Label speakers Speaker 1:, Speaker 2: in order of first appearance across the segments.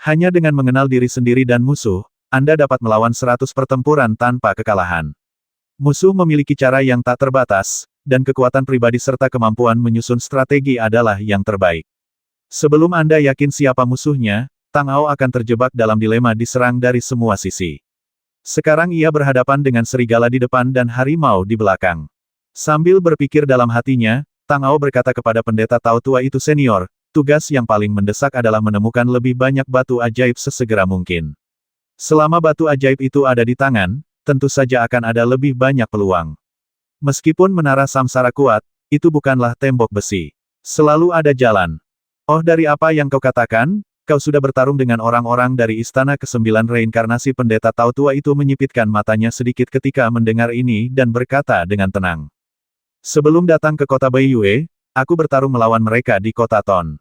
Speaker 1: Hanya dengan mengenal diri sendiri dan musuh, Anda dapat melawan 100 pertempuran tanpa kekalahan. Musuh memiliki cara yang tak terbatas, dan kekuatan pribadi serta kemampuan menyusun strategi adalah yang terbaik. Sebelum Anda yakin siapa musuhnya, Tang Ao akan terjebak dalam dilema diserang dari semua sisi. Sekarang ia berhadapan dengan serigala di depan dan harimau di belakang. Sambil berpikir dalam hatinya, Tang Ao berkata kepada pendeta Tao tua itu senior, tugas yang paling mendesak adalah menemukan lebih banyak batu ajaib sesegera mungkin. Selama batu ajaib itu ada di tangan, tentu saja akan ada lebih banyak peluang. Meskipun menara samsara kuat, itu bukanlah tembok besi. Selalu ada jalan. Oh, dari apa yang kau katakan, kau sudah bertarung dengan orang-orang dari Istana Kesembilan Reinkarnasi. Pendeta Tao tua itu menyipitkan matanya sedikit ketika mendengar ini dan berkata dengan tenang. Sebelum datang ke kota Baiyue, aku bertarung melawan mereka di kota Ton.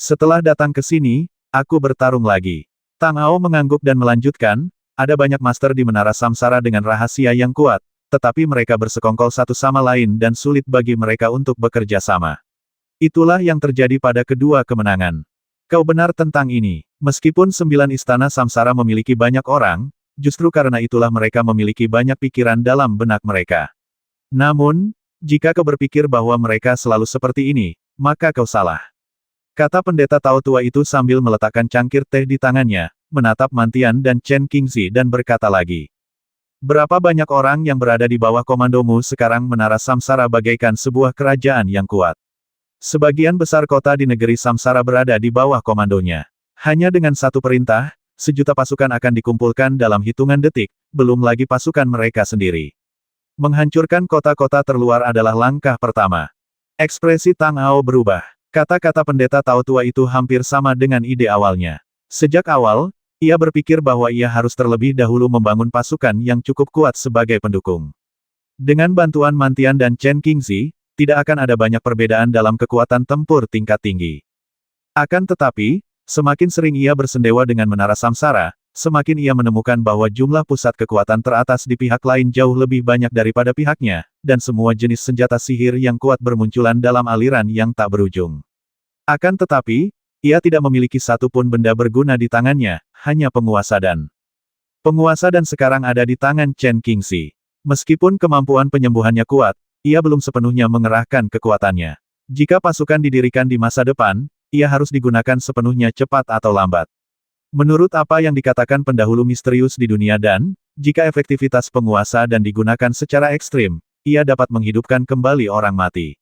Speaker 1: Setelah datang ke sini, aku bertarung lagi. Tang Ao mengangguk dan melanjutkan, ada banyak master di Menara Samsara dengan rahasia yang kuat, tetapi mereka bersekongkol satu sama lain dan sulit bagi mereka untuk bekerja sama. Itulah yang terjadi pada kedua kemenangan. Kau benar tentang ini. Meskipun 9 istana samsara memiliki banyak orang, justru karena itulah mereka memiliki banyak pikiran dalam benak mereka. Namun, jika kau berpikir bahwa mereka selalu seperti ini, maka kau salah. Kata pendeta Tao tua itu sambil meletakkan cangkir teh di tangannya, menatap Mantian dan Chen Qingzi dan berkata lagi. Berapa banyak orang yang berada di bawah komandomu sekarang? Menara Samsara bagaikan sebuah kerajaan yang kuat. Sebagian besar kota di negeri Samsara berada di bawah komandonya. Hanya dengan satu perintah, 1.000.000 pasukan akan dikumpulkan dalam hitungan detik, belum lagi pasukan mereka sendiri. Menghancurkan kota-kota terluar adalah langkah pertama. Ekspresi Tang Ao berubah. Kata-kata pendeta Tao tua itu hampir sama dengan ide awalnya. Sejak awal, ia berpikir bahwa ia harus terlebih dahulu membangun pasukan yang cukup kuat sebagai pendukung. Dengan bantuan Mantian dan Chen Qingzi, tidak akan ada banyak perbedaan dalam kekuatan tempur tingkat tinggi. Akan tetapi, semakin sering ia bersendewa dengan Menara Samsara, semakin ia menemukan bahwa jumlah pusat kekuatan teratas di pihak lain jauh lebih banyak daripada pihaknya, dan semua jenis senjata sihir yang kuat bermunculan dalam aliran yang tak berujung. Akan tetapi, ia tidak memiliki satu pun benda berguna di tangannya, hanya penguasa dan sekarang ada di tangan Chen Qingzi. Meskipun kemampuan penyembuhannya kuat, ia belum sepenuhnya mengerahkan kekuatannya. Jika pasukan didirikan di masa depan, ia harus digunakan sepenuhnya cepat atau lambat. Menurut apa yang dikatakan pendahulu misterius di dunia dan, jika efektivitas penguasa dan digunakan secara ekstrim, ia dapat menghidupkan kembali orang mati.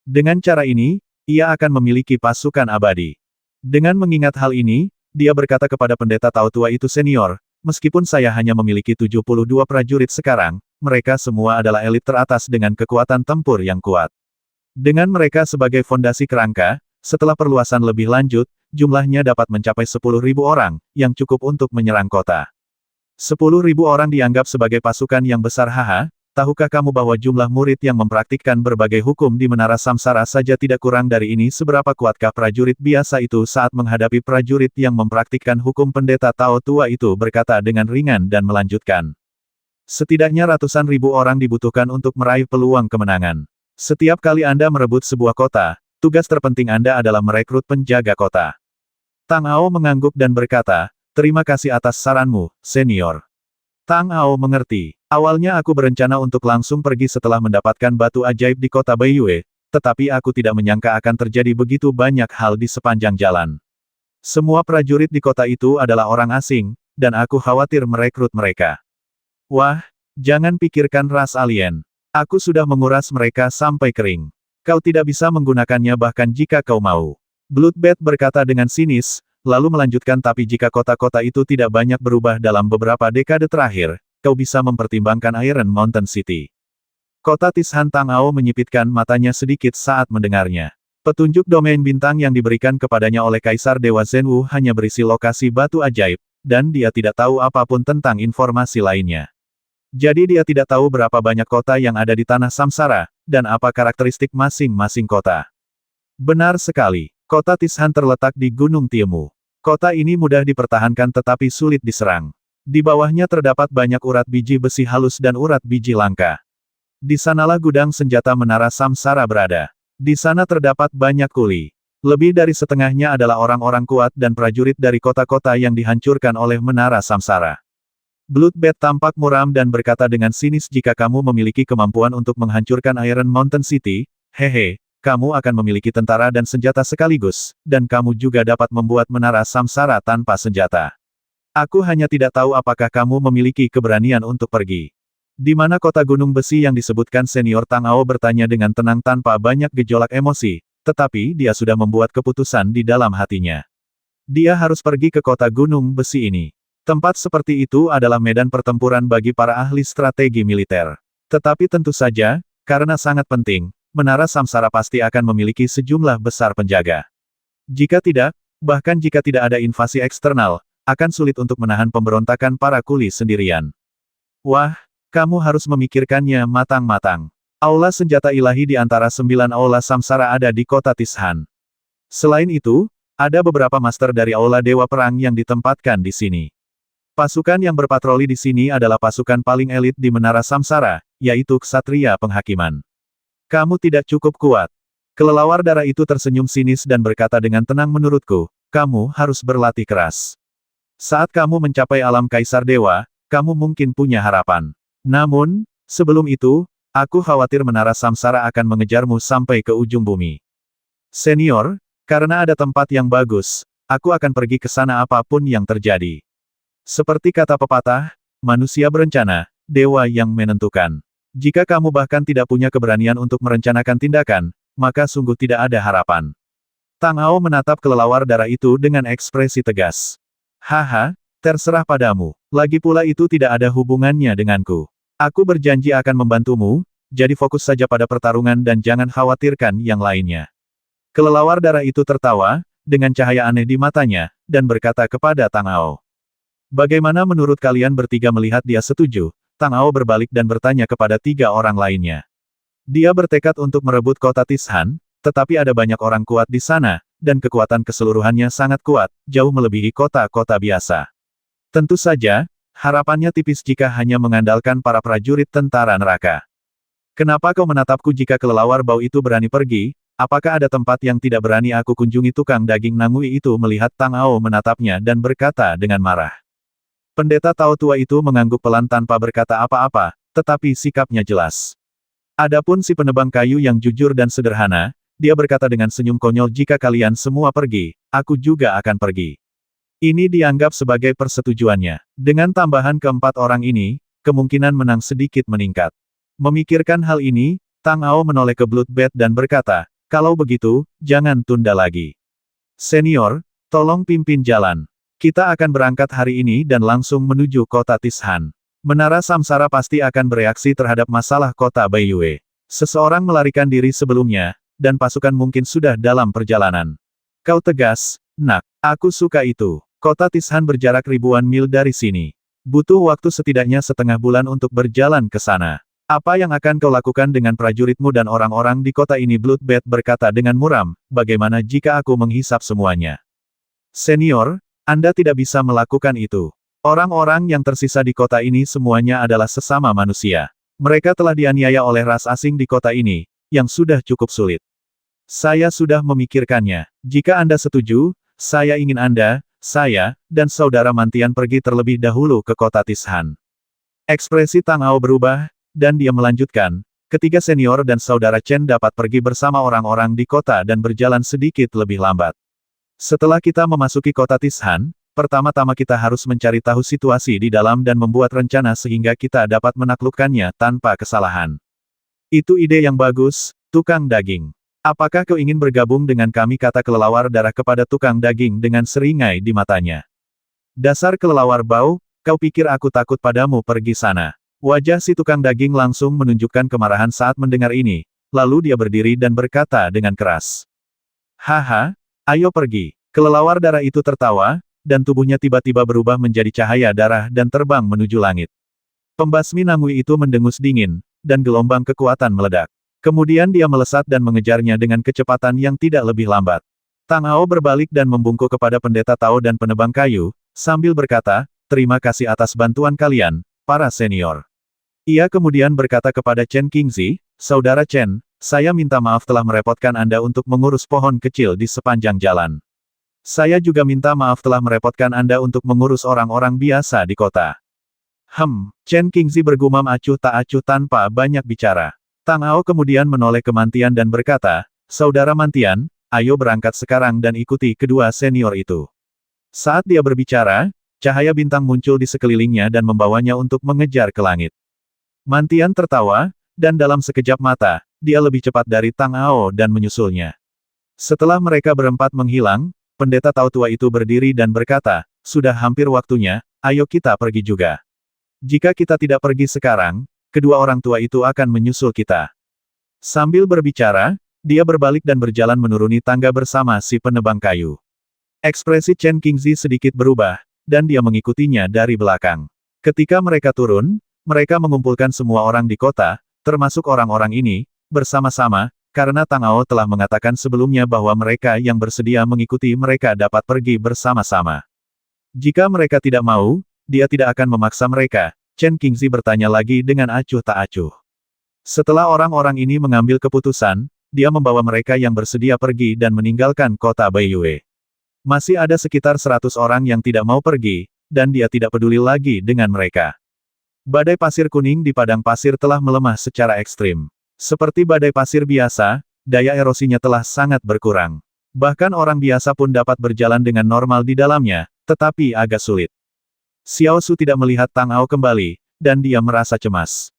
Speaker 1: Dengan cara ini, ia akan memiliki pasukan abadi. Dengan mengingat hal ini, dia berkata kepada pendeta Tao tua itu senior, meskipun saya hanya memiliki 72 prajurit sekarang, mereka semua adalah elit teratas dengan kekuatan tempur yang kuat. Dengan mereka sebagai fondasi kerangka, setelah perluasan lebih lanjut, jumlahnya dapat mencapai 10.000 orang, yang cukup untuk menyerang kota. 10.000 orang dianggap sebagai pasukan yang besar. Haha, tahukah kamu bahwa jumlah murid yang mempraktikkan berbagai hukum di Menara Samsara saja tidak kurang dari ini? Seberapa kuatkah prajurit biasa itu saat menghadapi prajurit yang mempraktikkan hukum? Pendeta Tao tua itu berkata dengan ringan dan melanjutkan. Setidaknya ratusan ribu orang dibutuhkan untuk meraih peluang kemenangan. Setiap kali Anda merebut sebuah kota, tugas terpenting Anda adalah merekrut penjaga kota. Tang Ao mengangguk dan berkata, terima kasih atas saranmu, senior. Tang Ao mengerti. Awalnya aku berencana untuk langsung pergi setelah mendapatkan batu ajaib di kota Baiyue, tetapi aku tidak menyangka akan terjadi begitu banyak hal di sepanjang jalan. Semua prajurit di kota itu adalah orang asing, dan aku khawatir merekrut mereka. Wah, jangan pikirkan ras alien. Aku sudah menguras mereka sampai kering. Kau tidak bisa menggunakannya bahkan jika kau mau. Bloodbath berkata dengan sinis, lalu melanjutkan tapi jika kota-kota itu tidak banyak berubah dalam beberapa dekade terakhir, kau bisa mempertimbangkan Iron Mountain City. Kota Tishan. Tang Ao menyipitkan matanya sedikit saat mendengarnya. Petunjuk domain bintang yang diberikan kepadanya oleh Kaisar Dewa Zhenwu hanya berisi lokasi batu ajaib, dan dia tidak tahu apapun tentang informasi lainnya. Jadi dia tidak tahu berapa banyak kota yang ada di tanah samsara, dan apa karakteristik masing-masing kota. Benar sekali, kota Tishan terletak di Gunung Tiemu. Kota ini mudah dipertahankan tetapi sulit diserang. Di bawahnya terdapat banyak urat biji besi halus dan urat biji langka. Di sanalah gudang senjata Menara Samsara berada. Di sana terdapat banyak kuli. Lebih dari setengahnya adalah orang-orang kuat dan prajurit dari kota-kota yang dihancurkan oleh Menara Samsara. Bloodbath tampak muram dan berkata dengan sinis, jika kamu memiliki kemampuan untuk menghancurkan Iron Mountain City, hehe, kamu akan memiliki tentara dan senjata sekaligus, dan kamu juga dapat membuat Menara Samsara tanpa senjata. Aku hanya tidak tahu apakah kamu memiliki keberanian untuk pergi. Di mana kota gunung besi yang disebutkan? Senior Tang Ao bertanya dengan tenang tanpa banyak gejolak emosi, tetapi dia sudah membuat keputusan di dalam hatinya. Dia harus pergi ke kota gunung besi ini. Tempat seperti itu adalah medan pertempuran bagi para ahli strategi militer. Tetapi tentu saja, karena sangat penting, Menara Samsara pasti akan memiliki sejumlah besar penjaga. Jika tidak, bahkan jika tidak ada invasi eksternal, akan sulit untuk menahan pemberontakan para kuli sendirian. Wah, kamu harus memikirkannya matang-matang. Aula senjata ilahi di antara 9 aula samsara ada di kota Tishan. Selain itu, ada beberapa master dari aula dewa perang yang ditempatkan di sini. Pasukan yang berpatroli di sini adalah pasukan paling elit di Menara Samsara, yaitu Ksatria Penghakiman. Kamu tidak cukup kuat. Kelelawar darah itu tersenyum sinis dan berkata dengan tenang, menurutku, kamu harus berlatih keras. Saat kamu mencapai alam Kaisar Dewa, kamu mungkin punya harapan. Namun, sebelum itu, aku khawatir Menara Samsara akan mengejarmu sampai ke ujung bumi. Senior, karena ada tempat yang bagus, aku akan pergi ke sana apapun yang terjadi. Seperti kata pepatah, manusia berencana, dewa yang menentukan. Jika kamu bahkan tidak punya keberanian untuk merencanakan tindakan, maka sungguh tidak ada harapan. Tang Ao menatap kelelawar darah itu dengan ekspresi tegas. Haha, terserah padamu. Lagi pula itu tidak ada hubungannya denganku. Aku berjanji akan membantumu, jadi fokus saja pada pertarungan dan jangan khawatirkan yang lainnya. Kelelawar darah itu tertawa, dengan cahaya aneh di matanya, dan berkata kepada Tang Ao. Bagaimana menurut kalian bertiga? Melihat dia setuju, Tang Ao berbalik dan bertanya kepada 3 orang lainnya. Dia bertekad untuk merebut kota Tishan, tetapi ada banyak orang kuat di sana, dan kekuatan keseluruhannya sangat kuat, jauh melebihi kota-kota biasa. Tentu saja, harapannya tipis jika hanya mengandalkan para prajurit tentara neraka. Kenapa kau menatapku? Jika kelelawar bau itu berani pergi, apakah ada tempat yang tidak berani aku kunjungi? Tukang daging Nangui itu melihat Tang Ao menatapnya dan berkata dengan marah. Pendeta Tao tua itu mengangguk pelan tanpa berkata apa-apa, tetapi sikapnya jelas. Adapun si penebang kayu yang jujur dan sederhana, dia berkata dengan senyum konyol, jika kalian semua pergi, aku juga akan pergi. Ini dianggap sebagai persetujuannya. Dengan tambahan keempat orang ini, kemungkinan menang sedikit meningkat. Memikirkan hal ini, Tang Ao menoleh ke Bloodbath dan berkata, kalau begitu, jangan tunda lagi. Senior, tolong pimpin jalan. Kita akan berangkat hari ini dan langsung menuju kota Tishan. Menara Samsara pasti akan bereaksi terhadap masalah kota Baiyue. Seseorang melarikan diri sebelumnya, dan pasukan mungkin sudah dalam perjalanan. Kau tegas, nak. Aku suka itu. Kota Tishan berjarak ribuan mil dari sini. Butuh waktu setidaknya setengah bulan untuk berjalan ke sana. Apa yang akan kau lakukan dengan prajuritmu dan orang-orang di kota ini? Bloodbath berkata dengan muram, bagaimana jika aku menghisap semuanya? Senior, Anda tidak bisa melakukan itu. Orang-orang yang tersisa di kota ini semuanya adalah sesama manusia. Mereka telah dianiaya oleh ras asing di kota ini, yang sudah cukup sulit. Saya sudah memikirkannya. Jika Anda setuju, saya ingin Anda, saya, dan saudara Mantian pergi terlebih dahulu ke kota Tishan. Ekspresi Tang Ao berubah, dan dia melanjutkan, ketiga senior dan saudara Chen dapat pergi bersama orang-orang di kota dan berjalan sedikit lebih lambat. Setelah kita memasuki kota Tishan, pertama-tama kita harus mencari tahu situasi di dalam dan membuat rencana sehingga kita dapat menaklukkannya tanpa kesalahan. Itu ide yang bagus, tukang daging. Apakah kau ingin bergabung dengan kami? Kata kelelawar darah kepada tukang daging dengan seringai di matanya. Dasar kelelawar bau, kau pikir aku takut padamu? Pergi sana. Wajah si tukang daging langsung menunjukkan kemarahan saat mendengar ini, lalu dia berdiri dan berkata dengan keras. Haha. Ayo pergi. Kelelawar darah itu tertawa, dan tubuhnya tiba-tiba berubah menjadi cahaya darah dan terbang menuju langit. Pembasmi Nangui itu mendengus dingin, dan gelombang kekuatan meledak. Kemudian dia melesat dan mengejarnya dengan kecepatan yang tidak lebih lambat. Tang Ao berbalik dan membungkuk kepada pendeta Tao dan penebang kayu, sambil berkata, terima kasih atas bantuan kalian, para senior. Ia kemudian berkata kepada Chen Qingzi, saudara Chen, saya minta maaf telah merepotkan Anda untuk mengurus pohon kecil di sepanjang jalan. Saya juga minta maaf telah merepotkan Anda untuk mengurus orang-orang biasa di kota. Chen Qingzi bergumam acuh tak acuh tanpa banyak bicara. Tang Ao kemudian menoleh ke Mantian dan berkata, "Saudara Mantian, ayo berangkat sekarang dan ikuti kedua senior itu." Saat dia berbicara, cahaya bintang muncul di sekelilingnya dan membawanya untuk mengejar ke langit. Mantian tertawa, dan dalam sekejap mata, dia lebih cepat dari Tang Ao dan menyusulnya. Setelah mereka berempat menghilang, pendeta Tao tua itu berdiri dan berkata, "Sudah hampir waktunya, ayo kita pergi juga. Jika kita tidak pergi sekarang, kedua orang tua itu akan menyusul kita." Sambil berbicara, dia berbalik dan berjalan menuruni tangga bersama si penebang kayu. Ekspresi Chen Qingzi sedikit berubah, dan dia mengikutinya dari belakang. Ketika mereka turun, mereka mengumpulkan semua orang di kota, termasuk orang-orang ini, bersama-sama, karena Tang Ao telah mengatakan sebelumnya bahwa mereka yang bersedia mengikuti mereka dapat pergi bersama-sama. Jika mereka tidak mau, dia tidak akan memaksa mereka. Chen Qingzi bertanya lagi dengan acuh tak acuh. Setelah orang-orang ini mengambil keputusan, dia membawa mereka yang bersedia pergi dan meninggalkan kota Baiyue. Masih ada sekitar 100 orang yang tidak mau pergi, dan dia tidak peduli lagi dengan mereka. Badai pasir kuning di padang pasir telah melemah secara ekstrim. Seperti badai pasir biasa, daya erosinya telah sangat berkurang. Bahkan orang biasa pun dapat berjalan dengan normal di dalamnya, tetapi agak sulit. Xiao Su tidak melihat Tang Ao kembali, dan dia merasa cemas.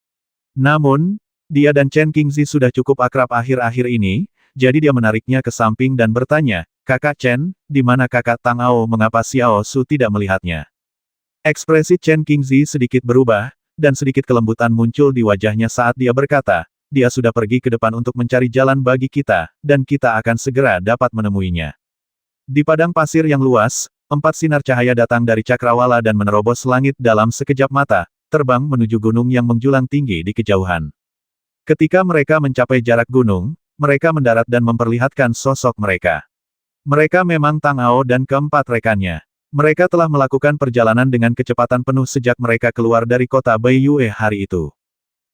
Speaker 1: Namun, dia dan Chen Qingzi sudah cukup akrab akhir-akhir ini, jadi dia menariknya ke samping dan bertanya, "Kakak Chen, di mana kakak Tang Ao? Mengapa Xiao Su tidak melihatnya?" Ekspresi Chen Qingzi sedikit berubah, dan sedikit kelembutan muncul di wajahnya saat dia berkata, "Dia sudah pergi ke depan untuk mencari jalan bagi kita, dan kita akan segera dapat menemuinya." Di padang pasir yang luas, 4 sinar cahaya datang dari cakrawala dan menerobos langit dalam sekejap mata, terbang menuju gunung yang menjulang tinggi di kejauhan. Ketika mereka mencapai jarak gunung, mereka mendarat dan memperlihatkan sosok mereka. Mereka memang Tang Ao dan keempat rekannya. Mereka telah melakukan perjalanan dengan kecepatan penuh sejak mereka keluar dari kota Baiyue hari itu.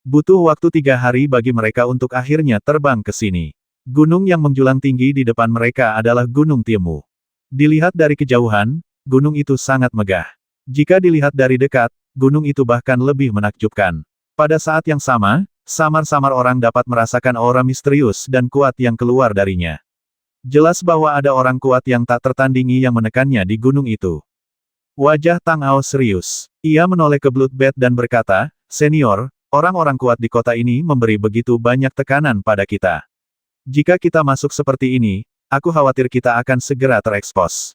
Speaker 1: Butuh waktu 3 hari bagi mereka untuk akhirnya terbang ke sini. Gunung yang menjulang tinggi di depan mereka adalah Gunung Tiemu. Dilihat dari kejauhan, gunung itu sangat megah. Jika dilihat dari dekat, gunung itu bahkan lebih menakjubkan. Pada saat yang sama, samar-samar orang dapat merasakan aura misterius dan kuat yang keluar darinya. Jelas bahwa ada orang kuat yang tak tertandingi yang menekannya di gunung itu. Wajah Tang Ao serius. Ia menoleh ke Bloodbath dan berkata, "Senior, orang-orang kuat di kota ini memberi begitu banyak tekanan pada kita. Jika kita masuk seperti ini, aku khawatir kita akan segera terekspos.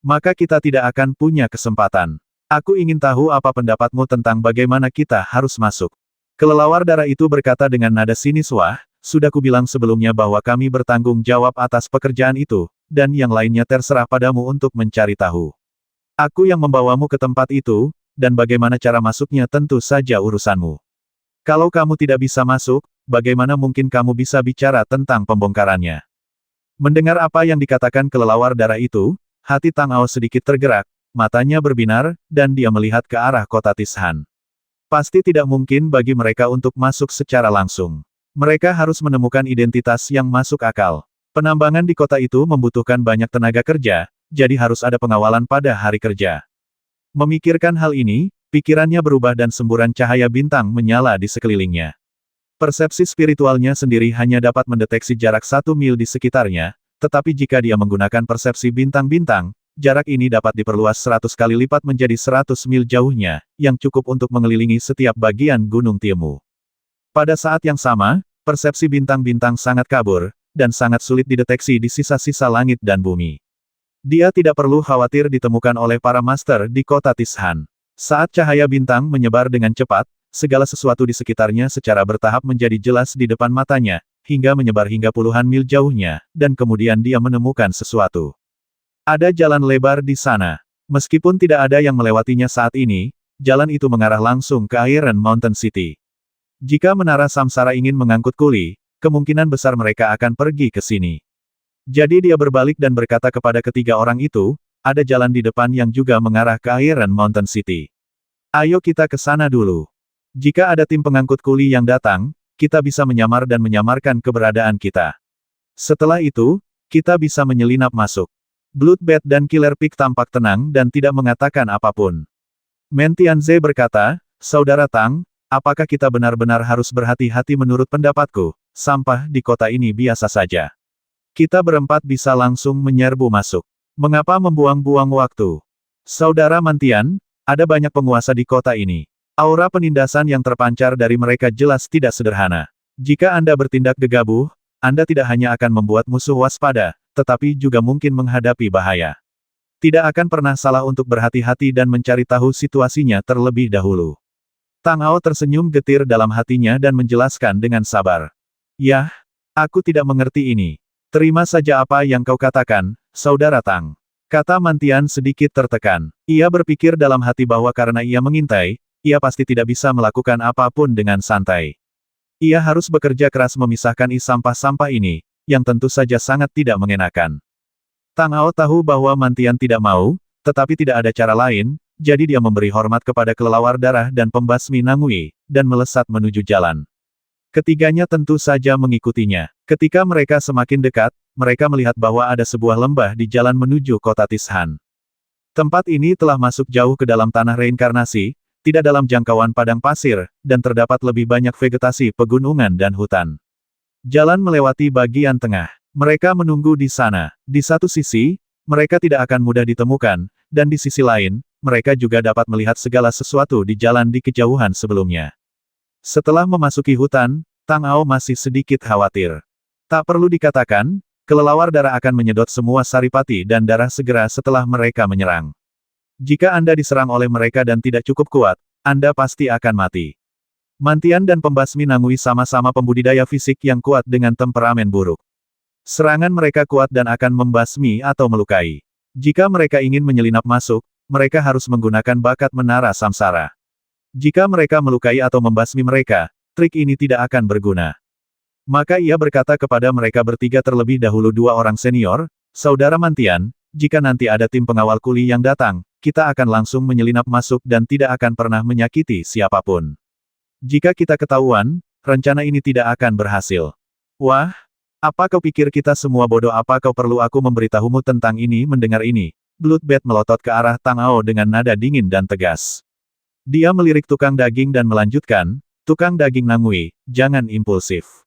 Speaker 1: Maka kita tidak akan punya kesempatan. Aku ingin tahu apa pendapatmu tentang bagaimana kita harus masuk." Kelelawar darah itu berkata dengan nada sinis, "Wah, sudah kubilang sebelumnya bahwa kami bertanggung jawab atas pekerjaan itu, dan yang lainnya terserah padamu untuk mencari tahu. Aku yang membawamu ke tempat itu, dan bagaimana cara masuknya tentu saja urusanmu. Kalau kamu tidak bisa masuk, bagaimana mungkin kamu bisa bicara tentang pembongkarannya?" Mendengar apa yang dikatakan kelelawar darah itu, hati Tang Ao sedikit tergerak, matanya berbinar, dan dia melihat ke arah kota Tishan. Pasti tidak mungkin bagi mereka untuk masuk secara langsung. Mereka harus menemukan identitas yang masuk akal. Penambangan di kota itu membutuhkan banyak tenaga kerja, jadi harus ada pengawalan pada hari kerja. Memikirkan hal ini, pikirannya berubah dan semburan cahaya bintang menyala di sekelilingnya. Persepsi spiritualnya sendiri hanya dapat mendeteksi jarak 1 mil di sekitarnya, tetapi jika dia menggunakan persepsi bintang-bintang, jarak ini dapat diperluas 100 kali lipat menjadi 100 mil jauhnya, yang cukup untuk mengelilingi setiap bagian Gunung Tiemu. Pada saat yang sama, persepsi bintang-bintang sangat kabur, dan sangat sulit dideteksi di sisa-sisa langit dan bumi. Dia tidak perlu khawatir ditemukan oleh para master di kota Tishan. Saat cahaya bintang menyebar dengan cepat, segala sesuatu di sekitarnya secara bertahap menjadi jelas di depan matanya, hingga menyebar hingga puluhan mil jauhnya, dan kemudian dia menemukan sesuatu. Ada jalan lebar di sana. Meskipun tidak ada yang melewatinya saat ini, jalan itu mengarah langsung ke Iron Mountain City. Jika Menara Samsara ingin mengangkut kuli, kemungkinan besar mereka akan pergi ke sini. Jadi dia berbalik dan berkata kepada ketiga orang itu, ada jalan di depan yang juga mengarah ke Iron Mountain City. Ayo kita ke sana dulu. Jika ada tim pengangkut kuli yang datang, kita bisa menyamar dan menyamarkan keberadaan kita. Setelah itu, kita bisa menyelinap masuk. Bloodbath dan Killer Pig tampak tenang dan tidak mengatakan apapun. Mentianze berkata, Saudara Tang, apakah kita benar-benar harus berhati-hati menurut pendapatku? Sampah di kota ini biasa saja. Kita berempat bisa langsung menyerbu masuk. Mengapa membuang-buang waktu? Saudara Mantian, ada banyak penguasa di kota ini. Aura penindasan yang terpancar dari mereka jelas tidak sederhana. Jika Anda bertindak gegabah, Anda tidak hanya akan membuat musuh waspada, tetapi juga mungkin menghadapi bahaya. Tidak akan pernah salah untuk berhati-hati dan mencari tahu situasinya terlebih dahulu. Tang Ao tersenyum getir dalam hatinya dan menjelaskan dengan sabar. Yah, aku tidak mengerti ini. Terima saja apa yang kau katakan, Saudara Tang. Kata Mantian sedikit tertekan. Ia berpikir dalam hati bahwa karena ia mengintai, ia pasti tidak bisa melakukan apapun dengan santai. Ia harus bekerja keras memisahkan sampah-sampah ini, yang tentu saja sangat tidak mengenakan. Tang Ao tahu bahwa Mantian tidak mau, tetapi tidak ada cara lain, jadi dia memberi hormat kepada kelelawar darah dan pembasmi Nangui, dan melesat menuju jalan. Ketiganya tentu saja mengikutinya. Ketika mereka semakin dekat, mereka melihat bahwa ada sebuah lembah di jalan menuju kota Tishan. Tempat ini telah masuk jauh ke dalam tanah reinkarnasi, tidak dalam jangkauan padang pasir, dan terdapat lebih banyak vegetasi pegunungan dan hutan. Jalan melewati bagian tengah. Mereka menunggu di sana. Di satu sisi, mereka tidak akan mudah ditemukan, dan di sisi lain, mereka juga dapat melihat segala sesuatu di jalan di kejauhan sebelumnya. Setelah memasuki hutan, Tang Ao masih sedikit khawatir. Tak perlu dikatakan, kelelawar darah akan menyedot semua saripati dan darah segera setelah mereka menyerang. Jika Anda diserang oleh mereka dan tidak cukup kuat, Anda pasti akan mati. Mantian dan pembasmi Nangui sama-sama pembudidaya fisik yang kuat dengan temperamen buruk. Serangan mereka kuat dan akan membasmi atau melukai. Jika mereka ingin menyelinap masuk, mereka harus menggunakan bakat menara samsara. Jika mereka melukai atau membasmi mereka, trik ini tidak akan berguna. Maka ia berkata kepada mereka bertiga terlebih dahulu dua orang senior, Saudara Mantian, jika nanti ada tim pengawal kuli yang datang, kita akan langsung menyelinap masuk dan tidak akan pernah menyakiti siapapun. Jika kita ketahuan, rencana ini tidak akan berhasil. Wah, apa kau pikir kita semua bodoh? Apa kau perlu aku memberitahumu tentang ini? Mendengar ini, Bloodbath melotot ke arah Tang Ao dengan nada dingin dan tegas. Dia melirik tukang daging dan melanjutkan, Tukang daging Nangui, jangan impulsif.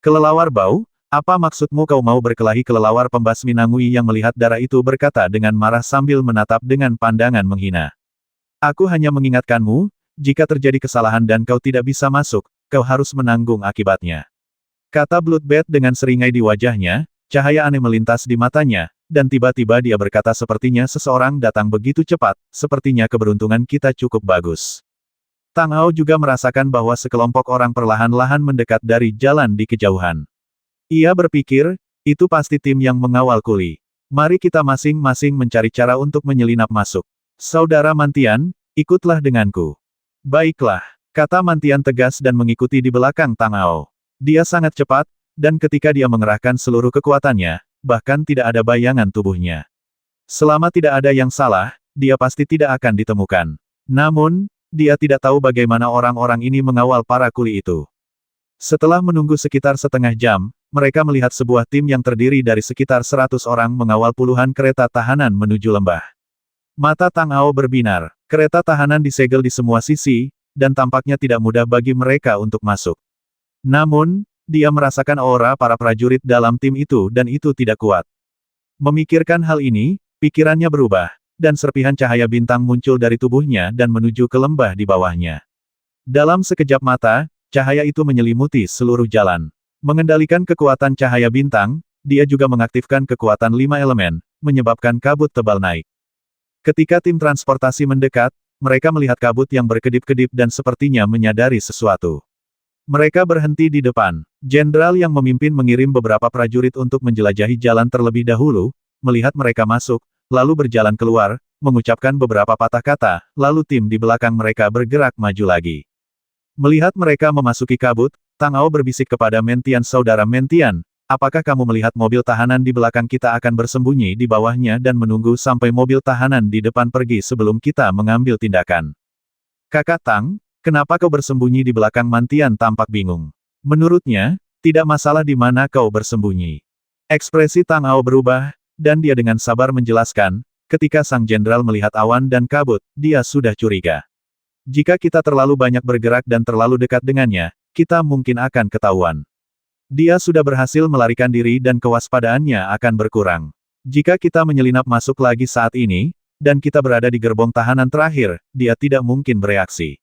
Speaker 1: Kelelawar bau, apa maksudmu? Kau mau berkelahi? Kelelawar pembasmi Nangui yang melihat darah itu berkata dengan marah sambil menatap dengan pandangan menghina. Aku hanya mengingatkanmu, jika terjadi kesalahan dan kau tidak bisa masuk, kau harus menanggung akibatnya. Kata Bloodbath dengan seringai di wajahnya, cahaya aneh melintas di matanya, dan tiba-tiba dia berkata sepertinya seseorang datang begitu cepat, sepertinya keberuntungan kita cukup bagus. Tang Ao juga merasakan bahwa sekelompok orang perlahan-lahan mendekat dari jalan di kejauhan. Ia berpikir, itu pasti tim yang mengawal kuli. Mari kita masing-masing mencari cara untuk menyelinap masuk. Saudara Mantian, ikutlah denganku. Baiklah, kata Mantian tegas dan mengikuti di belakang Tang Ao. Dia sangat cepat, dan ketika dia mengerahkan seluruh kekuatannya, bahkan tidak ada bayangan tubuhnya. Selama tidak ada yang salah, dia pasti tidak akan ditemukan. Namun, dia tidak tahu bagaimana orang-orang ini mengawal para kuli itu. Setelah menunggu sekitar setengah jam, mereka melihat sebuah tim yang terdiri dari sekitar 100 orang mengawal puluhan kereta tahanan menuju lembah. Mata Tang Ao berbinar. Kereta tahanan disegel di semua sisi, dan tampaknya tidak mudah bagi mereka untuk masuk. Namun, dia merasakan aura para prajurit dalam tim itu dan itu tidak kuat. Memikirkan hal ini, pikirannya berubah, dan serpihan cahaya bintang muncul dari tubuhnya dan menuju ke lembah di bawahnya. Dalam sekejap mata, cahaya itu menyelimuti seluruh jalan. Mengendalikan kekuatan cahaya bintang, dia juga mengaktifkan kekuatan 5 elemen, menyebabkan kabut tebal naik. Ketika tim transportasi mendekat, mereka melihat kabut yang berkedip-kedip dan sepertinya menyadari sesuatu. Mereka berhenti di depan. Jenderal yang memimpin mengirim beberapa prajurit untuk menjelajahi jalan terlebih dahulu, melihat mereka masuk, lalu berjalan keluar, mengucapkan beberapa patah kata, lalu tim di belakang mereka bergerak maju lagi. Melihat mereka memasuki kabut, Tang Ao berbisik kepada Mentian. Saudara Mentian, apakah kamu melihat mobil tahanan di belakang kita akan bersembunyi di bawahnya dan menunggu sampai mobil tahanan di depan pergi sebelum kita mengambil tindakan? Kakak Tang, kenapa kau bersembunyi di belakang? Mantian tampak bingung. Menurutnya, tidak masalah di mana kau bersembunyi. Ekspresi Tang Ao berubah, dan dia dengan sabar menjelaskan, ketika Sang Jenderal melihat awan dan kabut, dia sudah curiga. Jika kita terlalu banyak bergerak dan terlalu dekat dengannya, kita mungkin akan ketahuan. Dia sudah berhasil melarikan diri dan kewaspadaannya akan berkurang. Jika kita menyelinap masuk lagi saat ini, dan kita berada di gerbong tahanan terakhir, dia tidak mungkin bereaksi.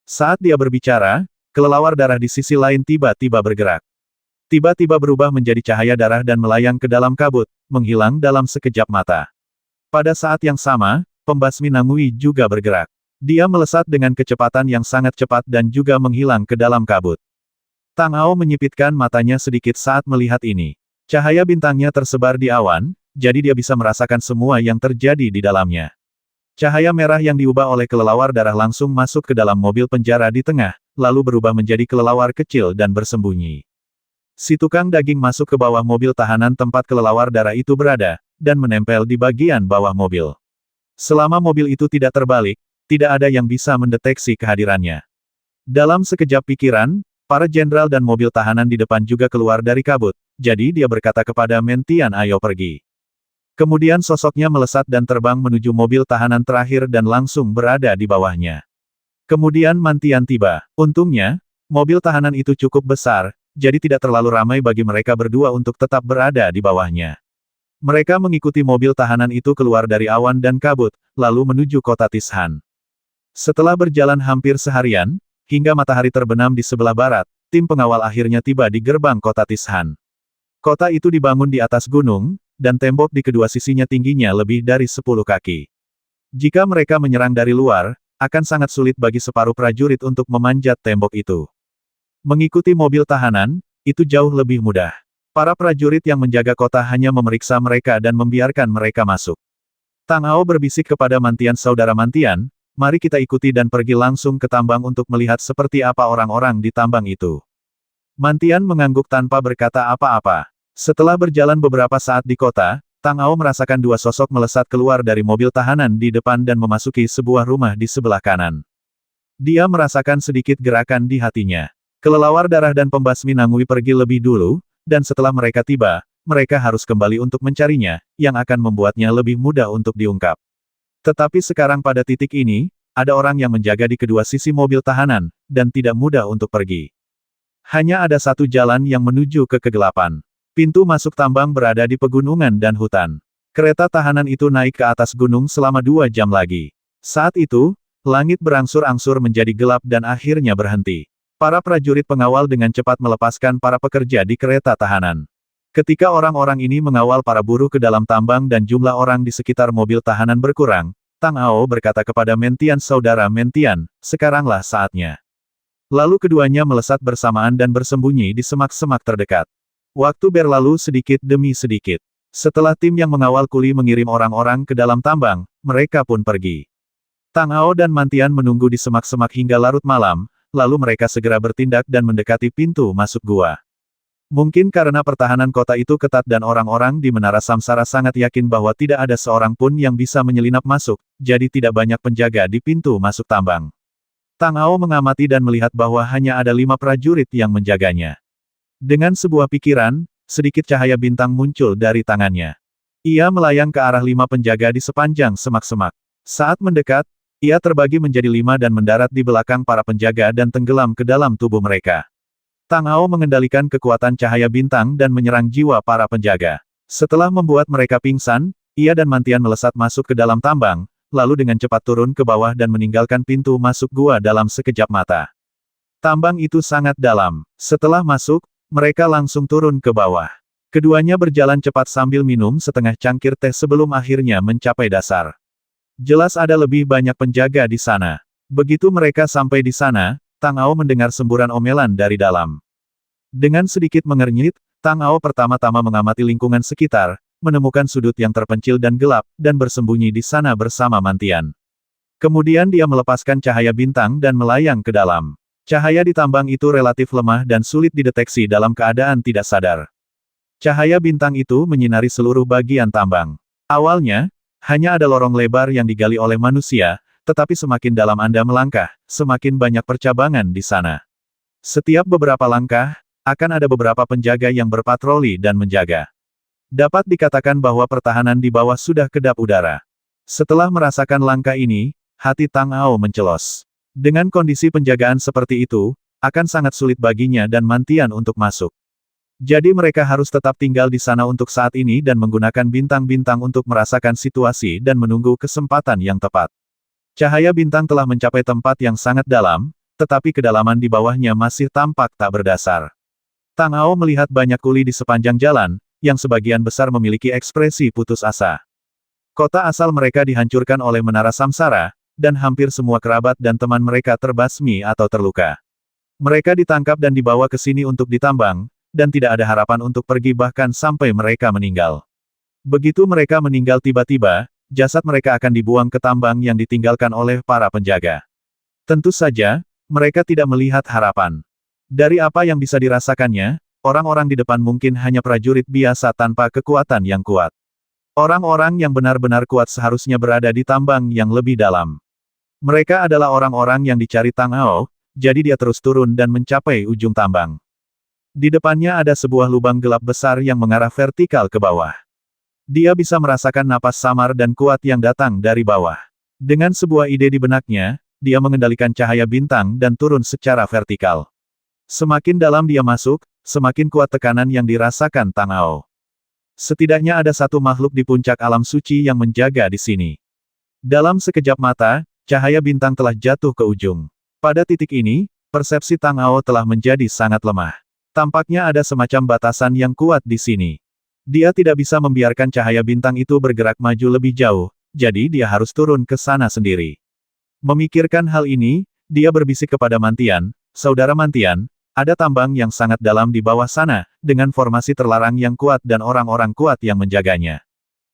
Speaker 1: Saat dia berbicara, kelelawar darah di sisi lain tiba-tiba bergerak. Tiba-tiba berubah menjadi cahaya darah dan melayang ke dalam kabut, menghilang dalam sekejap mata. Pada saat yang sama, pembasmi Nangui juga bergerak. Dia melesat dengan kecepatan yang sangat cepat dan juga menghilang ke dalam kabut. Tang Ao menyipitkan matanya sedikit saat melihat ini. Cahaya bintangnya tersebar di awan, jadi dia bisa merasakan semua yang terjadi di dalamnya. Cahaya merah yang diubah oleh kelelawar darah langsung masuk ke dalam mobil penjara di tengah, lalu berubah menjadi kelelawar kecil dan bersembunyi. Si tukang daging masuk ke bawah mobil tahanan tempat kelelawar darah itu berada, dan menempel di bagian bawah mobil. Selama mobil itu tidak terbalik, tidak ada yang bisa mendeteksi kehadirannya. Dalam sekejap pikiran, para jenderal dan mobil tahanan di depan juga keluar dari kabut, jadi dia berkata kepada Mentian, "Ayo pergi." Kemudian sosoknya melesat dan terbang menuju mobil tahanan terakhir dan langsung berada di bawahnya. Kemudian Mantian tiba. Untungnya, mobil tahanan itu cukup besar, jadi tidak terlalu ramai bagi mereka berdua untuk tetap berada di bawahnya. Mereka mengikuti mobil tahanan itu keluar dari awan dan kabut, lalu menuju kota Tishan. Setelah berjalan hampir seharian, hingga matahari terbenam di sebelah barat, tim pengawal akhirnya tiba di gerbang kota Tishan. Kota itu dibangun di atas gunung, dan tembok di kedua sisinya tingginya lebih dari 10 kaki. Jika mereka menyerang dari luar, akan sangat sulit bagi separuh prajurit untuk memanjat tembok itu. Mengikuti mobil tahanan, itu jauh lebih mudah. Para prajurit yang menjaga kota hanya memeriksa mereka dan membiarkan mereka masuk. Tang Ao berbisik kepada Mantian, "Saudara Mantian, mari kita ikuti dan pergi langsung ke tambang untuk melihat seperti apa orang-orang di tambang itu." Mantian mengangguk tanpa berkata apa-apa. Setelah berjalan beberapa saat di kota, Tang Ao merasakan dua sosok melesat keluar dari mobil tahanan di depan dan memasuki sebuah rumah di sebelah kanan. Dia merasakan sedikit gerakan di hatinya. Kelelawar darah dan pembasmi Nangui pergi lebih dulu, dan setelah mereka tiba, mereka harus kembali untuk mencarinya, yang akan membuatnya lebih mudah untuk diungkap. Tetapi sekarang pada titik ini, ada orang yang menjaga di kedua sisi mobil tahanan, dan tidak mudah untuk pergi. Hanya ada satu jalan yang menuju ke kegelapan. Pintu masuk tambang berada di pegunungan dan hutan. Kereta tahanan itu naik ke atas gunung selama 2 jam lagi. Saat itu, langit berangsur-angsur menjadi gelap dan akhirnya berhenti. Para prajurit pengawal dengan cepat melepaskan para pekerja di kereta tahanan. Ketika orang-orang ini mengawal para buruh ke dalam tambang dan jumlah orang di sekitar mobil tahanan berkurang, Tang Ao berkata kepada Mentian, "Saudara Mentian, sekaranglah saatnya." Lalu keduanya melesat bersamaan dan bersembunyi di semak-semak terdekat. Waktu berlalu sedikit demi sedikit. Setelah tim yang mengawal kuli mengirim orang-orang ke dalam tambang, mereka pun pergi. Tang Ao dan Mantian menunggu di semak-semak hingga larut malam, lalu mereka segera bertindak dan mendekati pintu masuk gua. Mungkin karena pertahanan kota itu ketat dan orang-orang di Menara Samsara sangat yakin bahwa tidak ada seorang pun yang bisa menyelinap masuk, jadi tidak banyak penjaga di pintu masuk tambang. Tang Ao mengamati dan melihat bahwa hanya ada 5 prajurit yang menjaganya. Dengan sebuah pikiran, sedikit cahaya bintang muncul dari tangannya. Ia melayang ke arah 5 penjaga di sepanjang semak-semak. Saat mendekat, ia terbagi menjadi 5 dan mendarat di belakang para penjaga dan tenggelam ke dalam tubuh mereka. Tang Ao mengendalikan kekuatan cahaya bintang dan menyerang jiwa para penjaga. Setelah membuat mereka pingsan, ia dan Mantian melesat masuk ke dalam tambang, lalu dengan cepat turun ke bawah dan meninggalkan pintu masuk gua dalam sekejap mata. Tambang itu sangat dalam. Setelah masuk, mereka langsung turun ke bawah. Keduanya berjalan cepat sambil minum setengah cangkir teh sebelum akhirnya mencapai dasar. Jelas ada lebih banyak penjaga di sana. Begitu mereka sampai di sana, Tang Ao mendengar semburan omelan dari dalam. Dengan sedikit mengernyit, Tang Ao pertama-tama mengamati lingkungan sekitar, menemukan sudut yang terpencil dan gelap, dan bersembunyi di sana bersama Mantian. Kemudian dia melepaskan cahaya bintang dan melayang ke dalam. Cahaya di tambang itu relatif lemah dan sulit dideteksi dalam keadaan tidak sadar. Cahaya bintang itu menyinari seluruh bagian tambang. Awalnya, hanya ada lorong lebar yang digali oleh manusia, tetapi semakin dalam Anda melangkah, semakin banyak percabangan di sana. Setiap beberapa langkah, akan ada beberapa penjaga yang berpatroli dan menjaga. Dapat dikatakan bahwa pertahanan di bawah sudah kedap udara. Setelah merasakan langkah ini, hati Tang Ao mencelos. Dengan kondisi penjagaan seperti itu, akan sangat sulit baginya dan Mantian untuk masuk. Jadi mereka harus tetap tinggal di sana untuk saat ini dan menggunakan bintang-bintang untuk merasakan situasi dan menunggu kesempatan yang tepat. Cahaya bintang telah mencapai tempat yang sangat dalam, tetapi kedalaman di bawahnya masih tampak tak berdasar. Tang Ao melihat banyak kuli di sepanjang jalan, yang sebagian besar memiliki ekspresi putus asa. Kota asal mereka dihancurkan oleh menara samsara, dan hampir semua kerabat dan teman mereka terbasmi atau terluka. Mereka ditangkap dan dibawa ke sini untuk ditambang, dan tidak ada harapan untuk pergi bahkan sampai mereka meninggal. Begitu mereka meninggal tiba-tiba, jasad mereka akan dibuang ke tambang yang ditinggalkan oleh para penjaga. Tentu saja, mereka tidak melihat harapan. Dari apa yang bisa dirasakannya, orang-orang di depan mungkin hanya prajurit biasa tanpa kekuatan yang kuat. Orang-orang yang benar-benar kuat seharusnya berada di tambang yang lebih dalam. Mereka adalah orang-orang yang dicari Tang Ao, jadi dia terus turun dan mencapai ujung tambang. Di depannya ada sebuah lubang gelap besar yang mengarah vertikal ke bawah. Dia bisa merasakan napas samar dan kuat yang datang dari bawah. Dengan sebuah ide di benaknya, dia mengendalikan cahaya bintang dan turun secara vertikal. Semakin dalam dia masuk, semakin kuat tekanan yang dirasakan Tang Ao. Setidaknya ada satu makhluk di puncak alam suci yang menjaga di sini. Dalam sekejap mata, cahaya bintang telah jatuh ke ujung. Pada titik ini, persepsi Tang Ao telah menjadi sangat lemah. Tampaknya ada semacam batasan yang kuat di sini. Dia tidak bisa membiarkan cahaya bintang itu bergerak maju lebih jauh, jadi dia harus turun ke sana sendiri. Memikirkan hal ini, dia berbisik kepada Mantian, "Saudara Mantian, ada tambang yang sangat dalam di bawah sana, dengan formasi terlarang yang kuat dan orang-orang kuat yang menjaganya.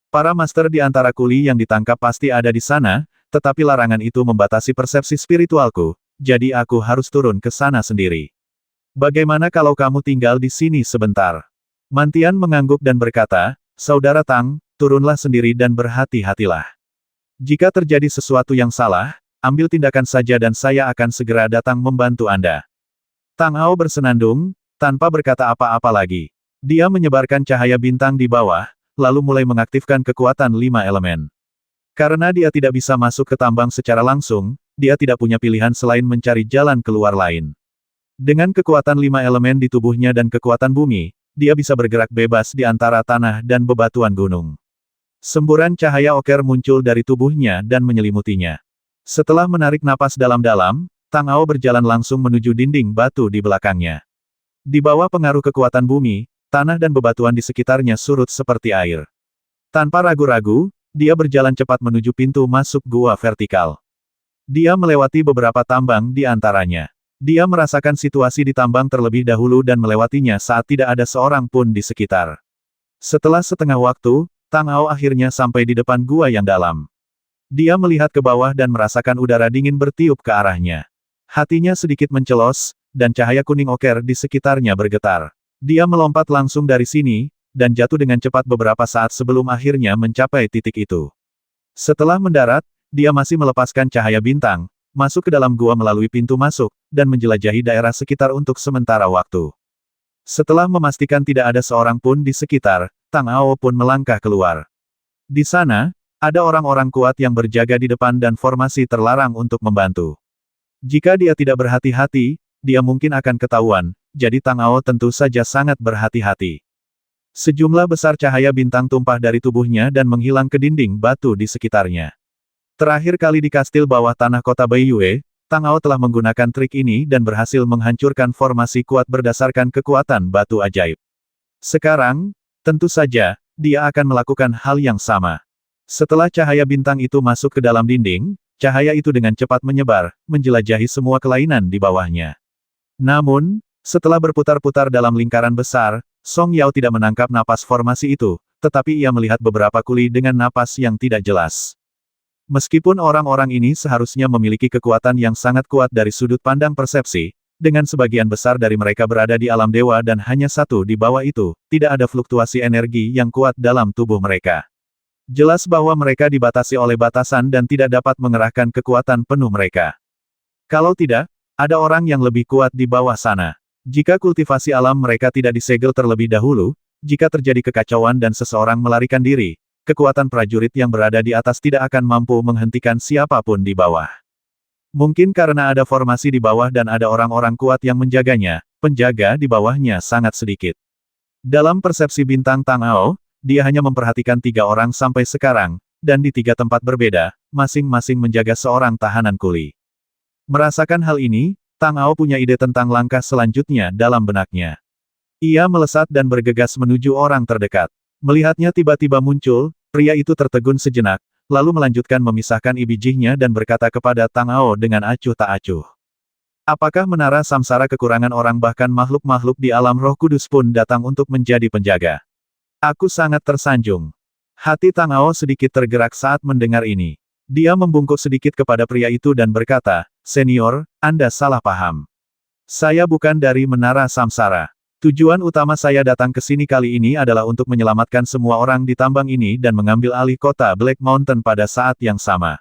Speaker 1: Para master di antara kuli yang ditangkap pasti ada di sana, tetapi larangan itu membatasi persepsi spiritualku, jadi aku harus turun ke sana sendiri. Bagaimana kalau kamu tinggal di sini sebentar?" Mantian mengangguk dan berkata, "Saudara Tang, turunlah sendiri dan berhati-hatilah. Jika terjadi sesuatu yang salah, ambil tindakan saja dan saya akan segera datang membantu Anda." Tang Ao bersenandung, tanpa berkata apa-apa lagi. Dia menyebarkan cahaya bintang di bawah, lalu mulai mengaktifkan kekuatan 5 elemen. Karena dia tidak bisa masuk ke tambang secara langsung, dia tidak punya pilihan selain mencari jalan keluar lain. Dengan kekuatan 5 elemen di tubuhnya dan kekuatan bumi, dia bisa bergerak bebas di antara tanah dan bebatuan gunung. Semburan cahaya oker muncul dari tubuhnya dan menyelimutinya. Setelah menarik napas dalam-dalam, Tang Ao berjalan langsung menuju dinding batu di belakangnya. Di bawah pengaruh kekuatan bumi, tanah dan bebatuan di sekitarnya surut seperti air. Tanpa ragu-ragu, dia berjalan cepat menuju pintu masuk gua vertikal. Dia melewati beberapa tambang di antaranya. Dia merasakan situasi di tambang terlebih dahulu dan melewatinya saat tidak ada seorang pun di sekitar. Setelah setengah waktu, Tang Ao akhirnya sampai di depan gua yang dalam. Dia melihat ke bawah dan merasakan udara dingin bertiup ke arahnya. Hatinya sedikit mencelos, dan cahaya kuning oker di sekitarnya bergetar. Dia melompat langsung dari sini, dan jatuh dengan cepat beberapa saat sebelum akhirnya mencapai titik itu. Setelah mendarat, dia masih melepaskan cahaya bintang, masuk ke dalam gua melalui pintu masuk, dan menjelajahi daerah sekitar untuk sementara waktu. Setelah memastikan tidak ada seorang pun di sekitar, Tang Ao pun melangkah keluar. Di sana, ada orang-orang kuat yang berjaga di depan dan formasi terlarang untuk membantu. Jika dia tidak berhati-hati, dia mungkin akan ketahuan, jadi Tang Ao tentu saja sangat berhati-hati. Sejumlah besar cahaya bintang tumpah dari tubuhnya dan menghilang ke dinding batu di sekitarnya. Terakhir kali di kastil bawah tanah kota Baiyue, Tang Ao telah menggunakan trik ini dan berhasil menghancurkan formasi kuat berdasarkan kekuatan batu ajaib. Sekarang, tentu saja, dia akan melakukan hal yang sama. Setelah cahaya bintang itu masuk ke dalam dinding, cahaya itu dengan cepat menyebar, menjelajahi semua kelainan di bawahnya. Namun, setelah berputar-putar dalam lingkaran besar, Song Yao tidak menangkap napas formasi itu, tetapi ia melihat beberapa kuli dengan napas yang tidak jelas. Meskipun orang-orang ini seharusnya memiliki kekuatan yang sangat kuat dari sudut pandang persepsi, dengan sebagian besar dari mereka berada di alam dewa dan hanya satu di bawah itu, tidak ada fluktuasi energi yang kuat dalam tubuh mereka. Jelas bahwa mereka dibatasi oleh batasan dan tidak dapat mengerahkan kekuatan penuh mereka. Kalau tidak, Ada orang yang lebih kuat di bawah sana. Jika kultivasi alam mereka tidak disegel terlebih dahulu, jika terjadi kekacauan dan seseorang melarikan diri, kekuatan prajurit yang berada di atas tidak akan mampu menghentikan siapapun di bawah. Mungkin karena ada formasi di bawah dan ada orang-orang kuat yang menjaganya, penjaga di bawahnya sangat sedikit. Dalam persepsi bintang Tang Ao, dia hanya memperhatikan 3 orang sampai sekarang, dan di 3 tempat berbeda, masing-masing menjaga seorang tahanan kuli. Merasakan hal ini, Tang Ao punya ide tentang langkah selanjutnya dalam benaknya. Ia melesat dan bergegas menuju orang terdekat. Melihatnya tiba-tiba muncul, pria itu tertegun sejenak, lalu melanjutkan memisahkan ibijihnya dan berkata kepada Tang Ao dengan acuh tak acuh. Apakah menara samsara kekurangan orang bahkan makhluk-makhluk di alam roh kudus pun datang untuk menjadi penjaga? Aku sangat tersanjung. Hati Tang Ao sedikit tergerak saat mendengar ini. Dia membungkuk sedikit kepada pria itu dan berkata, "Senior, Anda salah paham. Saya bukan dari menara samsara. Tujuan utama saya datang ke sini kali ini adalah untuk menyelamatkan semua orang di tambang ini dan mengambil alih kota Black Mountain pada saat yang sama."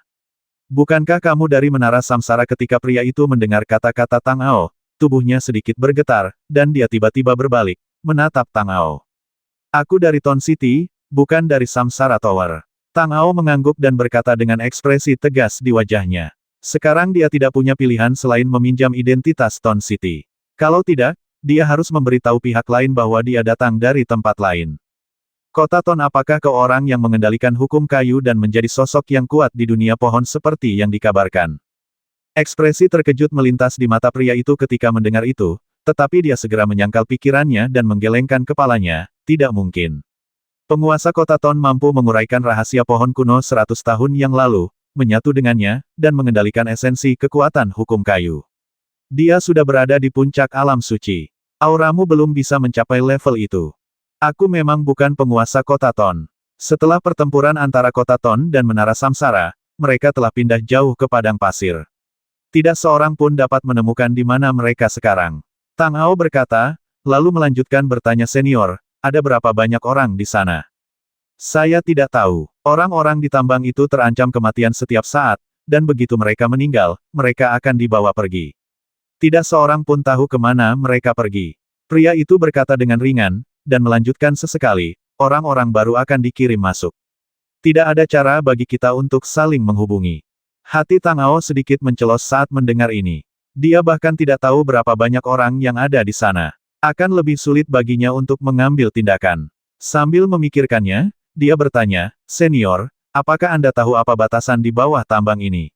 Speaker 1: "Bukankah kamu dari menara samsara?" Ketika pria itu mendengar kata-kata Tang Ao, tubuhnya sedikit bergetar, dan dia tiba-tiba berbalik, menatap Tang Ao. "Aku dari Ton City, bukan dari Samsara Tower." Tang Ao mengangguk dan berkata dengan ekspresi tegas di wajahnya. Sekarang dia tidak punya pilihan selain meminjam identitas Ton City. Kalau tidak, dia harus memberitahu pihak lain bahwa dia datang dari tempat lain. Kota Ton, apakah kau orang yang mengendalikan hukum kayu dan menjadi sosok yang kuat di dunia pohon seperti yang dikabarkan? Ekspresi terkejut melintas di mata pria itu ketika mendengar itu, tetapi dia segera menyangkal pikirannya dan menggelengkan kepalanya, tidak mungkin. Penguasa kota Ton mampu menguraikan rahasia pohon kuno 100 tahun yang lalu, menyatu dengannya, dan mengendalikan esensi kekuatan hukum kayu. Dia sudah berada di puncak alam suci. Auramu belum bisa mencapai level itu. Aku memang bukan penguasa kota Ton. Setelah pertempuran antara kota Ton dan menara samsara, mereka telah pindah jauh ke padang pasir. Tidak seorang pun dapat menemukan di mana mereka sekarang. Tang Ao berkata, lalu melanjutkan bertanya, "Senior, ada berapa banyak orang di sana?" "Saya tidak tahu. Orang-orang di tambang itu terancam kematian setiap saat, dan begitu mereka meninggal, mereka akan dibawa pergi. Tidak seorang pun tahu kemana mereka pergi." Pria itu berkata dengan ringan, dan melanjutkan, "Sesekali, orang-orang baru akan dikirim masuk. Tidak ada cara bagi kita untuk saling menghubungi." Hati Tang Ao sedikit mencelos saat mendengar ini. Dia bahkan tidak tahu berapa banyak orang yang ada di sana. Akan lebih sulit baginya untuk mengambil tindakan. Sambil memikirkannya, dia bertanya, "Senior, apakah Anda tahu apa batasan di bawah tambang ini?"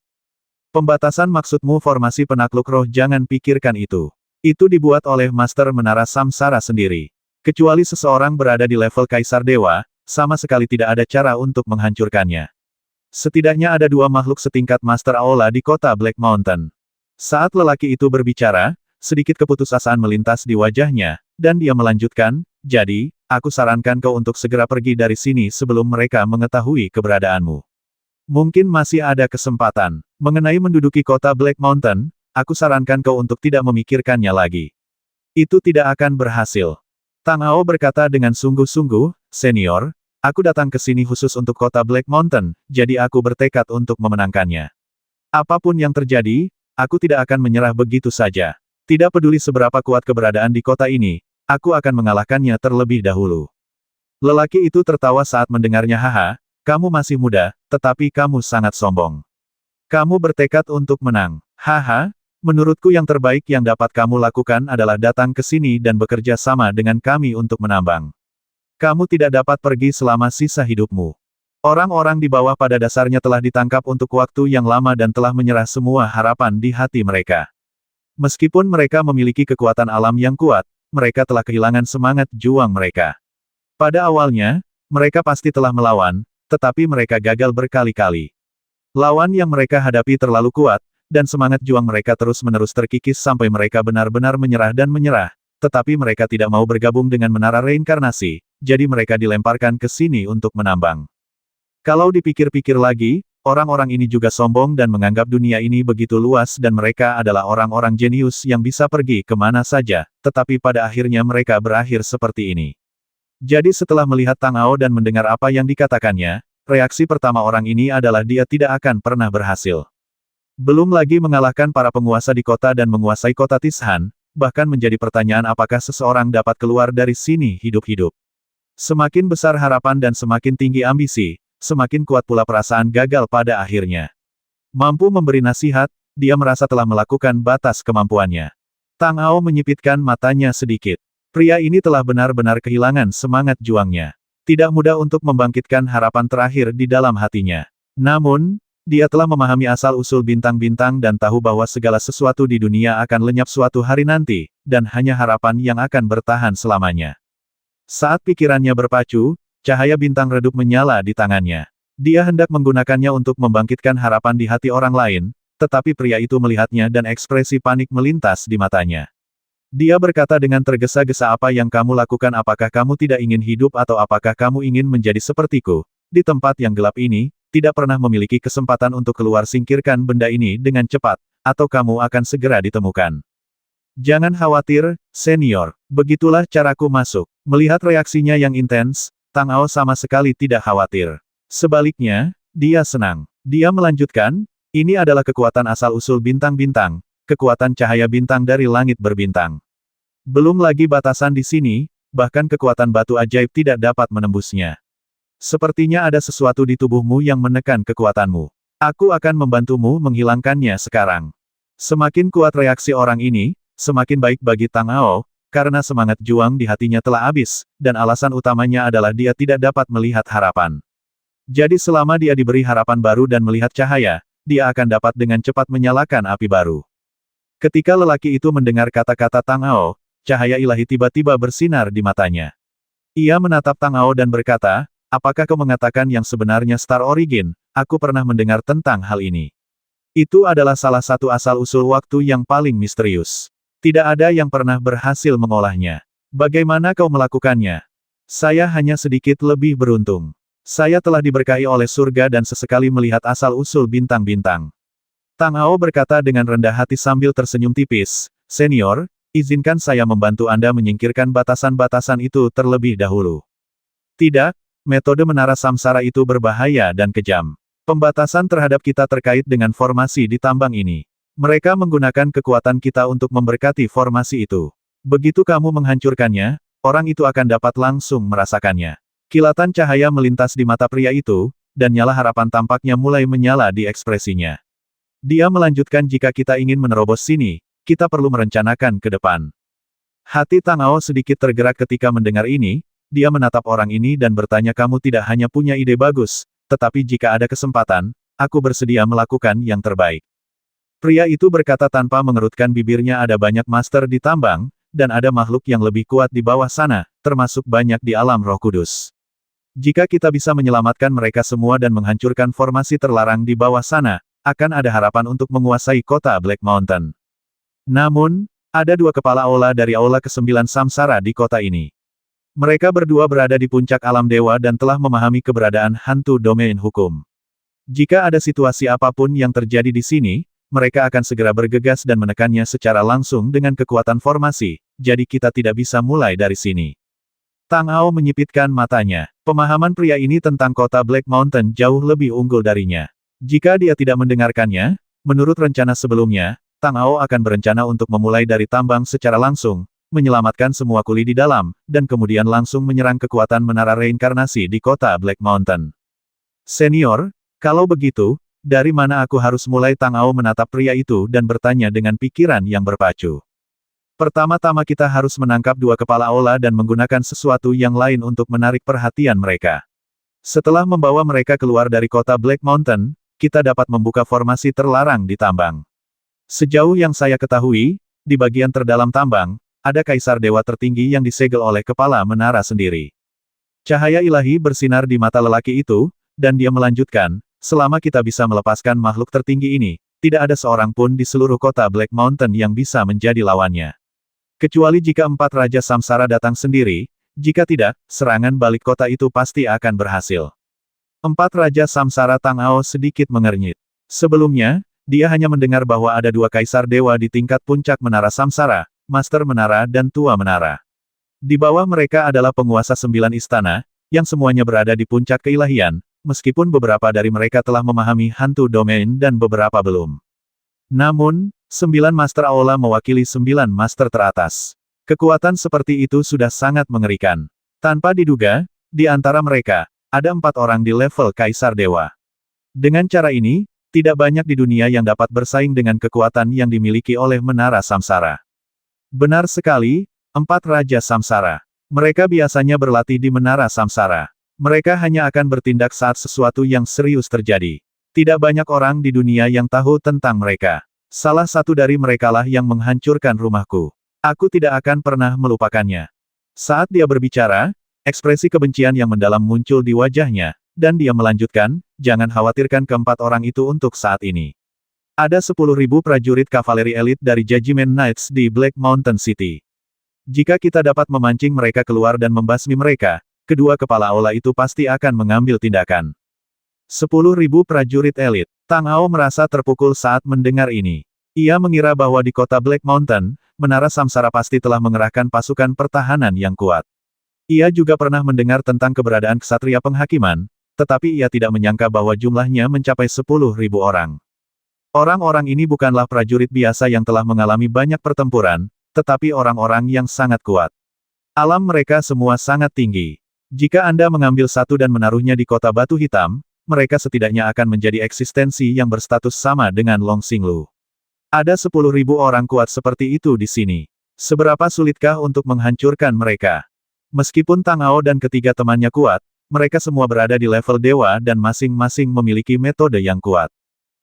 Speaker 1: "Pembatasan maksudmu formasi penakluk roh? Jangan pikirkan itu. Itu dibuat oleh Master Menara Samsara sendiri. Kecuali seseorang berada di level Kaisar Dewa, sama sekali tidak ada cara untuk menghancurkannya. Setidaknya ada 2 makhluk setingkat Master Aola di kota Black Mountain." Saat lelaki itu berbicara, sedikit keputusasaan melintas di wajahnya, dan dia melanjutkan, "Jadi, aku sarankan kau untuk segera pergi dari sini sebelum mereka mengetahui keberadaanmu. Mungkin masih ada kesempatan. Mengenai menduduki kota Black Mountain, aku sarankan kau untuk tidak memikirkannya lagi. Itu tidak akan berhasil." Tang Ao berkata dengan sungguh-sungguh, "Senior, aku datang ke sini khusus untuk kota Black Mountain, jadi aku bertekad untuk memenangkannya. Apapun yang terjadi, aku tidak akan menyerah begitu saja. Tidak peduli seberapa kuat keberadaan di kota ini, aku akan mengalahkannya terlebih dahulu." Lelaki itu tertawa saat mendengarnya. "Haha, kamu masih muda, tetapi kamu sangat sombong. Kamu bertekad untuk menang. Haha, menurutku yang terbaik yang dapat kamu lakukan adalah datang ke sini dan bekerja sama dengan kami untuk menambang. Kamu tidak dapat pergi selama sisa hidupmu. Orang-orang di bawah pada dasarnya telah ditangkap untuk waktu yang lama dan telah menyerah semua harapan di hati mereka. Meskipun mereka memiliki kekuatan alam yang kuat, mereka telah kehilangan semangat juang mereka. Pada awalnya, mereka pasti telah melawan, tetapi mereka gagal berkali-kali. Lawan yang mereka hadapi terlalu kuat, dan semangat juang mereka terus-menerus terkikis sampai mereka benar-benar menyerah dan menyerah, tetapi mereka tidak mau bergabung dengan menara reinkarnasi, jadi mereka dilemparkan ke sini untuk menambang. Kalau dipikir-pikir lagi, orang-orang ini juga sombong dan menganggap dunia ini begitu luas dan mereka adalah orang-orang jenius yang bisa pergi kemana saja, tetapi pada akhirnya mereka berakhir seperti ini. Jadi setelah melihat Tang Ao dan mendengar apa yang dikatakannya, reaksi pertama orang ini adalah dia tidak akan pernah berhasil. Belum lagi mengalahkan para penguasa di kota dan menguasai kota Tishan, bahkan menjadi pertanyaan apakah seseorang dapat keluar dari sini hidup-hidup. Semakin besar harapan dan semakin tinggi ambisi, semakin kuat pula perasaan gagal pada akhirnya. Mampu memberi nasihat, dia merasa telah melakukan batas kemampuannya. Tang Ao menyipitkan matanya sedikit. Pria ini telah benar-benar kehilangan semangat juangnya. Tidak mudah untuk membangkitkan harapan terakhir di dalam hatinya. Namun, dia telah memahami asal-usul bintang-bintang dan tahu bahwa segala sesuatu di dunia akan lenyap suatu hari nanti, dan hanya harapan yang akan bertahan selamanya. Saat pikirannya berpacu, cahaya bintang redup menyala di tangannya. Dia hendak menggunakannya untuk membangkitkan harapan di hati orang lain, tetapi pria itu melihatnya dan ekspresi panik melintas di matanya. Dia berkata dengan tergesa-gesa, apa yang kamu lakukan? Apakah kamu tidak ingin hidup atau apakah kamu ingin menjadi sepertiku? Di tempat yang gelap ini, tidak pernah memiliki kesempatan untuk keluar. Singkirkan benda ini dengan cepat, atau kamu akan segera ditemukan. Jangan khawatir, senior. Begitulah caraku masuk. Melihat reaksinya yang intens, Tang Ao sama sekali tidak khawatir. Sebaliknya, dia senang. Dia melanjutkan, ini adalah kekuatan asal-usul bintang-bintang, kekuatan cahaya bintang dari langit berbintang. Belum lagi batasan di sini, bahkan kekuatan batu ajaib tidak dapat menembusnya. Sepertinya ada sesuatu di tubuhmu yang menekan kekuatanmu. Aku akan membantumu menghilangkannya sekarang. Semakin kuat reaksi orang ini, semakin baik bagi Tang Ao, karena semangat juang di hatinya telah habis, dan alasan utamanya adalah dia tidak dapat melihat harapan. Jadi selama dia diberi harapan baru dan melihat cahaya, dia akan dapat dengan cepat menyalakan api baru. Ketika lelaki itu mendengar kata-kata Tang Ao, cahaya ilahi tiba-tiba bersinar di matanya. Ia menatap Tang Ao dan berkata, apakah kau mengatakan yang sebenarnya Star Origin? Aku pernah mendengar tentang hal ini. Itu adalah salah satu asal-usul waktu yang paling misterius. Tidak ada yang pernah berhasil mengolahnya. Bagaimana kau melakukannya? Saya hanya sedikit lebih beruntung. Saya telah diberkahi oleh surga dan sesekali melihat asal-usul bintang-bintang. Tang Ao berkata dengan rendah hati sambil tersenyum tipis, Senior, izinkan saya membantu Anda menyingkirkan batasan-batasan itu terlebih dahulu. Tidak. Metode menara samsara itu berbahaya dan kejam. Pembatasan terhadap kita terkait dengan formasi di tambang ini. Mereka menggunakan kekuatan kita untuk memberkati formasi itu. Begitu kamu menghancurkannya, orang itu akan dapat langsung merasakannya. Kilatan cahaya melintas di mata pria itu, dan nyala harapan tampaknya mulai menyala di ekspresinya. Dia melanjutkan, jika kita ingin menerobos sini, kita perlu merencanakan ke depan. Hati Tang Ao sedikit tergerak ketika mendengar ini. Dia menatap orang ini dan bertanya, kamu tidak hanya punya ide bagus, tetapi jika ada kesempatan, aku bersedia melakukan yang terbaik. Pria itu berkata tanpa mengerutkan bibirnya, ada banyak master di tambang, dan ada makhluk yang lebih kuat di bawah sana, termasuk banyak di alam Roh Kudus. Jika kita bisa menyelamatkan mereka semua dan menghancurkan formasi terlarang di bawah sana, akan ada harapan untuk menguasai kota Black Mountain. Namun, ada dua kepala aula dari aula ke-9 Samsara di kota ini. Mereka berdua berada di puncak alam dewa dan telah memahami keberadaan hantu domain hukum. Jika ada situasi apapun yang terjadi di sini, mereka akan segera bergegas dan menekannya secara langsung dengan kekuatan formasi, jadi kita tidak bisa mulai dari sini. Tang Ao menyipitkan matanya. Pemahaman pria ini tentang kota Black Mountain jauh lebih unggul darinya. Jika dia tidak mendengarkannya, menurut rencana sebelumnya, Tang Ao akan berencana untuk memulai dari tambang secara langsung, menyelamatkan semua kuli di dalam, dan kemudian langsung menyerang kekuatan menara reinkarnasi di kota Black Mountain. Senior, kalau begitu, dari mana aku harus mulai? Tang Ao menatap pria itu dan bertanya dengan pikiran yang berpacu. Pertama-tama kita harus menangkap dua kepala aula dan menggunakan sesuatu yang lain untuk menarik perhatian mereka. Setelah membawa mereka keluar dari kota Black Mountain, kita dapat membuka formasi terlarang di tambang. Sejauh yang saya ketahui, di bagian terdalam tambang, ada kaisar dewa tertinggi yang disegel oleh kepala menara sendiri. Cahaya ilahi bersinar di mata lelaki itu, dan dia melanjutkan, selama kita bisa melepaskan makhluk tertinggi ini, tidak ada seorang pun di seluruh kota Black Mountain yang bisa menjadi lawannya. Kecuali jika 4 Raja Samsara datang sendiri, jika tidak, serangan balik kota itu pasti akan berhasil. 4 Raja Samsara. Tang Ao sedikit mengernyit. Sebelumnya, dia hanya mendengar bahwa ada 2 kaisar dewa di tingkat puncak menara Samsara, Master Menara dan Tua Menara. Di bawah mereka adalah penguasa 9 istana, yang semuanya berada di puncak keilahian, meskipun beberapa dari mereka telah memahami hantu domain dan beberapa belum. Namun, 9 Master Aula mewakili 9 Master teratas. Kekuatan seperti itu sudah sangat mengerikan. Tanpa diduga, di antara mereka, ada 4 orang di level Kaisar Dewa. Dengan cara ini, tidak banyak di dunia yang dapat bersaing dengan kekuatan yang dimiliki oleh Menara Samsara. Benar sekali, 4 Raja Samsara. Mereka biasanya berlatih di Menara Samsara. Mereka hanya akan bertindak saat sesuatu yang serius terjadi. Tidak banyak orang di dunia yang tahu tentang mereka. Salah satu dari merekalah yang menghancurkan rumahku. Aku tidak akan pernah melupakannya. Saat dia berbicara, ekspresi kebencian yang mendalam muncul di wajahnya, dan dia melanjutkan, jangan khawatirkan keempat orang itu untuk saat ini. Ada 10.000 prajurit kavaleri elit dari Judgment Knights di Black Mountain City. Jika kita dapat memancing mereka keluar dan membasmi mereka, kedua kepala aula itu pasti akan mengambil tindakan. 10.000 prajurit elit. Tang Ao merasa terpukul saat mendengar ini. Ia mengira bahwa di kota Black Mountain, Menara Samsara pasti telah mengerahkan pasukan pertahanan yang kuat. Ia juga pernah mendengar tentang keberadaan ksatria penghakiman, tetapi ia tidak menyangka bahwa jumlahnya mencapai 10.000 orang. Orang-orang ini bukanlah prajurit biasa yang telah mengalami banyak pertempuran, tetapi orang-orang yang sangat kuat. Alam mereka semua sangat tinggi. Jika Anda mengambil satu dan menaruhnya di kota Batu Hitam, mereka setidaknya akan menjadi eksistensi yang berstatus sama dengan Long Xinglu. Ada 10.000 orang kuat seperti itu di sini. Seberapa sulitkah untuk menghancurkan mereka? Meskipun Tang Ao dan ketiga temannya kuat, mereka semua berada di level dewa dan masing-masing memiliki metode yang kuat.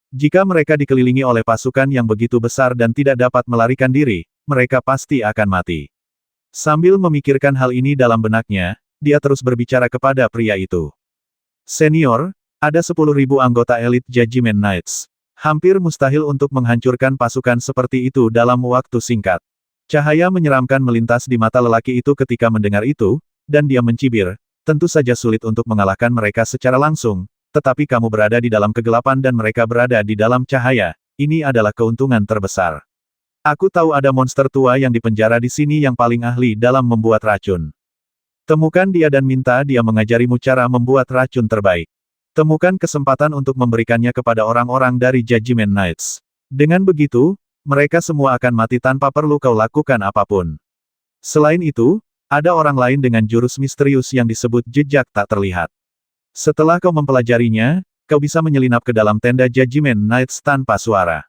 Speaker 1: Jika mereka dikelilingi oleh pasukan yang begitu besar dan tidak dapat melarikan diri, mereka pasti akan mati. Sambil memikirkan hal ini dalam benaknya, dia terus berbicara kepada pria itu. Senior, ada 10.000 anggota elit Judgment Knights. Hampir mustahil untuk menghancurkan pasukan seperti itu dalam waktu singkat. Cahaya menyeramkan melintas di mata lelaki itu ketika mendengar itu, dan dia mencibir, tentu saja sulit untuk mengalahkan mereka secara langsung, tetapi kamu berada di dalam kegelapan dan mereka berada di dalam cahaya, ini adalah keuntungan terbesar. Aku tahu ada monster tua yang dipenjara di sini yang paling ahli dalam membuat racun. Temukan dia dan minta dia mengajarimu cara membuat racun terbaik. Temukan kesempatan untuk memberikannya kepada orang-orang dari Judgment Knights. Dengan begitu, mereka semua akan mati tanpa perlu kau lakukan apapun. Selain itu, ada orang lain dengan jurus misterius yang disebut jejak tak terlihat. Setelah kau mempelajarinya, kau bisa menyelinap ke dalam tenda Judgment Knights tanpa suara.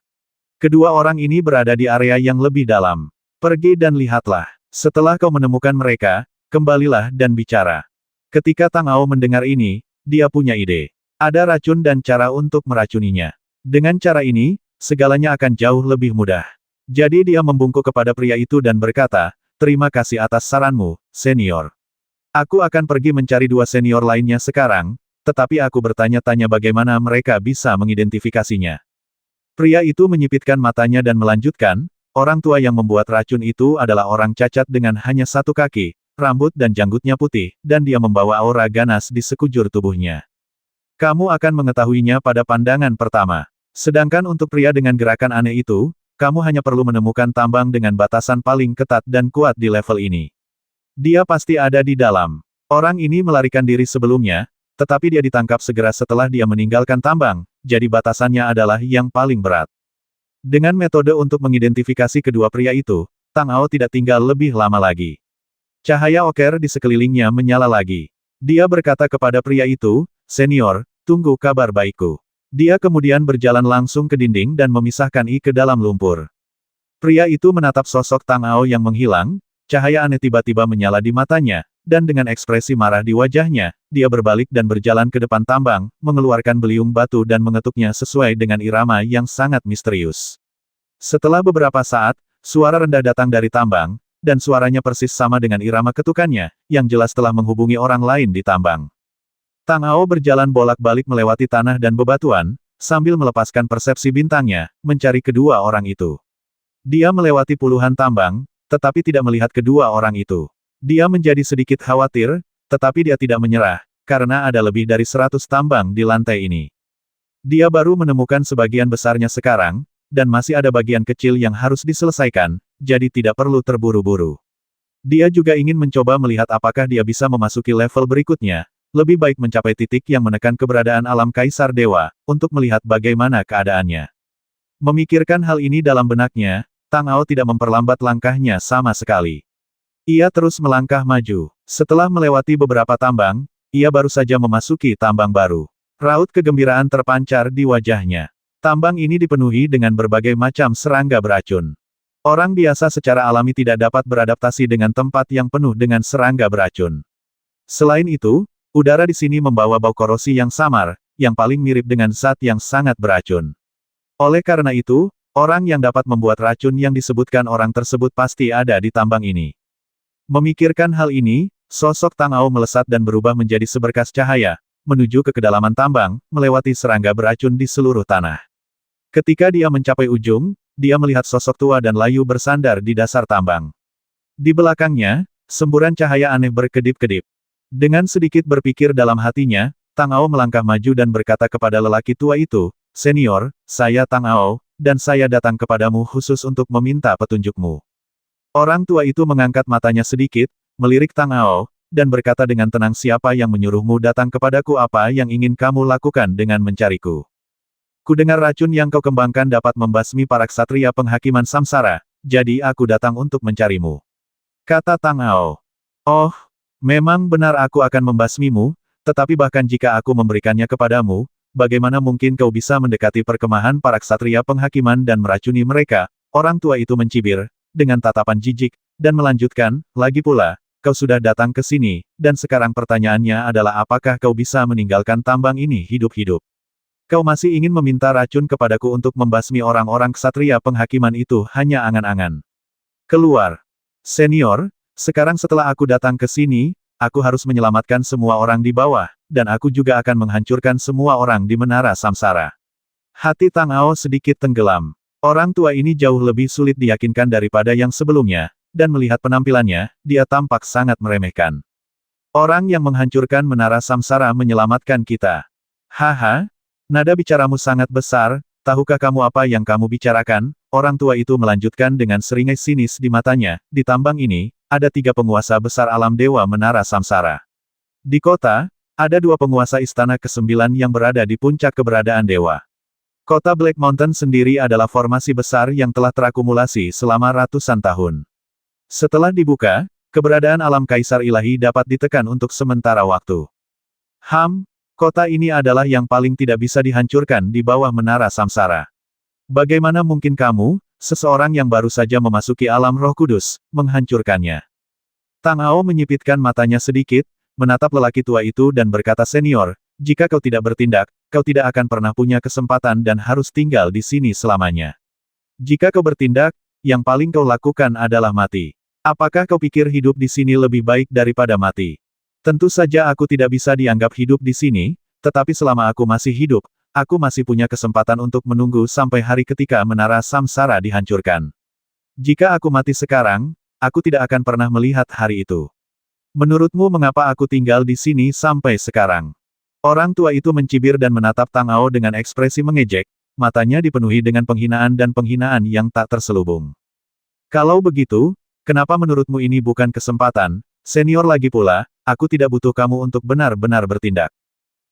Speaker 1: Kedua orang ini berada di area yang lebih dalam. Pergi dan lihatlah. Setelah kau menemukan mereka, kembalilah dan bicara. Ketika Tang Ao mendengar ini, dia punya ide. Ada racun dan cara untuk meracuninya. Dengan cara ini, segalanya akan jauh lebih mudah. Jadi dia membungkuk kepada pria itu dan berkata, terima kasih atas saranmu, senior. Aku akan pergi mencari 2 senior lainnya sekarang, tetapi aku bertanya-tanya bagaimana mereka bisa mengidentifikasinya. Pria itu menyipitkan matanya dan melanjutkan, orang tua yang membuat racun itu adalah orang cacat dengan hanya 1 kaki, rambut dan janggutnya putih, dan dia membawa aura ganas di sekujur tubuhnya. Kamu akan mengetahuinya pada pandangan pertama. Sedangkan untuk pria dengan gerakan aneh itu, kamu hanya perlu menemukan tambang dengan batasan paling ketat dan kuat di level ini. Dia pasti ada di dalam. Orang ini melarikan diri sebelumnya, tetapi dia ditangkap segera setelah dia meninggalkan tambang, jadi batasannya adalah yang paling berat. Dengan metode untuk mengidentifikasi kedua pria itu, Tang Ao tidak tinggal lebih lama lagi. Cahaya oker di sekelilingnya menyala lagi. Dia berkata kepada pria itu, senior, tunggu kabar baikku. Dia kemudian berjalan langsung ke dinding dan memisahkan ke dalam lumpur. Pria itu menatap sosok Tang Ao yang menghilang, cahaya aneh tiba-tiba menyala di matanya, dan dengan ekspresi marah di wajahnya, dia berbalik dan berjalan ke depan tambang, mengeluarkan beliung batu dan mengetuknya sesuai dengan irama yang sangat misterius. Setelah beberapa saat, suara rendah datang dari tambang, dan suaranya persis sama dengan irama ketukannya, yang jelas telah menghubungi orang lain di tambang. Tang Ao berjalan bolak-balik melewati tanah dan bebatuan, sambil melepaskan persepsi bintangnya, mencari kedua orang itu. Dia melewati puluhan tambang, tetapi tidak melihat kedua orang itu. Dia menjadi sedikit khawatir, tetapi dia tidak menyerah, karena ada lebih dari 100 tambang di lantai ini. Dia baru menemukan sebagian besarnya sekarang, dan masih ada bagian kecil yang harus diselesaikan, jadi tidak perlu terburu-buru. Dia juga ingin mencoba melihat apakah dia bisa memasuki level berikutnya. Lebih baik mencapai titik yang menekan keberadaan alam Kaisar Dewa, untuk melihat bagaimana keadaannya. Memikirkan hal ini dalam benaknya, Tang Ao tidak memperlambat langkahnya sama sekali. Ia terus melangkah maju. Setelah melewati beberapa tambang, ia baru saja memasuki tambang baru. Raut kegembiraan terpancar di wajahnya. Tambang ini dipenuhi dengan berbagai macam serangga beracun. Orang biasa secara alami tidak dapat beradaptasi dengan tempat yang penuh dengan serangga beracun. Selain itu, udara di sini membawa bau korosi yang samar, yang paling mirip dengan zat yang sangat beracun. Oleh karena itu, orang yang dapat membuat racun yang disebutkan orang tersebut pasti ada di tambang ini. Memikirkan hal ini, sosok Tang Ao melesat dan berubah menjadi seberkas cahaya, menuju ke kedalaman tambang, melewati serangga beracun di seluruh tanah. Ketika dia mencapai ujung, dia melihat sosok tua dan layu bersandar di dasar tambang. Di belakangnya, semburan cahaya aneh berkedip-kedip. Dengan sedikit berpikir dalam hatinya, Tang Ao melangkah maju dan berkata kepada lelaki tua itu, "Senior, saya Tang Ao, dan saya datang kepadamu khusus untuk meminta petunjukmu." Orang tua itu mengangkat matanya sedikit, melirik Tang Ao, dan berkata dengan tenang, "Siapa yang menyuruhmu datang kepadaku? Apa yang ingin kamu lakukan dengan mencariku?" "Kudengar racun yang kau kembangkan dapat membasmi para ksatria penghakiman samsara, jadi aku datang untuk mencarimu," kata Tang Ao. "Oh, memang benar aku akan membasmimu, tetapi bahkan jika aku memberikannya kepadamu, bagaimana mungkin kau bisa mendekati perkemahan para ksatria penghakiman dan meracuni mereka?" Orang tua itu mencibir, dengan tatapan jijik, dan melanjutkan, "Lagi pula, kau sudah datang ke sini, dan sekarang pertanyaannya adalah apakah kau bisa meninggalkan tambang ini hidup-hidup? Kau masih ingin meminta racun kepadaku untuk membasmi orang-orang ksatria penghakiman itu hanya angan-angan. Keluar. Senior, sekarang setelah aku datang ke sini, aku harus menyelamatkan semua orang di bawah, dan aku juga akan menghancurkan semua orang di menara samsara." Hati Tang Ao sedikit tenggelam. Orang tua ini jauh lebih sulit diyakinkan daripada yang sebelumnya, dan melihat penampilannya, dia tampak sangat meremehkan. "Orang yang menghancurkan menara samsara menyelamatkan kita. Haha, nada bicaramu sangat besar, tahukah kamu apa yang kamu bicarakan?" Orang tua itu melanjutkan dengan seringai sinis di matanya, "Di tambang ini, ada 3 penguasa besar alam dewa menara samsara. Di kota, ada 2 penguasa istana ke-9 yang berada di puncak keberadaan dewa. Kota Black Mountain sendiri adalah formasi besar yang telah terakumulasi selama ratusan tahun. Setelah dibuka, keberadaan alam kaisar ilahi dapat ditekan untuk sementara waktu. Kota ini adalah yang paling tidak bisa dihancurkan di bawah menara samsara. Bagaimana mungkin kamu, seseorang yang baru saja memasuki alam roh kudus, menghancurkannya?" Tang Ao menyipitkan matanya sedikit, menatap lelaki tua itu dan berkata, "Senior, jika kau tidak bertindak, kau tidak akan pernah punya kesempatan dan harus tinggal di sini selamanya. Jika kau bertindak, yang paling kau lakukan adalah mati. Apakah kau pikir hidup di sini lebih baik daripada mati? Tentu saja aku tidak bisa dianggap hidup di sini, tetapi selama aku masih hidup, aku masih punya kesempatan untuk menunggu sampai hari ketika menara samsara dihancurkan. Jika aku mati sekarang, aku tidak akan pernah melihat hari itu. Menurutmu mengapa aku tinggal di sini sampai sekarang?" Orang tua itu mencibir dan menatap Tang Ao dengan ekspresi mengejek, matanya dipenuhi dengan penghinaan dan penghinaan yang tak terselubung. "Kalau begitu, kenapa menurutmu ini bukan kesempatan, senior? Lagi pula, aku tidak butuh kamu untuk benar-benar bertindak.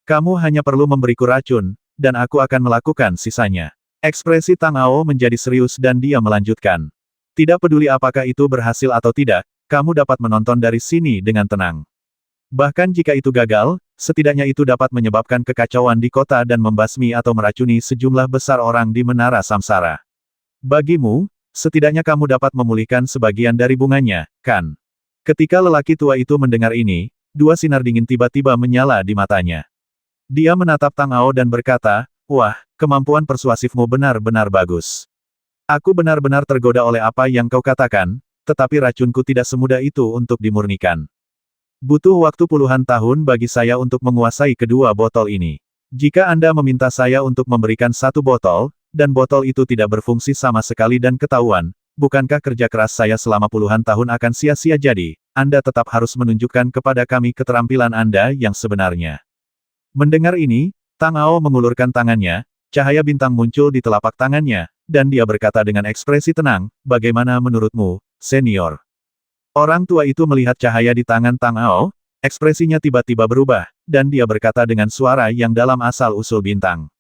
Speaker 1: Kamu hanya perlu memberiku racun, dan aku akan melakukan sisanya." Ekspresi Tang Ao menjadi serius dan dia melanjutkan. "Tidak peduli apakah itu berhasil atau tidak, kamu dapat menonton dari sini dengan tenang. Bahkan jika itu gagal, setidaknya itu dapat menyebabkan kekacauan di kota dan membasmi atau meracuni sejumlah besar orang di menara samsara. Bagimu, setidaknya kamu dapat memulihkan sebagian dari bunganya, kan?" Ketika lelaki tua itu mendengar ini, 2 sinar dingin tiba-tiba menyala di matanya. Dia menatap Tang Ao dan berkata, "Wah, kemampuan persuasifmu benar-benar bagus. Aku benar-benar tergoda oleh apa yang kau katakan, tetapi racunku tidak semudah itu untuk dimurnikan. Butuh waktu puluhan tahun bagi saya untuk menguasai kedua botol ini. Jika Anda meminta saya untuk memberikan 1 botol, dan botol itu tidak berfungsi sama sekali dan ketahuan, bukankah kerja keras saya selama puluhan tahun akan sia-sia? Jadi, Anda tetap harus menunjukkan kepada kami keterampilan Anda yang sebenarnya." Mendengar ini, Tang Ao mengulurkan tangannya, cahaya bintang muncul di telapak tangannya, dan dia berkata dengan ekspresi tenang, "Bagaimana menurutmu, senior?" Orang tua itu melihat cahaya di tangan Tang Ao, ekspresinya tiba-tiba berubah, dan dia berkata dengan suara yang dalam asal-usul bintang.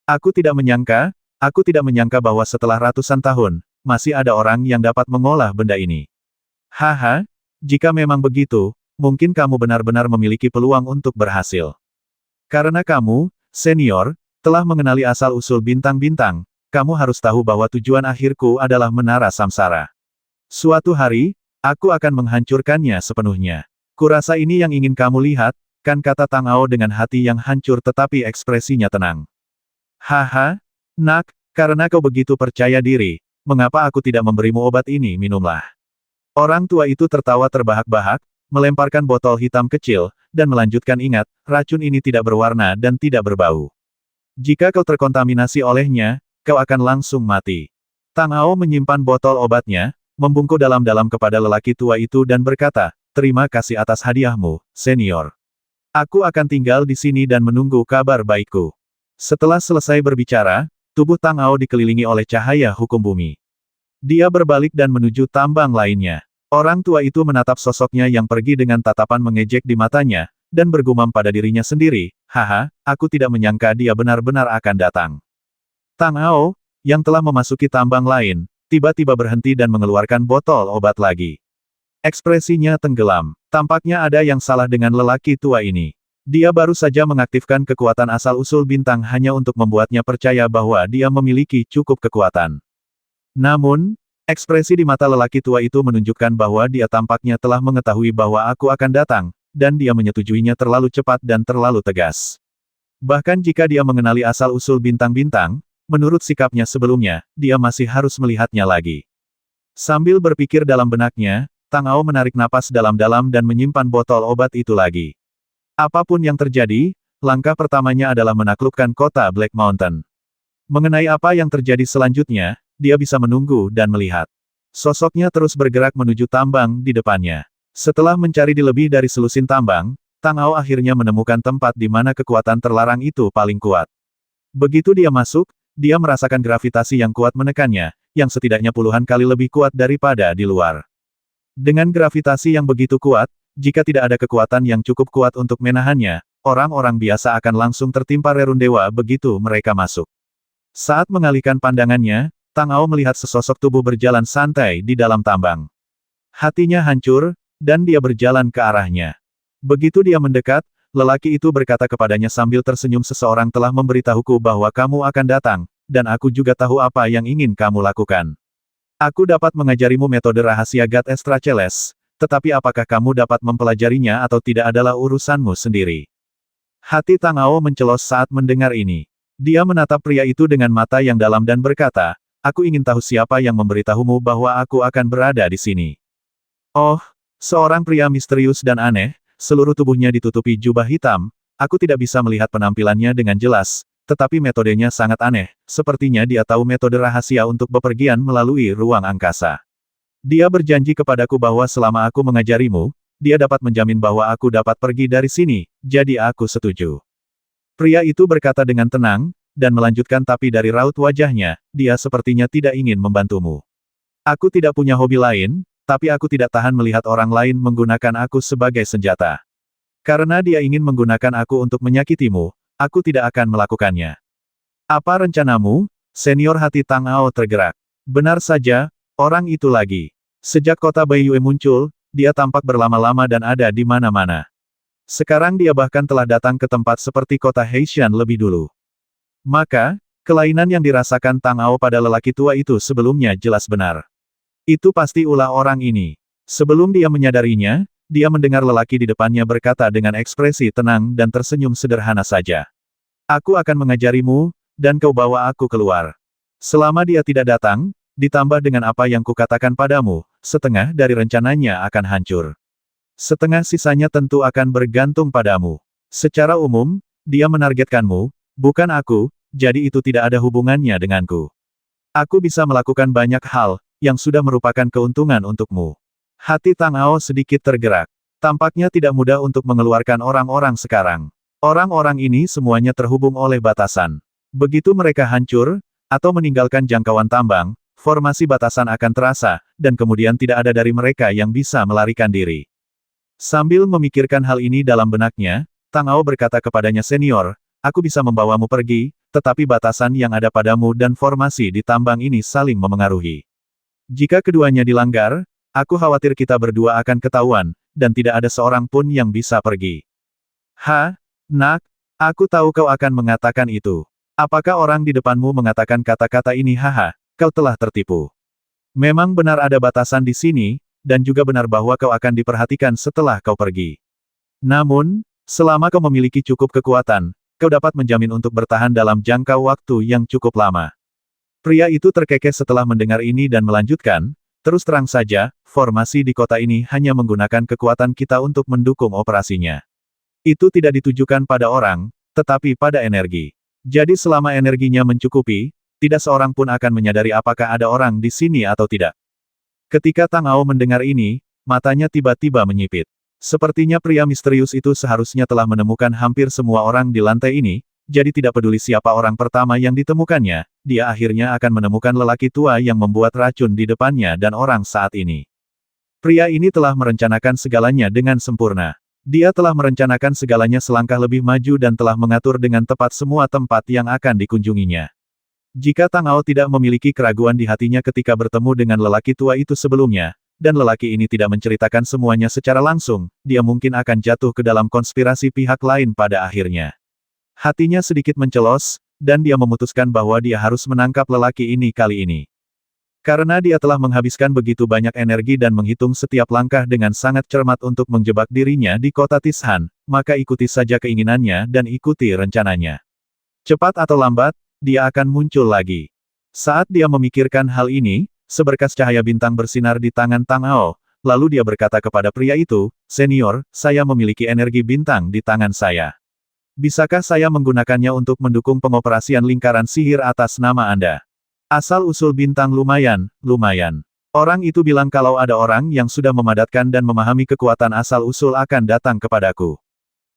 Speaker 1: "Aku tidak menyangka, Aku tidak menyangka bahwa setelah ratusan tahun, masih ada orang yang dapat mengolah benda ini. Haha, jika memang begitu, mungkin kamu benar-benar memiliki peluang untuk berhasil. Karena kamu, senior, telah mengenali asal-usul bintang-bintang, kamu harus tahu bahwa tujuan akhirku adalah menara samsara. Suatu hari, aku akan menghancurkannya sepenuhnya. Kurasa ini yang ingin kamu lihat, kan, kata Tang Ao dengan hati yang hancur tetapi ekspresinya tenang. Haha, nak, karena kau begitu percaya diri, mengapa aku tidak memberimu obat ini, minumlah. Orang tua itu tertawa terbahak-bahak, melemparkan botol hitam kecil, dan melanjutkan, ingat, racun ini tidak berwarna dan tidak berbau. Jika kau terkontaminasi olehnya, kau akan langsung mati. Tang Ao menyimpan botol obatnya, membungkuk dalam-dalam kepada lelaki tua itu dan berkata, terima kasih atas hadiahmu, senior. Aku akan tinggal di sini dan menunggu kabar baikku. Setelah selesai berbicara, tubuh Tang Ao dikelilingi oleh cahaya hukum bumi. Dia berbalik dan menuju tambang lainnya. Orang tua itu menatap sosoknya yang pergi dengan tatapan mengejek di matanya, dan bergumam pada dirinya sendiri, haha, aku tidak menyangka dia benar-benar akan datang. Tang Ao, yang telah memasuki tambang lain, tiba-tiba berhenti dan mengeluarkan botol obat lagi. Ekspresinya tenggelam. Tampaknya ada yang salah dengan lelaki tua ini. Dia baru saja mengaktifkan kekuatan asal-usul bintang hanya untuk membuatnya percaya bahwa dia memiliki cukup kekuatan. Namun, ekspresi di mata lelaki tua itu menunjukkan bahwa dia tampaknya telah mengetahui bahwa aku akan datang, dan dia menyetujuinya terlalu cepat dan terlalu tegas. Bahkan jika dia mengenali asal-usul bintang-bintang, menurut sikapnya sebelumnya, dia masih harus melihatnya lagi. Sambil berpikir dalam benaknya, Tang Ao menarik napas dalam-dalam dan menyimpan botol obat itu lagi. Apapun yang terjadi, langkah pertamanya adalah menaklukkan kota Black Mountain. Mengenai apa yang terjadi selanjutnya, dia bisa menunggu dan melihat. Sosoknya terus bergerak menuju tambang di depannya. Setelah mencari di lebih dari selusin tambang, Tang Ao akhirnya menemukan tempat di mana kekuatan terlarang itu paling kuat. Begitu dia masuk, dia merasakan gravitasi yang kuat menekannya, yang setidaknya puluhan kali lebih kuat daripada di luar. Dengan gravitasi yang begitu kuat, jika tidak ada kekuatan yang cukup kuat untuk menahannya, orang-orang biasa akan langsung tertimpa rerun dewa begitu mereka masuk. Saat mengalihkan pandangannya, Tang Ao melihat sesosok tubuh berjalan santai di dalam tambang. Hatinya hancur, dan dia berjalan ke arahnya. Begitu dia mendekat, lelaki itu berkata kepadanya sambil tersenyum, seseorang telah memberitahuku bahwa kamu akan datang, dan aku juga tahu apa yang ingin kamu lakukan. Aku dapat mengajarimu metode rahasia God Estracheles, tetapi apakah kamu dapat mempelajarinya atau tidak adalah urusanmu sendiri. Hati Tang Ao mencelos saat mendengar ini. Dia menatap pria itu dengan mata yang dalam dan berkata, aku ingin tahu siapa yang memberitahumu bahwa aku akan berada di sini. Oh, seorang pria misterius dan aneh, seluruh tubuhnya ditutupi jubah hitam, aku tidak bisa melihat penampilannya dengan jelas, tetapi metodenya sangat aneh, sepertinya dia tahu metode rahasia untuk bepergian melalui ruang angkasa. Dia berjanji kepadaku bahwa selama aku mengajarimu, dia dapat menjamin bahwa aku dapat pergi dari sini, jadi aku setuju. Pria itu berkata dengan tenang, dan melanjutkan, tapi dari raut wajahnya, dia sepertinya tidak ingin membantumu. Aku tidak punya hobi lain, tapi aku tidak tahan melihat orang lain menggunakan aku sebagai senjata. Karena dia ingin menggunakan aku untuk menyakitimu, aku tidak akan melakukannya. Apa rencanamu, senior? Hati Tang Ao tergerak. Benar saja, orang itu lagi. Sejak kota Baiyue muncul, dia tampak berlama-lama dan ada di mana-mana. Sekarang dia bahkan telah datang ke tempat seperti kota Heishan lebih dulu. Maka, kelainan yang dirasakan Tang Ao pada lelaki tua itu sebelumnya jelas benar. Itu pasti ulah orang ini. Sebelum dia menyadarinya, dia mendengar lelaki di depannya berkata dengan ekspresi tenang dan tersenyum sederhana saja. Aku akan mengajarimu, dan kau bawa aku keluar. Selama dia tidak datang, ditambah dengan apa yang kukatakan padamu, setengah dari rencananya akan hancur. Setengah sisanya tentu akan bergantung padamu. Secara umum, dia menargetkanmu, bukan aku, jadi itu tidak ada hubungannya denganku. Aku bisa melakukan banyak hal, yang sudah merupakan keuntungan untukmu. Hati Tang Ao sedikit tergerak. Tampaknya tidak mudah untuk mengeluarkan orang-orang sekarang. Orang-orang ini semuanya terhubung oleh batasan. Begitu mereka hancur, atau meninggalkan jangkauan tambang, formasi batasan akan terasa, dan kemudian tidak ada dari mereka yang bisa melarikan diri. Sambil memikirkan hal ini dalam benaknya, Tang Ao berkata kepadanya, senior, aku bisa membawamu pergi, tetapi batasan yang ada padamu dan formasi di tambang ini saling memengaruhi. Jika keduanya dilanggar, aku khawatir kita berdua akan ketahuan, dan tidak ada seorang pun yang bisa pergi. Nak, aku tahu kau akan mengatakan itu. Apakah orang di depanmu mengatakan kata-kata ini? Haha, kau telah tertipu. Memang benar ada batasan di sini, dan juga benar bahwa kau akan diperhatikan setelah kau pergi. Namun, selama kau memiliki cukup kekuatan, kau dapat menjamin untuk bertahan dalam jangka waktu yang cukup lama. Pria itu terkekeh setelah mendengar ini dan melanjutkan, terus terang saja, formasi di kota ini hanya menggunakan kekuatan kita untuk mendukung operasinya. Itu tidak ditujukan pada orang, tetapi pada energi. Jadi selama energinya mencukupi, tidak seorang pun akan menyadari apakah ada orang di sini atau tidak. Ketika Tang Ao mendengar ini, matanya tiba-tiba menyipit. Sepertinya pria misterius itu seharusnya telah menemukan hampir semua orang di lantai ini, jadi tidak peduli siapa orang pertama yang ditemukannya, dia akhirnya akan menemukan lelaki tua yang membuat racun di depannya dan orang saat ini. Pria ini telah merencanakan segalanya dengan sempurna. Dia telah merencanakan segalanya selangkah lebih maju dan telah mengatur dengan tepat semua tempat yang akan dikunjunginya. Jika Tang Ao tidak memiliki keraguan di hatinya ketika bertemu dengan lelaki tua itu sebelumnya, dan lelaki ini tidak menceritakan semuanya secara langsung, dia mungkin akan jatuh ke dalam konspirasi pihak lain pada akhirnya. Hatinya sedikit mencelos, dan dia memutuskan bahwa dia harus menangkap lelaki ini kali ini. Karena dia telah menghabiskan begitu banyak energi dan menghitung setiap langkah dengan sangat cermat untuk menjebak dirinya di kota Tishan, maka ikuti saja keinginannya dan ikuti rencananya. Cepat atau lambat, dia akan muncul lagi. Saat dia memikirkan hal ini, seberkas cahaya bintang bersinar di tangan Tang Ao, lalu dia berkata kepada pria itu, "Senior, saya memiliki energi bintang di tangan saya. Bisakah saya menggunakannya untuk mendukung pengoperasian lingkaran sihir atas nama Anda? Asal-usul bintang lumayan. Orang itu bilang kalau ada orang yang sudah memadatkan dan memahami kekuatan asal-usul akan datang kepadaku.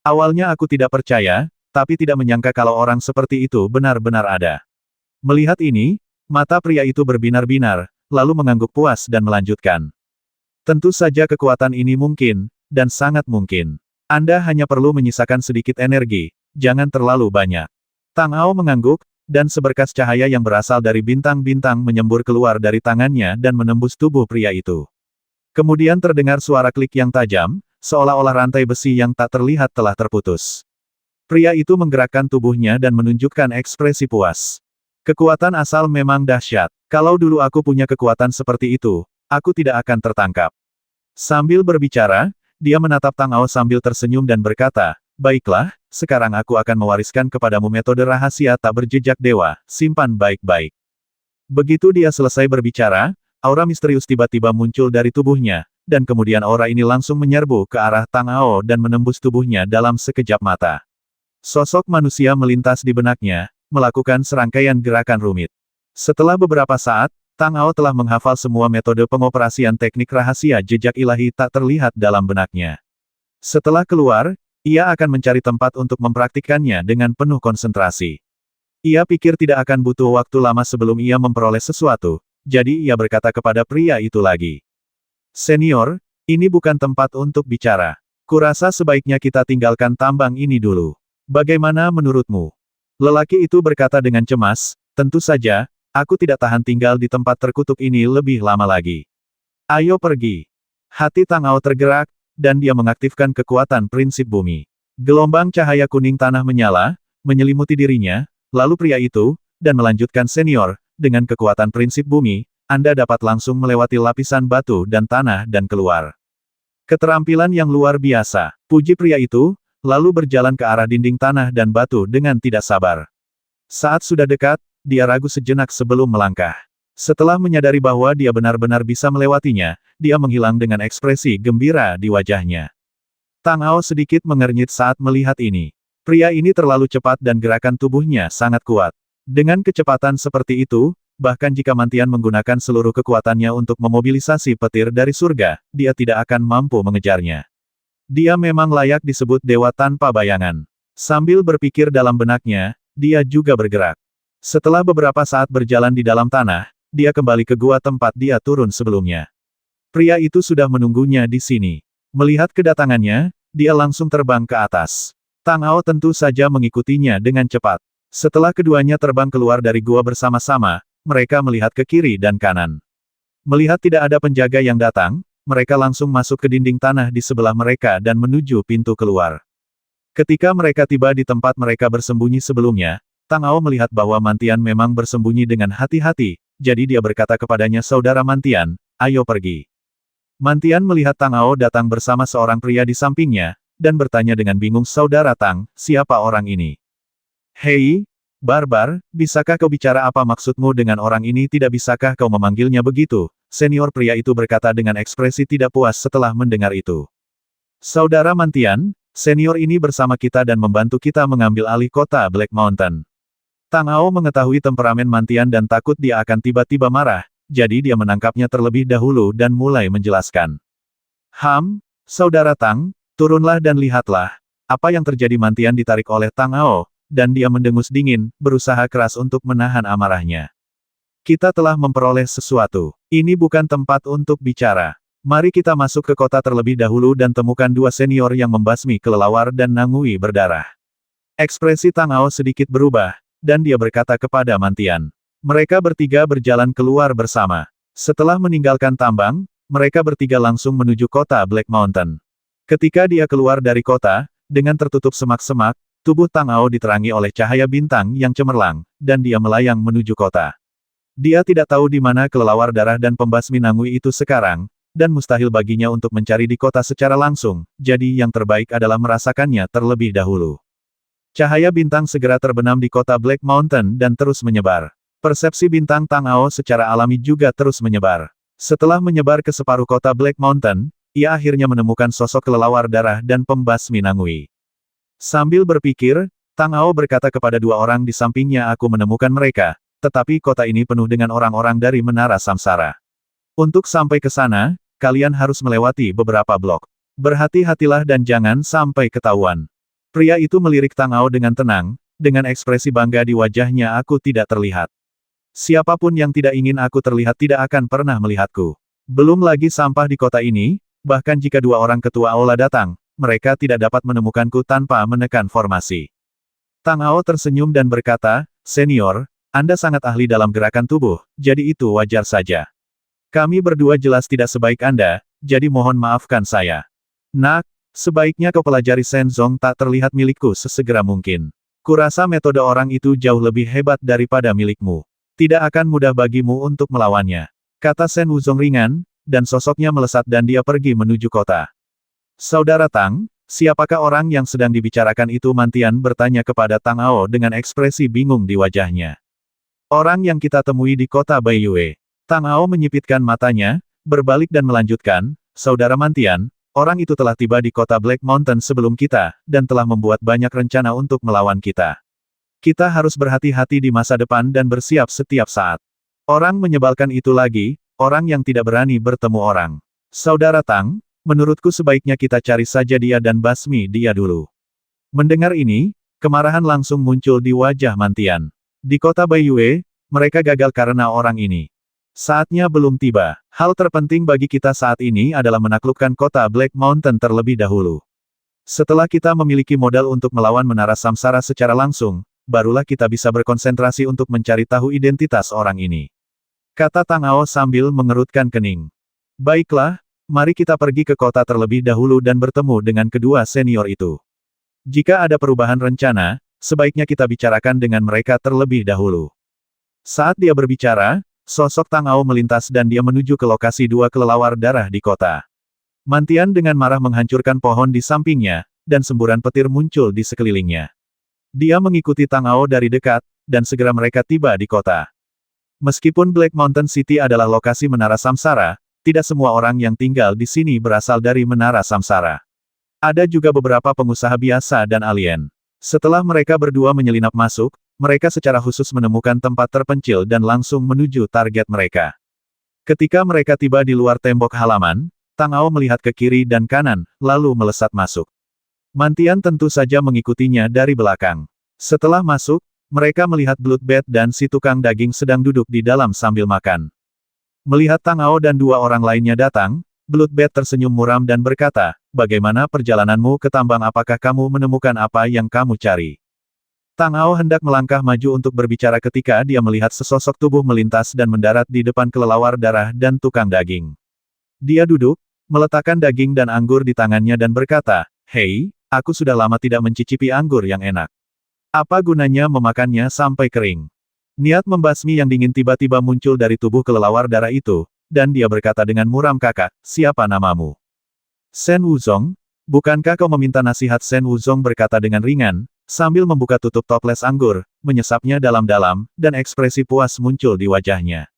Speaker 1: Awalnya aku tidak percaya, tapi tidak menyangka kalau orang seperti itu benar-benar ada." Melihat ini, mata pria itu berbinar-binar, lalu mengangguk puas dan melanjutkan. "Tentu saja kekuatan ini mungkin, dan sangat mungkin. Anda hanya perlu menyisakan sedikit energi, jangan terlalu banyak." Tang Ao mengangguk, dan seberkas cahaya yang berasal dari bintang-bintang menyembur keluar dari tangannya dan menembus tubuh pria itu. Kemudian terdengar suara klik yang tajam, seolah-olah rantai besi yang tak terlihat telah terputus. Pria itu menggerakkan tubuhnya dan menunjukkan ekspresi puas. "Kekuatan asal memang dahsyat. Kalau dulu aku punya kekuatan seperti itu, aku tidak akan tertangkap." Sambil berbicara, dia menatap Tang Ao sambil tersenyum dan berkata, "Baiklah, sekarang aku akan mewariskan kepadamu metode rahasia tak berjejak dewa, simpan baik-baik." Begitu dia selesai berbicara, aura misterius tiba-tiba muncul dari tubuhnya, dan kemudian aura ini langsung menyerbu ke arah Tang Ao dan menembus tubuhnya dalam sekejap mata. Sosok manusia melintas di benaknya, melakukan serangkaian gerakan rumit. Setelah beberapa saat, Tang Ao telah menghafal semua metode pengoperasian teknik rahasia jejak ilahi tak terlihat dalam benaknya. Setelah keluar, ia akan mencari tempat untuk mempraktikkannya dengan penuh konsentrasi. Ia pikir tidak akan butuh waktu lama sebelum ia memperoleh sesuatu, jadi ia berkata kepada pria itu lagi. "Senior, ini bukan tempat untuk bicara. Kurasa sebaiknya kita tinggalkan tambang ini dulu. Bagaimana menurutmu?" Lelaki itu berkata dengan cemas, "Tentu saja, aku tidak tahan tinggal di tempat terkutuk ini lebih lama lagi. Ayo pergi." Hati Tang Ao tergerak, dan dia mengaktifkan kekuatan prinsip bumi. Gelombang cahaya kuning tanah menyala, menyelimuti dirinya, lalu pria itu, dan melanjutkan, "Senior, dengan kekuatan prinsip bumi, Anda dapat langsung melewati lapisan batu dan tanah dan keluar." Keterampilan yang luar biasa, puji pria itu, lalu berjalan ke arah dinding tanah dan batu dengan tidak sabar. Saat sudah dekat, dia ragu sejenak sebelum melangkah. Setelah menyadari bahwa dia benar-benar bisa melewatinya, dia menghilang dengan ekspresi gembira di wajahnya. Tang Ao sedikit mengernyit saat melihat ini. Pria ini terlalu cepat dan gerakan tubuhnya sangat kuat. Dengan kecepatan seperti itu, bahkan jika Mantian menggunakan seluruh kekuatannya untuk memobilisasi petir dari surga, dia tidak akan mampu mengejarnya. Dia memang layak disebut dewa tanpa bayangan. Sambil berpikir dalam benaknya, dia juga bergerak. Setelah beberapa saat berjalan di dalam tanah, dia kembali ke gua tempat dia turun sebelumnya. Pria itu sudah menunggunya di sini. Melihat kedatangannya, dia langsung terbang ke atas. Tang Ao tentu saja mengikutinya dengan cepat. Setelah keduanya terbang keluar dari gua bersama-sama, mereka melihat ke kiri dan kanan. Melihat tidak ada penjaga yang datang, mereka langsung masuk ke dinding tanah di sebelah mereka dan menuju pintu keluar. Ketika mereka tiba di tempat mereka bersembunyi sebelumnya, Tang Ao melihat bahwa Mantian memang bersembunyi dengan hati-hati, jadi dia berkata kepadanya, "Saudara Mantian, ayo pergi." Mantian melihat Tang Ao datang bersama seorang pria di sampingnya, dan bertanya dengan bingung, "Saudara Tang, siapa orang ini?" "Hei, barbar, bisakah kau bicara apa maksudmu dengan orang ini? Tidak bisakah kau memanggilnya begitu?" Senior pria itu berkata dengan ekspresi tidak puas setelah mendengar itu. "Saudara Mantian, senior ini bersama kita dan membantu kita mengambil alih kota Black Mountain." Tang Ao mengetahui temperamen Mantian dan takut dia akan tiba-tiba marah, jadi dia menangkapnya terlebih dahulu dan mulai menjelaskan. Saudara Tang, turunlah dan lihatlah." Apa yang terjadi? Mantian ditarik oleh Tang Ao, dan dia mendengus dingin, berusaha keras untuk menahan amarahnya. "Kita telah memperoleh sesuatu. Ini bukan tempat untuk bicara. Mari kita masuk ke kota terlebih dahulu dan temukan dua senior yang membasmi kelelawar dan Nangui berdarah." Ekspresi Tang Ao sedikit berubah, dan dia berkata kepada Mantian. Mereka bertiga berjalan keluar bersama. Setelah meninggalkan tambang, mereka bertiga langsung menuju kota Black Mountain. Ketika dia keluar dari kota, dengan tertutup semak-semak, tubuh Tang Ao diterangi oleh cahaya bintang yang cemerlang, dan dia melayang menuju kota. Dia tidak tahu di mana kelelawar darah dan pembasmi Nangui itu sekarang, dan mustahil baginya untuk mencari di kota secara langsung, jadi yang terbaik adalah merasakannya terlebih dahulu. Cahaya bintang segera terbenam di kota Black Mountain dan terus menyebar. Persepsi bintang Tang Ao secara alami juga terus menyebar. Setelah menyebar ke separuh kota Black Mountain, ia akhirnya menemukan sosok kelelawar darah dan pembasmi Nangui. Sambil berpikir, Tang Ao berkata kepada dua orang di sampingnya, "Aku menemukan mereka, tetapi kota ini penuh dengan orang-orang dari Menara Samsara. Untuk sampai ke sana, kalian harus melewati beberapa blok. Berhati-hatilah dan jangan sampai ketahuan." Pria itu melirik Tang Ao dengan tenang, dengan ekspresi bangga di wajahnya. "Aku tidak terlihat. Siapapun yang tidak ingin aku terlihat tidak akan pernah melihatku. Belum lagi sampah di kota ini, bahkan jika dua orang ketua aula datang, mereka tidak dapat menemukanku tanpa menekan formasi." Tang Ao tersenyum dan berkata, "Senior, Anda sangat ahli dalam gerakan tubuh, jadi itu wajar saja. Kami berdua jelas tidak sebaik Anda, jadi mohon maafkan saya. Nak, sebaiknya kau pelajari Shenzong tak terlihat milikku sesegera mungkin. Kurasa metode orang itu jauh lebih hebat daripada milikmu. Tidak akan mudah bagimu untuk melawannya," kata Shen Wuzong ringan, dan sosoknya melesat dan dia pergi menuju kota. "Saudara Tang, siapakah orang yang sedang dibicarakan itu?" Mantian bertanya kepada Tang Ao dengan ekspresi bingung di wajahnya. "Orang yang kita temui di kota Baiyue." Tang Ao menyipitkan matanya, berbalik dan melanjutkan, "Saudara Mantian, orang itu telah tiba di kota Black Mountain sebelum kita, dan telah membuat banyak rencana untuk melawan kita. Kita harus berhati-hati di masa depan dan bersiap setiap saat. Orang menyebalkan itu lagi, orang yang tidak berani bertemu orang. Saudara Tang, menurutku sebaiknya kita cari saja dia dan basmi dia dulu." Mendengar ini, kemarahan langsung muncul di wajah Mantian. Di kota Baiyue, mereka gagal karena orang ini. Saatnya belum tiba. Hal terpenting bagi kita saat ini adalah menaklukkan kota Black Mountain terlebih dahulu. Setelah kita memiliki modal untuk melawan Menara Samsara secara langsung, barulah kita bisa berkonsentrasi untuk mencari tahu identitas orang ini, kata Tang Ao sambil mengerutkan kening. "Baiklah, mari kita pergi ke kota terlebih dahulu dan bertemu dengan kedua senior itu. Jika ada perubahan rencana, sebaiknya kita bicarakan dengan mereka terlebih dahulu." Saat dia berbicara, sosok Tang Ao melintas dan dia menuju ke lokasi dua kelelawar darah di kota. Mantian dengan marah menghancurkan pohon di sampingnya, dan semburan petir muncul di sekelilingnya. Dia mengikuti Tang Ao dari dekat, dan segera mereka tiba di kota. Meskipun Black Mountain City adalah lokasi Menara Samsara, tidak semua orang yang tinggal di sini berasal dari Menara Samsara. Ada juga beberapa pengusaha biasa dan alien. Setelah mereka berdua menyelinap masuk, mereka secara khusus menemukan tempat terpencil dan langsung menuju target mereka. Ketika mereka tiba di luar tembok halaman, Tang Ao melihat ke kiri dan kanan, lalu melesat masuk. Mantian tentu saja mengikutinya dari belakang. Setelah masuk, mereka melihat Bloodbath dan si tukang daging sedang duduk di dalam sambil makan. Melihat Tang Ao dan dua orang lainnya datang, Bloodbath tersenyum muram dan berkata, "Bagaimana perjalananmu ke tambang? Apakah kamu menemukan apa yang kamu cari?" Tang Ao hendak melangkah maju untuk berbicara ketika dia melihat sesosok tubuh melintas dan mendarat di depan kelelawar darah dan tukang daging. Dia duduk, meletakkan daging dan anggur di tangannya dan berkata, "Hei, aku sudah lama tidak mencicipi anggur yang enak. Apa gunanya memakannya sampai kering?" Niat membasmi yang dingin tiba-tiba muncul dari tubuh kelelawar darah itu, dan dia berkata dengan muram, "Kakak, siapa namamu?" Shen Wuzong, bukankah kau meminta nasihat? Shen Wuzong berkata dengan ringan, sambil membuka tutup toples anggur, menyesapnya dalam-dalam, dan ekspresi puas muncul di wajahnya.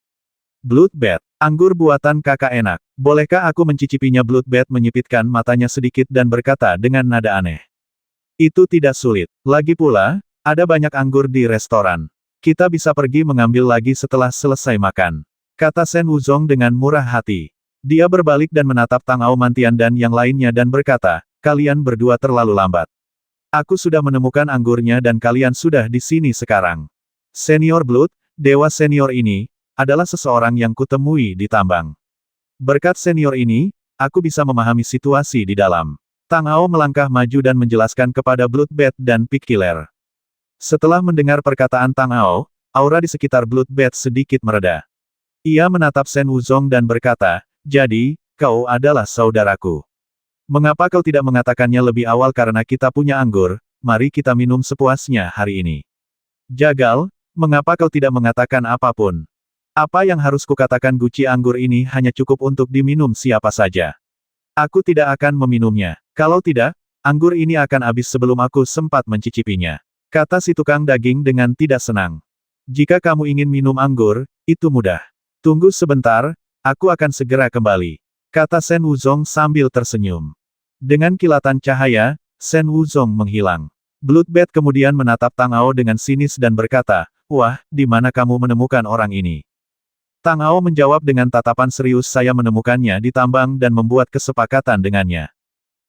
Speaker 1: Bloodbath, anggur buatan kakak enak. Bolehkah aku mencicipinya? Bloodbath menyipitkan matanya sedikit dan berkata dengan nada aneh. Itu tidak sulit. Lagi pula, ada banyak anggur di restoran. Kita bisa pergi mengambil lagi setelah selesai makan. Kata Shen Wuzong dengan murah hati. Dia berbalik dan menatap Tang Ao Mantian dan yang lainnya dan berkata, "Kalian berdua terlalu lambat. Aku sudah menemukan anggurnya dan kalian sudah di sini sekarang. Senior Blood, dewa senior ini, adalah seseorang yang kutemui di tambang. Berkat senior ini, aku bisa memahami situasi di dalam." Tang Ao melangkah maju dan menjelaskan kepada Bloodbath dan Pig Killer. Setelah mendengar perkataan Tang Ao, aura di sekitar Bloodbath sedikit mereda. Ia menatap Shen Wuzong dan berkata, "Jadi, kau adalah saudaraku. Mengapa kau tidak mengatakannya lebih awal? Karena kita punya anggur, mari kita minum sepuasnya hari ini." "Jagal, mengapa kau tidak mengatakan apapun? Apa yang harus kukatakan? Guci anggur ini hanya cukup untuk diminum siapa saja. Aku tidak akan meminumnya. Kalau tidak, anggur ini akan habis sebelum aku sempat mencicipinya," kata si tukang daging dengan tidak senang. "Jika kamu ingin minum anggur, itu mudah. Tunggu sebentar, aku akan segera kembali," kata Shen Wuzong sambil tersenyum. Dengan kilatan cahaya, Shen Wuzong menghilang. Bloodbath kemudian menatap Tang Ao dengan sinis dan berkata, "Wah, di mana kamu menemukan orang ini?" Tang Ao menjawab dengan tatapan serius, "Saya menemukannya di tambang dan membuat kesepakatan dengannya.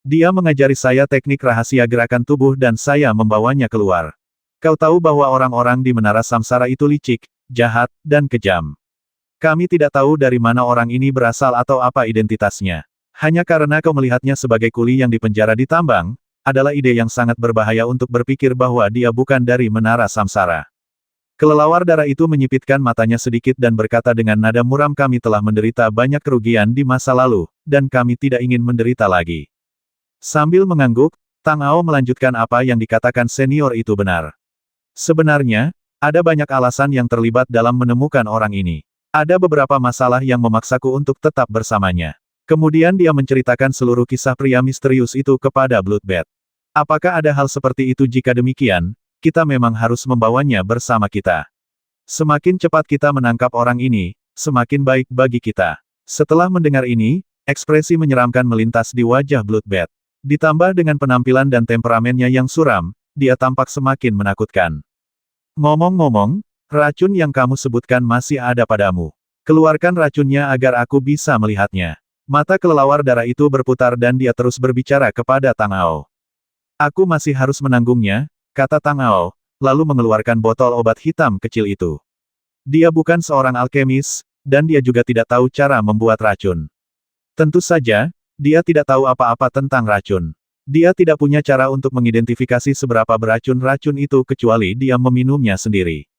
Speaker 1: Dia mengajari saya teknik rahasia gerakan tubuh dan saya membawanya keluar. Kau tahu bahwa orang-orang di Menara Samsara itu licik, jahat, dan kejam. Kami tidak tahu dari mana orang ini berasal atau apa identitasnya. Hanya karena kau melihatnya sebagai kuli yang dipenjara di tambang, adalah ide yang sangat berbahaya untuk berpikir bahwa dia bukan dari Menara Samsara." Kelelawar darah itu menyipitkan matanya sedikit dan berkata dengan nada muram, "Kami telah menderita banyak kerugian di masa lalu, dan kami tidak ingin menderita lagi." Sambil mengangguk, Tang Ao melanjutkan, "Apa yang dikatakan senior itu benar. Sebenarnya, ada banyak alasan yang terlibat dalam menemukan orang ini. Ada beberapa masalah yang memaksaku untuk tetap bersamanya." Kemudian dia menceritakan seluruh kisah pria misterius itu kepada Bloodbath. "Apakah ada hal seperti itu? Jika demikian, kita memang harus membawanya bersama kita. Semakin cepat kita menangkap orang ini, semakin baik bagi kita." Setelah mendengar ini, ekspresi menyeramkan melintas di wajah Bloodbath. Ditambah dengan penampilan dan temperamennya yang suram, dia tampak semakin menakutkan. "Ngomong-ngomong, racun yang kamu sebutkan masih ada padamu. Keluarkan racunnya agar aku bisa melihatnya." Mata kelelawar darah itu berputar dan dia terus berbicara kepada Tang Ao. "Aku masih harus menanggungnya," kata Tang Ao, lalu mengeluarkan botol obat hitam kecil itu. Dia bukan seorang alkemis, dan dia juga tidak tahu cara membuat racun. Tentu saja, dia tidak tahu apa-apa tentang racun. Dia tidak punya cara untuk mengidentifikasi seberapa beracun racun itu kecuali dia meminumnya sendiri.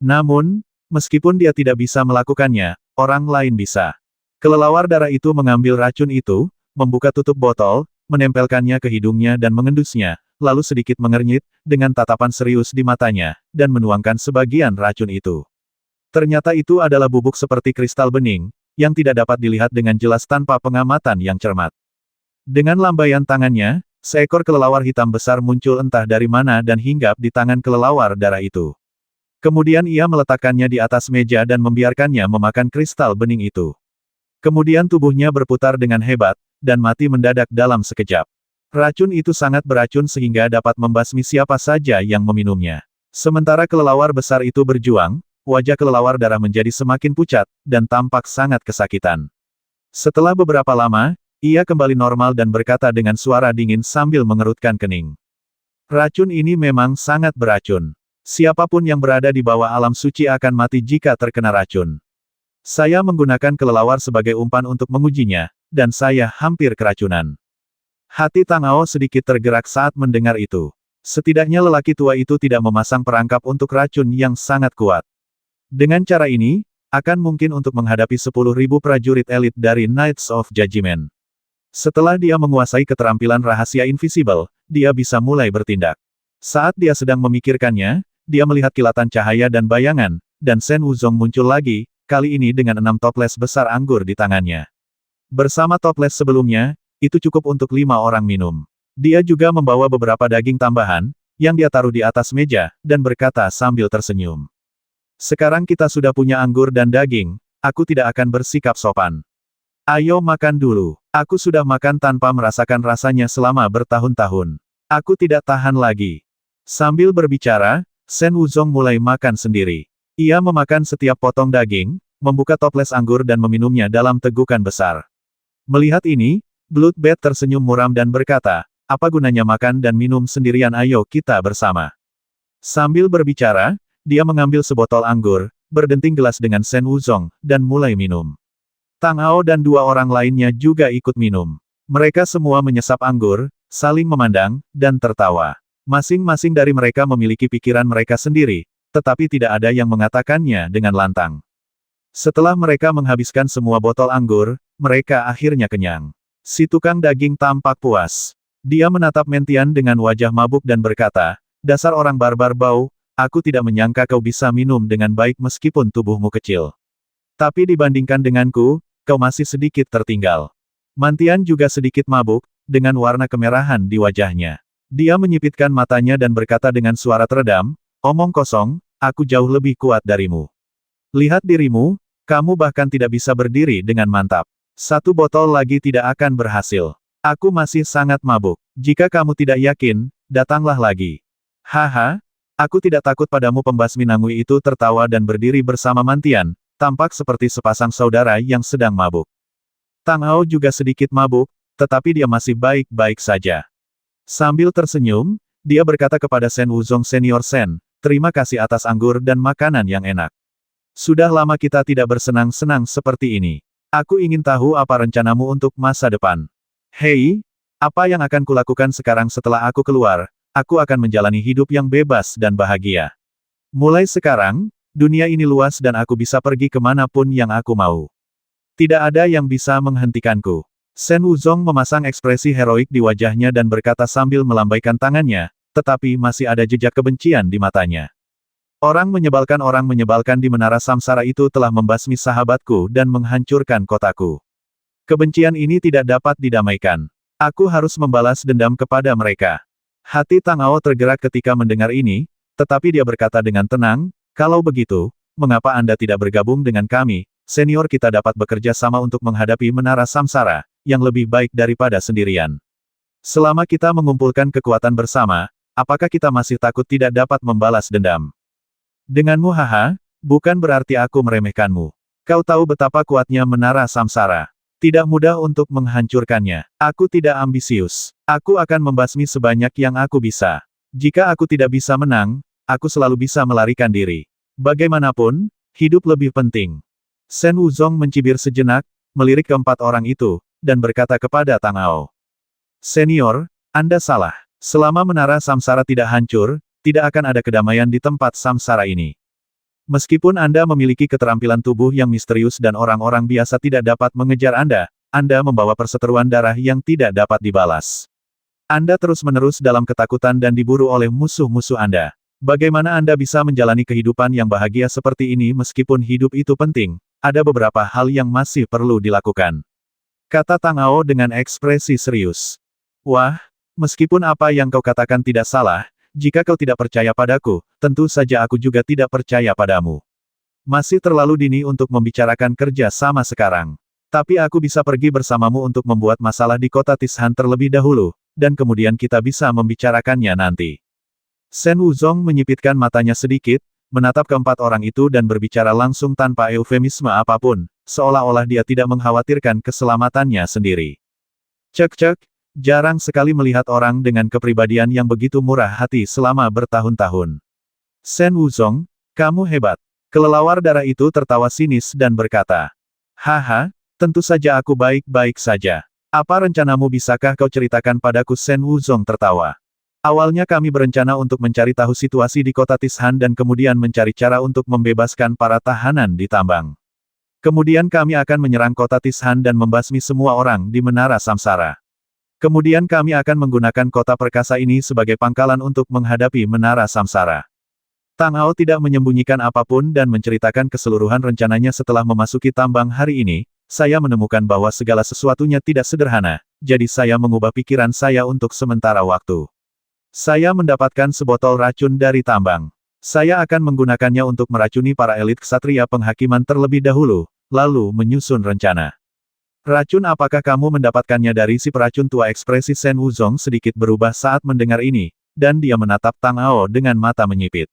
Speaker 1: Namun, meskipun dia tidak bisa melakukannya, orang lain bisa. Kelelawar darah itu mengambil racun itu, membuka tutup botol, menempelkannya ke hidungnya dan mengendusnya, lalu sedikit mengernyit, dengan tatapan serius di matanya, dan menuangkan sebagian racun itu. Ternyata itu adalah bubuk seperti kristal bening, yang tidak dapat dilihat dengan jelas tanpa pengamatan yang cermat. Dengan lambaian tangannya, seekor kelelawar hitam besar muncul entah dari mana dan hinggap di tangan kelelawar darah itu. Kemudian ia meletakkannya di atas meja dan membiarkannya memakan kristal bening itu. Kemudian tubuhnya berputar dengan hebat, dan mati mendadak dalam sekejap. Racun itu sangat beracun sehingga dapat membasmi siapa saja yang meminumnya. Sementara kelelawar besar itu berjuang, wajah kelelawar darah menjadi semakin pucat, dan tampak sangat kesakitan. Setelah beberapa lama, ia kembali normal dan berkata dengan suara dingin sambil mengerutkan kening. "Racun ini memang sangat beracun. Siapapun yang berada di bawah alam suci akan mati jika terkena racun. Saya menggunakan kelelawar sebagai umpan untuk mengujinya, dan saya hampir keracunan." Hati Tang Ao sedikit tergerak saat mendengar itu. Setidaknya lelaki tua itu tidak memasang perangkap untuk racun yang sangat kuat. Dengan cara ini, akan mungkin untuk menghadapi 10.000 prajurit elit dari Knights of Judgment. Setelah dia menguasai keterampilan rahasia invisible, dia bisa mulai bertindak. Saat dia sedang memikirkannya, dia melihat kilatan cahaya dan bayangan, dan Shen Wuzong muncul lagi, kali ini dengan 6 toples besar anggur di tangannya. Bersama toples sebelumnya, itu cukup untuk 5 orang minum. Dia juga membawa beberapa daging tambahan, yang dia taruh di atas meja, dan berkata sambil tersenyum. Sekarang kita sudah punya anggur dan daging, aku tidak akan bersikap sopan. Ayo makan dulu. Aku sudah makan tanpa merasakan rasanya selama bertahun-tahun. Aku tidak tahan lagi. Sambil berbicara, Shen Wuzong mulai makan sendiri. Ia memakan setiap potong daging, membuka toples anggur dan meminumnya dalam tegukan besar. Melihat ini, Bloodbath tersenyum muram dan berkata, apa gunanya makan dan minum sendirian, ayo kita bersama. Sambil berbicara, dia mengambil sebotol anggur, berdenting gelas dengan Shen Wuzong, dan mulai minum. Tang Ao dan 2 orang lainnya juga ikut minum. Mereka semua menyesap anggur, saling memandang, dan tertawa. Masing-masing dari mereka memiliki pikiran mereka sendiri, tetapi tidak ada yang mengatakannya dengan lantang. Setelah mereka menghabiskan semua botol anggur, mereka akhirnya kenyang. Si tukang daging tampak puas. Dia menatap Mentian dengan wajah mabuk dan berkata, dasar orang barbar bau, aku tidak menyangka kau bisa minum dengan baik meskipun tubuhmu kecil. Tapi dibandingkan denganku, kau masih sedikit tertinggal. Mantian juga sedikit mabuk, dengan warna kemerahan di wajahnya. Dia menyipitkan matanya dan berkata dengan suara teredam, omong kosong, aku jauh lebih kuat darimu. Lihat dirimu, kamu bahkan tidak bisa berdiri dengan mantap. 1 botol lagi tidak akan berhasil. Aku masih sangat mabuk. Jika kamu tidak yakin, datanglah lagi. Haha, aku tidak takut padamu. Pembasmi Nangui itu tertawa dan berdiri bersama Mantian, tampak seperti sepasang saudara yang sedang mabuk. Tang Ao juga sedikit mabuk, tetapi dia masih baik-baik saja. Sambil tersenyum, dia berkata kepada Shen Wuzong Senior, Shen, terima kasih atas anggur dan makanan yang enak. Sudah lama kita tidak bersenang-senang seperti ini. Aku ingin tahu apa rencanamu untuk masa depan. Hei, apa yang akan kulakukan sekarang setelah aku keluar? Aku akan menjalani hidup yang bebas dan bahagia. Mulai sekarang, dunia ini luas dan aku bisa pergi kemanapun yang aku mau. Tidak ada yang bisa menghentikanku. Shen Wuzong memasang ekspresi heroik di wajahnya dan berkata sambil melambaikan tangannya, tetapi masih ada jejak kebencian di matanya. Orang menyebalkan di menara samsara itu telah membasmi sahabatku dan menghancurkan kotaku. Kebencian ini tidak dapat didamaikan. Aku harus membalas dendam kepada mereka. Hati Tang Ao tergerak ketika mendengar ini, tetapi dia berkata dengan tenang, kalau begitu, mengapa Anda tidak bergabung dengan kami, senior? Kita dapat bekerja sama untuk menghadapi menara samsara, yang lebih baik daripada sendirian. Selama kita mengumpulkan kekuatan bersama, apakah kita masih takut tidak dapat membalas dendam? Denganmu haha, bukan berarti aku meremehkanmu. Kau tahu betapa kuatnya menara samsara. Tidak mudah untuk menghancurkannya. Aku tidak ambisius. Aku akan membasmi sebanyak yang aku bisa. Jika aku tidak bisa menang, aku selalu bisa melarikan diri. Bagaimanapun, hidup lebih penting. Shen Wuzong mencibir sejenak, melirik ke 4 orang itu, dan berkata kepada Tang Ao. Senior, Anda salah. Selama menara samsara tidak hancur, tidak akan ada kedamaian di tempat samsara ini. Meskipun Anda memiliki keterampilan tubuh yang misterius dan orang-orang biasa tidak dapat mengejar Anda, Anda membawa perseteruan darah yang tidak dapat dibalas. Anda terus-menerus dalam ketakutan dan diburu oleh musuh-musuh Anda. Bagaimana Anda bisa menjalani kehidupan yang bahagia seperti ini meskipun hidup itu penting? Ada beberapa hal yang masih perlu dilakukan. Kata Tang Ao dengan ekspresi serius. Wah, meskipun apa yang kau katakan tidak salah, jika kau tidak percaya padaku, tentu saja aku juga tidak percaya padamu. Masih terlalu dini untuk membicarakan kerja sama sekarang. Tapi aku bisa pergi bersamamu untuk membuat masalah di kota Tishan terlebih dahulu, dan kemudian kita bisa membicarakannya nanti. Shen Wuzong menyipitkan matanya sedikit, menatap ke 4 orang itu dan berbicara langsung tanpa eufemisme apapun, seolah-olah dia tidak mengkhawatirkan keselamatannya sendiri. Cek-cek. Jarang sekali melihat orang dengan kepribadian yang begitu murah hati selama bertahun-tahun. Shen Wuzong, kamu hebat. Kelelawar darah itu tertawa sinis dan berkata, haha, tentu saja aku baik-baik saja. Apa rencanamu, bisakah kau ceritakan padaku? Shen Wuzong tertawa. Awalnya kami berencana untuk mencari tahu situasi di kota Tishan dan kemudian mencari cara untuk membebaskan para tahanan di tambang. Kemudian kami akan menyerang kota Tishan dan membasmi semua orang di Menara Samsara. Kemudian kami akan menggunakan kota perkasa ini sebagai pangkalan untuk menghadapi Menara Samsara. Tang Ao tidak menyembunyikan apapun dan menceritakan keseluruhan rencananya setelah memasuki tambang hari ini. Saya menemukan bahwa segala sesuatunya tidak sederhana, jadi saya mengubah pikiran saya untuk sementara waktu. Saya mendapatkan sebotol racun dari tambang. Saya akan menggunakannya untuk meracuni para elit ksatria penghakiman terlebih dahulu, lalu menyusun rencana. Racun apakah kamu mendapatkannya dari si peracun tua? Ekspresi Shen Wuzong sedikit berubah saat mendengar ini, dan dia menatap Tang Ao dengan mata menyipit.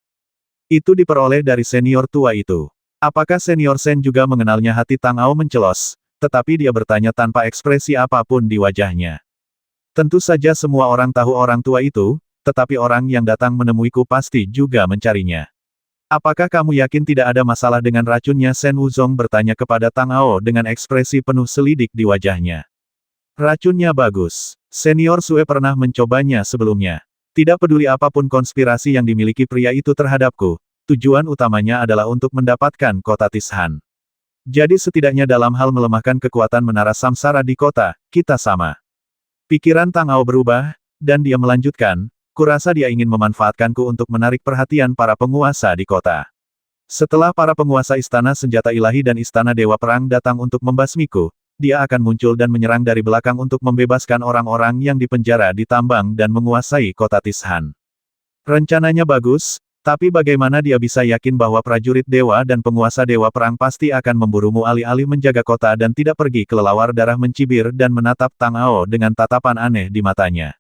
Speaker 1: Itu diperoleh dari senior tua itu. Apakah senior Shen juga mengenalnya? Hati Tang Ao mencelos, tetapi dia bertanya tanpa ekspresi apapun di wajahnya. Tentu saja semua orang tahu orang tua itu, tetapi orang yang datang menemuiku pasti juga mencarinya. Apakah kamu yakin tidak ada masalah dengan racunnya? Shen Wuzong bertanya kepada Tang Ao dengan ekspresi penuh selidik di wajahnya. Racunnya bagus. Senior Sue pernah mencobanya sebelumnya. Tidak peduli apapun konspirasi yang dimiliki pria itu terhadapku, tujuan utamanya adalah untuk mendapatkan kota Tishan. Jadi setidaknya dalam hal melemahkan kekuatan Menara Samsara di kota, kita sama. Pikiran Tang Ao berubah, dan dia melanjutkan, kurasa dia ingin memanfaatkanku untuk menarik perhatian para penguasa di kota. Setelah para penguasa Istana Senjata Ilahi dan Istana Dewa Perang datang untuk membasmiku, dia akan muncul dan menyerang dari belakang untuk membebaskan orang-orang yang dipenjara di tambang dan menguasai kota Tishan. Rencananya bagus, tapi bagaimana dia bisa yakin bahwa prajurit dewa dan penguasa Dewa Perang pasti akan memburumu alih-alih menjaga kota dan tidak pergi kelelawar darah mencibir dan menatap Tang Ao dengan tatapan aneh di matanya.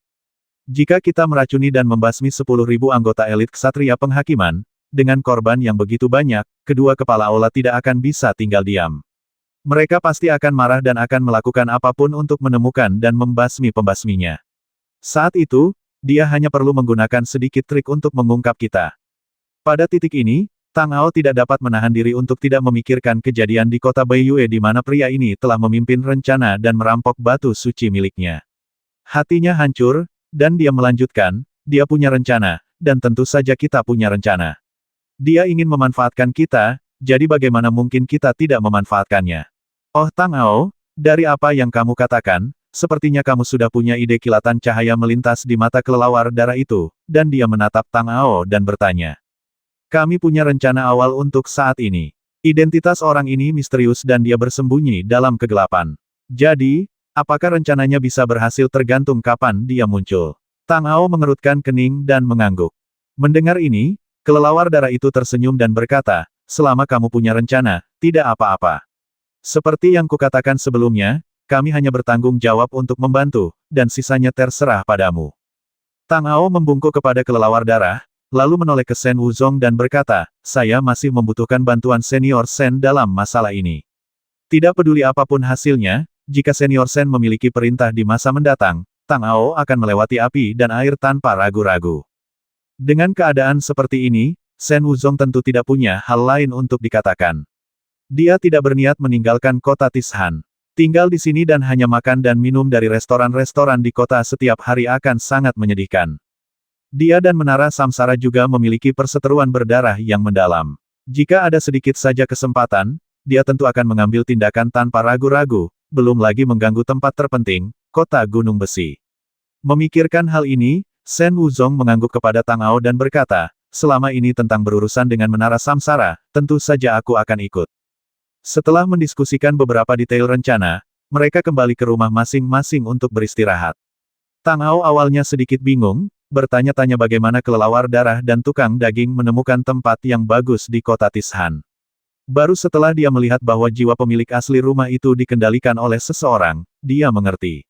Speaker 1: Jika kita meracuni dan membasmi 10.000 anggota elit ksatria penghakiman, dengan korban yang begitu banyak, kedua kepala aula tidak akan bisa tinggal diam. Mereka pasti akan marah dan akan melakukan apapun untuk menemukan dan membasmi pembasminya. Saat itu, dia hanya perlu menggunakan sedikit trik untuk mengungkap kita. Pada titik ini, Tang Ao tidak dapat menahan diri untuk tidak memikirkan kejadian di kota Baiyue di mana pria ini telah memimpin rencana dan merampok batu suci miliknya. Hatinya hancur, dan dia melanjutkan, dia punya rencana, dan tentu saja kita punya rencana. Dia ingin memanfaatkan kita, jadi bagaimana mungkin kita tidak memanfaatkannya? Oh Tang Ao, dari apa yang kamu katakan, sepertinya kamu sudah punya ide. Kilatan cahaya melintas di mata kelelawar darah itu, dan dia menatap Tang Ao dan bertanya. Kami punya rencana awal untuk saat ini. Identitas orang ini misterius dan dia bersembunyi dalam kegelapan. Jadi, apakah rencananya bisa berhasil tergantung kapan dia muncul. Tang Ao mengerutkan kening dan mengangguk. Mendengar ini, kelelawar darah itu tersenyum dan berkata, selama kamu punya rencana, tidak apa-apa. Seperti yang kukatakan sebelumnya, kami hanya bertanggung jawab untuk membantu, dan sisanya terserah padamu. Tang Ao membungkuk kepada kelelawar darah, lalu menoleh ke Shen Wuzong dan berkata, saya masih membutuhkan bantuan senior Shen dalam masalah ini. Tidak peduli apapun hasilnya, jika senior Shen memiliki perintah di masa mendatang, Tang Ao akan melewati api dan air tanpa ragu-ragu. Dengan keadaan seperti ini, Shen Wuzong tentu tidak punya hal lain untuk dikatakan. Dia tidak berniat meninggalkan kota Tishan. Tinggal di sini dan hanya makan dan minum dari restoran-restoran di kota setiap hari akan sangat menyedihkan. Dia dan Menara Samsara juga memiliki perseteruan berdarah yang mendalam. Jika ada sedikit saja kesempatan, dia tentu akan mengambil tindakan tanpa ragu-ragu, belum lagi mengganggu tempat terpenting, kota Gunung Besi. Memikirkan hal ini, Shen Wuzong mengangguk kepada Tang Ao dan berkata, selama ini tentang berurusan dengan Menara Samsara, tentu saja aku akan ikut. Setelah mendiskusikan beberapa detail rencana, mereka kembali ke rumah masing-masing untuk beristirahat. Tang Ao awalnya sedikit bingung, bertanya-tanya bagaimana kelelawar darah dan tukang daging menemukan tempat yang bagus di kota Tishan. Baru setelah dia melihat bahwa jiwa pemilik asli rumah itu dikendalikan oleh seseorang, dia mengerti.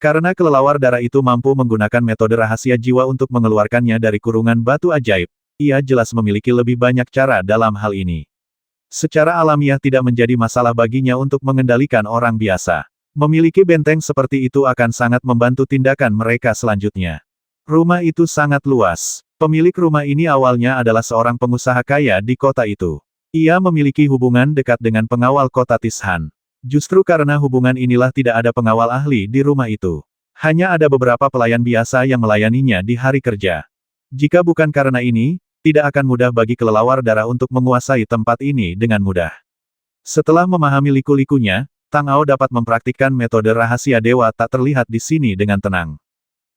Speaker 1: Karena kelelawar darah itu mampu menggunakan metode rahasia jiwa untuk mengeluarkannya dari kurungan batu ajaib, ia jelas memiliki lebih banyak cara dalam hal ini. Secara alamiah tidak menjadi masalah baginya untuk mengendalikan orang biasa. Memiliki benteng seperti itu akan sangat membantu tindakan mereka selanjutnya. Rumah itu sangat luas. Pemilik rumah ini awalnya adalah seorang pengusaha kaya di kota itu. Ia memiliki hubungan dekat dengan pengawal kota Tishan. Justru karena hubungan inilah tidak ada pengawal ahli di rumah itu. Hanya ada beberapa pelayan biasa yang melayaninya di hari kerja. Jika bukan karena ini, tidak akan mudah bagi kelelawar darah untuk menguasai tempat ini dengan mudah. Setelah memahami liku-likunya, Tang Ao dapat mempraktikkan metode rahasia dewa tak terlihat di sini dengan tenang.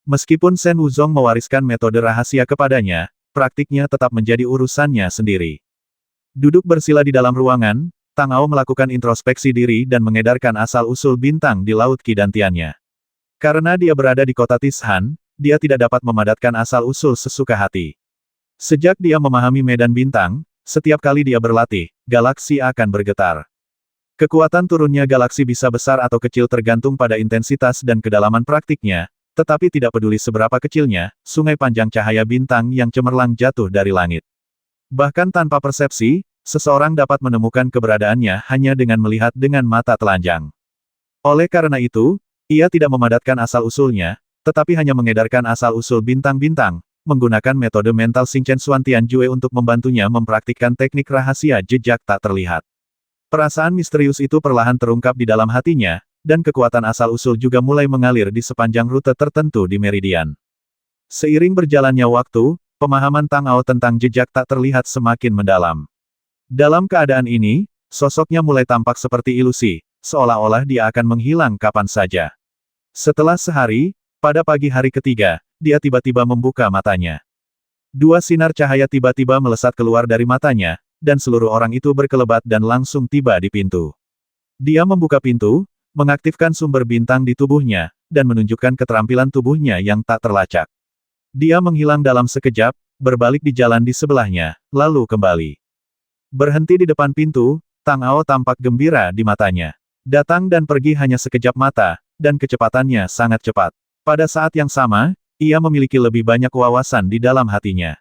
Speaker 1: Meskipun Shen Wuzong mewariskan metode rahasia kepadanya, praktiknya tetap menjadi urusannya sendiri. Duduk bersila di dalam ruangan, Tang Ao melakukan introspeksi diri dan mengedarkan asal-usul bintang di laut kidantiannya. Karena dia berada di kota Tishan, dia tidak dapat memadatkan asal-usul sesuka hati. Sejak dia memahami medan bintang, setiap kali dia berlatih, galaksi akan bergetar. Kekuatan turunnya galaksi bisa besar atau kecil tergantung pada intensitas dan kedalaman praktiknya, tetapi tidak peduli seberapa kecilnya, sungai panjang cahaya bintang yang cemerlang jatuh dari langit. Bahkan tanpa persepsi, seseorang dapat menemukan keberadaannya hanya dengan melihat dengan mata telanjang. Oleh karena itu, ia tidak memadatkan asal-usulnya, tetapi hanya mengedarkan asal-usul bintang-bintang, menggunakan metode mental Xingchen Xuantian Jue untuk membantunya mempraktikkan teknik rahasia jejak tak terlihat. Perasaan misterius itu perlahan terungkap di dalam hatinya, dan kekuatan asal-usul juga mulai mengalir di sepanjang rute tertentu di meridian. Seiring berjalannya waktu, pemahaman Tang Ao tentang jejak tak terlihat semakin mendalam. Dalam keadaan ini, sosoknya mulai tampak seperti ilusi, seolah-olah dia akan menghilang kapan saja. Setelah sehari, pada pagi hari ketiga, dia tiba-tiba membuka matanya. Dua sinar cahaya tiba-tiba melesat keluar dari matanya, dan seluruh orang itu berkelebat dan langsung tiba di pintu. Dia membuka pintu, mengaktifkan sumber bintang di tubuhnya, dan menunjukkan keterampilan tubuhnya yang tak terlacak. Dia menghilang dalam sekejap, berbalik di jalan di sebelahnya, lalu kembali. Berhenti di depan pintu, Tang Ao tampak gembira di matanya. Datang dan pergi hanya sekejap mata, dan kecepatannya sangat cepat. Pada saat yang sama, ia memiliki lebih banyak wawasan di dalam hatinya.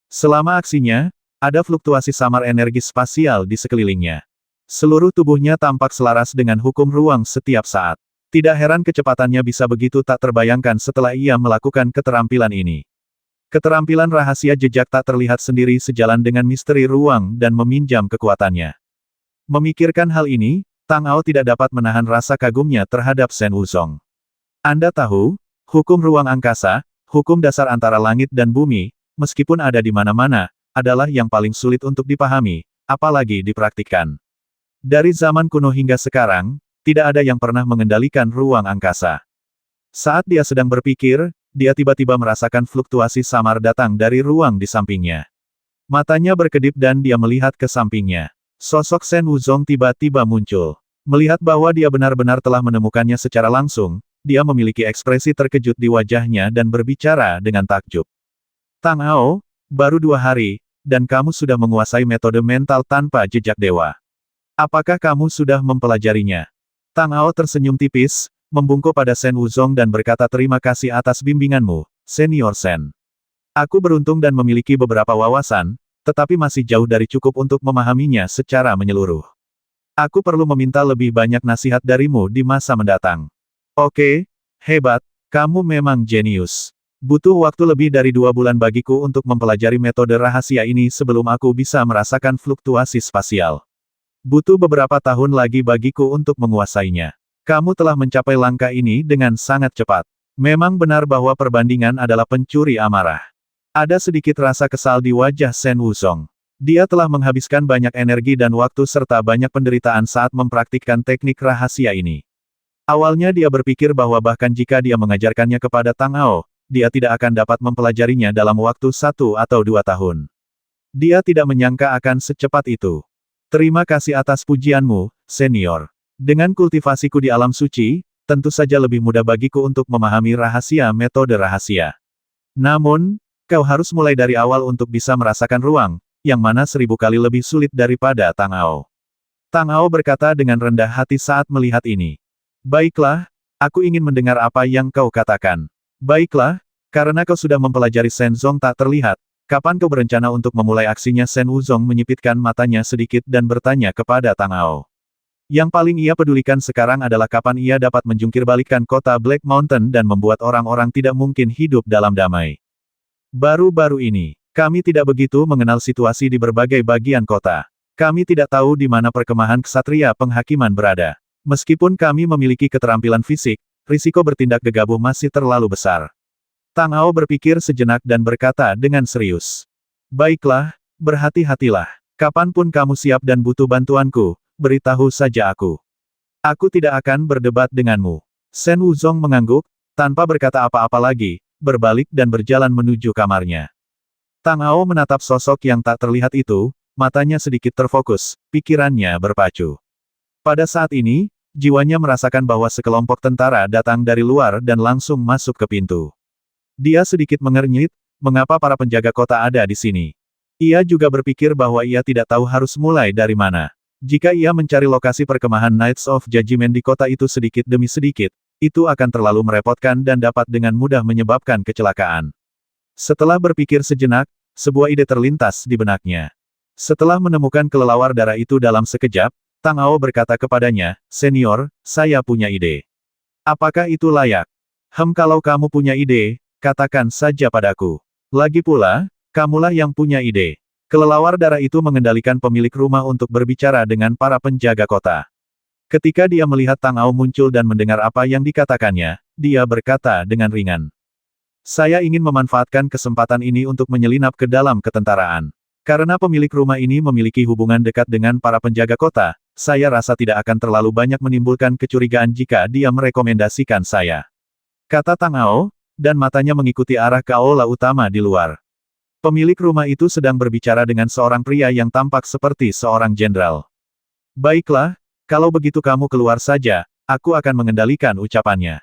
Speaker 1: Selama aksinya, ada fluktuasi samar energi spasial di sekelilingnya. Seluruh tubuhnya tampak selaras dengan hukum ruang setiap saat. Tidak heran kecepatannya bisa begitu tak terbayangkan setelah ia melakukan keterampilan ini. Keterampilan rahasia jejak tak terlihat sendiri sejalan dengan misteri ruang dan meminjam kekuatannya. Memikirkan hal ini, Tang Ao tidak dapat menahan rasa kagumnya terhadap Shen Wuzong. Anda tahu, hukum ruang angkasa, hukum dasar antara langit dan bumi, meskipun ada di mana-mana, adalah yang paling sulit untuk dipahami, apalagi dipraktikkan. Dari zaman kuno hingga sekarang, tidak ada yang pernah mengendalikan ruang angkasa. Saat dia sedang berpikir, dia tiba-tiba merasakan fluktuasi samar datang dari ruang di sampingnya. Matanya berkedip dan dia melihat ke sampingnya. Sosok Shen Wuzong tiba-tiba muncul. Melihat bahwa dia benar-benar telah menemukannya secara langsung, dia memiliki ekspresi terkejut di wajahnya dan berbicara dengan takjub. Tang Ao, baru 2 hari, dan kamu sudah menguasai metode mental tanpa jejak dewa. Apakah kamu sudah mempelajarinya? Tang Ao tersenyum tipis, membungkuk pada Shen Wuzong dan berkata terima kasih atas bimbinganmu, Senior Shen. Aku beruntung dan memiliki beberapa wawasan, tetapi masih jauh dari cukup untuk memahaminya secara menyeluruh. Aku perlu meminta lebih banyak nasihat darimu di masa mendatang. Oke, hebat, kamu memang jenius. Butuh waktu lebih dari 2 bulan bagiku untuk mempelajari metode rahasia ini sebelum aku bisa merasakan fluktuasi spasial. Butuh beberapa tahun lagi bagiku untuk menguasainya. Kamu telah mencapai langkah ini dengan sangat cepat. Memang benar bahwa perbandingan adalah pencuri amarah. Ada sedikit rasa kesal di wajah Shen Wuzong. Dia telah menghabiskan banyak energi dan waktu serta banyak penderitaan saat mempraktikkan teknik rahasia ini. Awalnya dia berpikir bahwa bahkan jika dia mengajarkannya kepada Tang Ao, dia tidak akan dapat mempelajarinya dalam waktu 1 atau 2 tahun. Dia tidak menyangka akan secepat itu. Terima kasih atas pujianmu, senior. Dengan kultivasiku di alam suci, tentu saja lebih mudah bagiku untuk memahami rahasia metode rahasia. Namun, kau harus mulai dari awal untuk bisa merasakan ruang, yang mana 1000 kali lebih sulit daripada Tang Ao. Tang Ao berkata dengan rendah hati saat melihat ini. Baiklah, aku ingin mendengar apa yang kau katakan. Baiklah, karena kau sudah mempelajari Shen Zong tak terlihat, kapan kau berencana untuk memulai aksinya? Shen Wuzong menyipitkan matanya sedikit dan bertanya kepada Tang Ao. Yang paling ia pedulikan sekarang adalah kapan ia dapat menjungkir balikkan kota Black Mountain dan membuat orang-orang tidak mungkin hidup dalam damai. Baru-baru ini, kami tidak begitu mengenal situasi di berbagai bagian kota. Kami tidak tahu di mana perkemahan ksatria penghakiman berada. Meskipun kami memiliki keterampilan fisik, risiko bertindak gegabah masih terlalu besar. Tang Ao berpikir sejenak dan berkata dengan serius. Baiklah, berhati-hatilah. Kapanpun kamu siap dan butuh bantuanku, beritahu saja aku. Aku tidak akan berdebat denganmu. Shen Wuzong mengangguk, tanpa berkata apa-apa lagi, berbalik dan berjalan menuju kamarnya. Tang Ao menatap sosok yang tak terlihat itu, matanya sedikit terfokus, pikirannya berpacu. Pada saat ini, jiwanya merasakan bahwa sekelompok tentara datang dari luar dan langsung masuk ke pintu. Dia sedikit mengernyit, mengapa para penjaga kota ada di sini. Ia juga berpikir bahwa ia tidak tahu harus mulai dari mana. Jika ia mencari lokasi perkemahan Knights of Judgment di kota itu sedikit demi sedikit, itu akan terlalu merepotkan dan dapat dengan mudah menyebabkan kecelakaan. Setelah berpikir sejenak, sebuah ide terlintas di benaknya. Setelah menemukan kelelawar darah itu dalam sekejap, Tang Ao berkata kepadanya, Senior, saya punya ide. Apakah itu layak? Kalau kamu punya ide, katakan saja padaku. Lagi pula, kamulah yang punya ide. Kelelawar darah itu mengendalikan pemilik rumah untuk berbicara dengan para penjaga kota. Ketika dia melihat Tang Ao muncul dan mendengar apa yang dikatakannya, dia berkata dengan ringan. Saya ingin memanfaatkan kesempatan ini untuk menyelinap ke dalam ketentaraan. Karena pemilik rumah ini memiliki hubungan dekat dengan para penjaga kota, saya rasa tidak akan terlalu banyak menimbulkan kecurigaan jika dia merekomendasikan saya. Kata Tang Ao, dan matanya mengikuti arah ke aula utama di luar. Pemilik rumah itu sedang berbicara dengan seorang pria yang tampak seperti seorang jenderal. Baiklah, kalau begitu kamu keluar saja, aku akan mengendalikan ucapannya.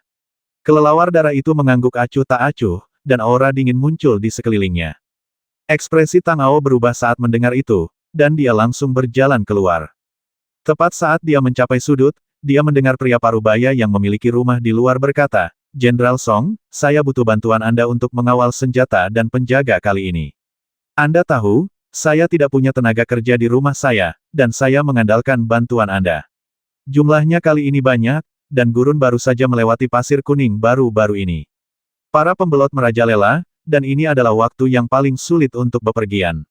Speaker 1: Kelelawar darah itu mengangguk acuh tak acuh, dan aura dingin muncul di sekelilingnya. Ekspresi Tang Ao berubah saat mendengar itu, dan dia langsung berjalan keluar. Tepat saat dia mencapai sudut, dia mendengar pria parubaya yang memiliki rumah di luar berkata, Jenderal Song, saya butuh bantuan Anda untuk mengawal senjata dan penjaga kali ini. Anda tahu, saya tidak punya tenaga kerja di rumah saya, dan saya mengandalkan bantuan Anda. Jumlahnya kali ini banyak, dan gurun baru saja melewati pasir kuning baru-baru ini. Para pembelot merajalela, dan ini adalah waktu yang paling sulit untuk bepergian.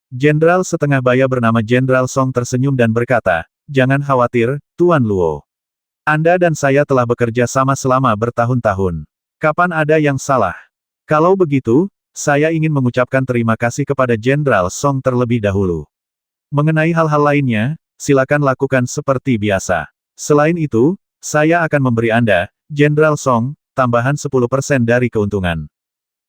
Speaker 1: Jenderal setengah baya bernama Jenderal Song tersenyum dan berkata, jangan khawatir, Tuan Luo. Anda dan saya telah bekerja sama selama bertahun-tahun. Kapan ada yang salah? Kalau begitu, saya ingin mengucapkan terima kasih kepada Jenderal Song terlebih dahulu. Mengenai hal-hal lainnya, silakan lakukan seperti biasa. Selain itu, saya akan memberi Anda, Jenderal Song, tambahan 10% dari keuntungan.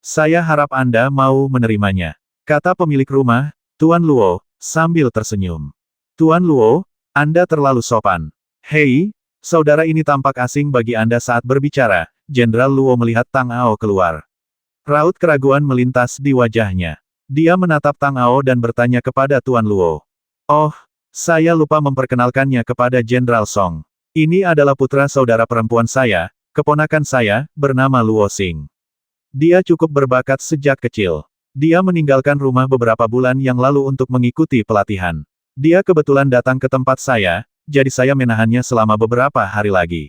Speaker 1: Saya harap Anda mau menerimanya. Kata pemilik rumah, Tuan Luo, sambil tersenyum. Tuan Luo, Anda terlalu sopan. Hei, saudara ini tampak asing bagi Anda saat berbicara. Jenderal Luo melihat Tang Ao keluar. Raut keraguan melintas di wajahnya. Dia menatap Tang Ao dan bertanya kepada Tuan Luo. Oh, saya lupa memperkenalkannya kepada Jenderal Song. Ini adalah putra saudara perempuan saya, keponakan saya, bernama Luo Xing. Dia cukup berbakat sejak kecil. Dia meninggalkan rumah beberapa bulan yang lalu untuk mengikuti pelatihan. Dia kebetulan datang ke tempat saya, jadi saya menahannya selama beberapa hari lagi.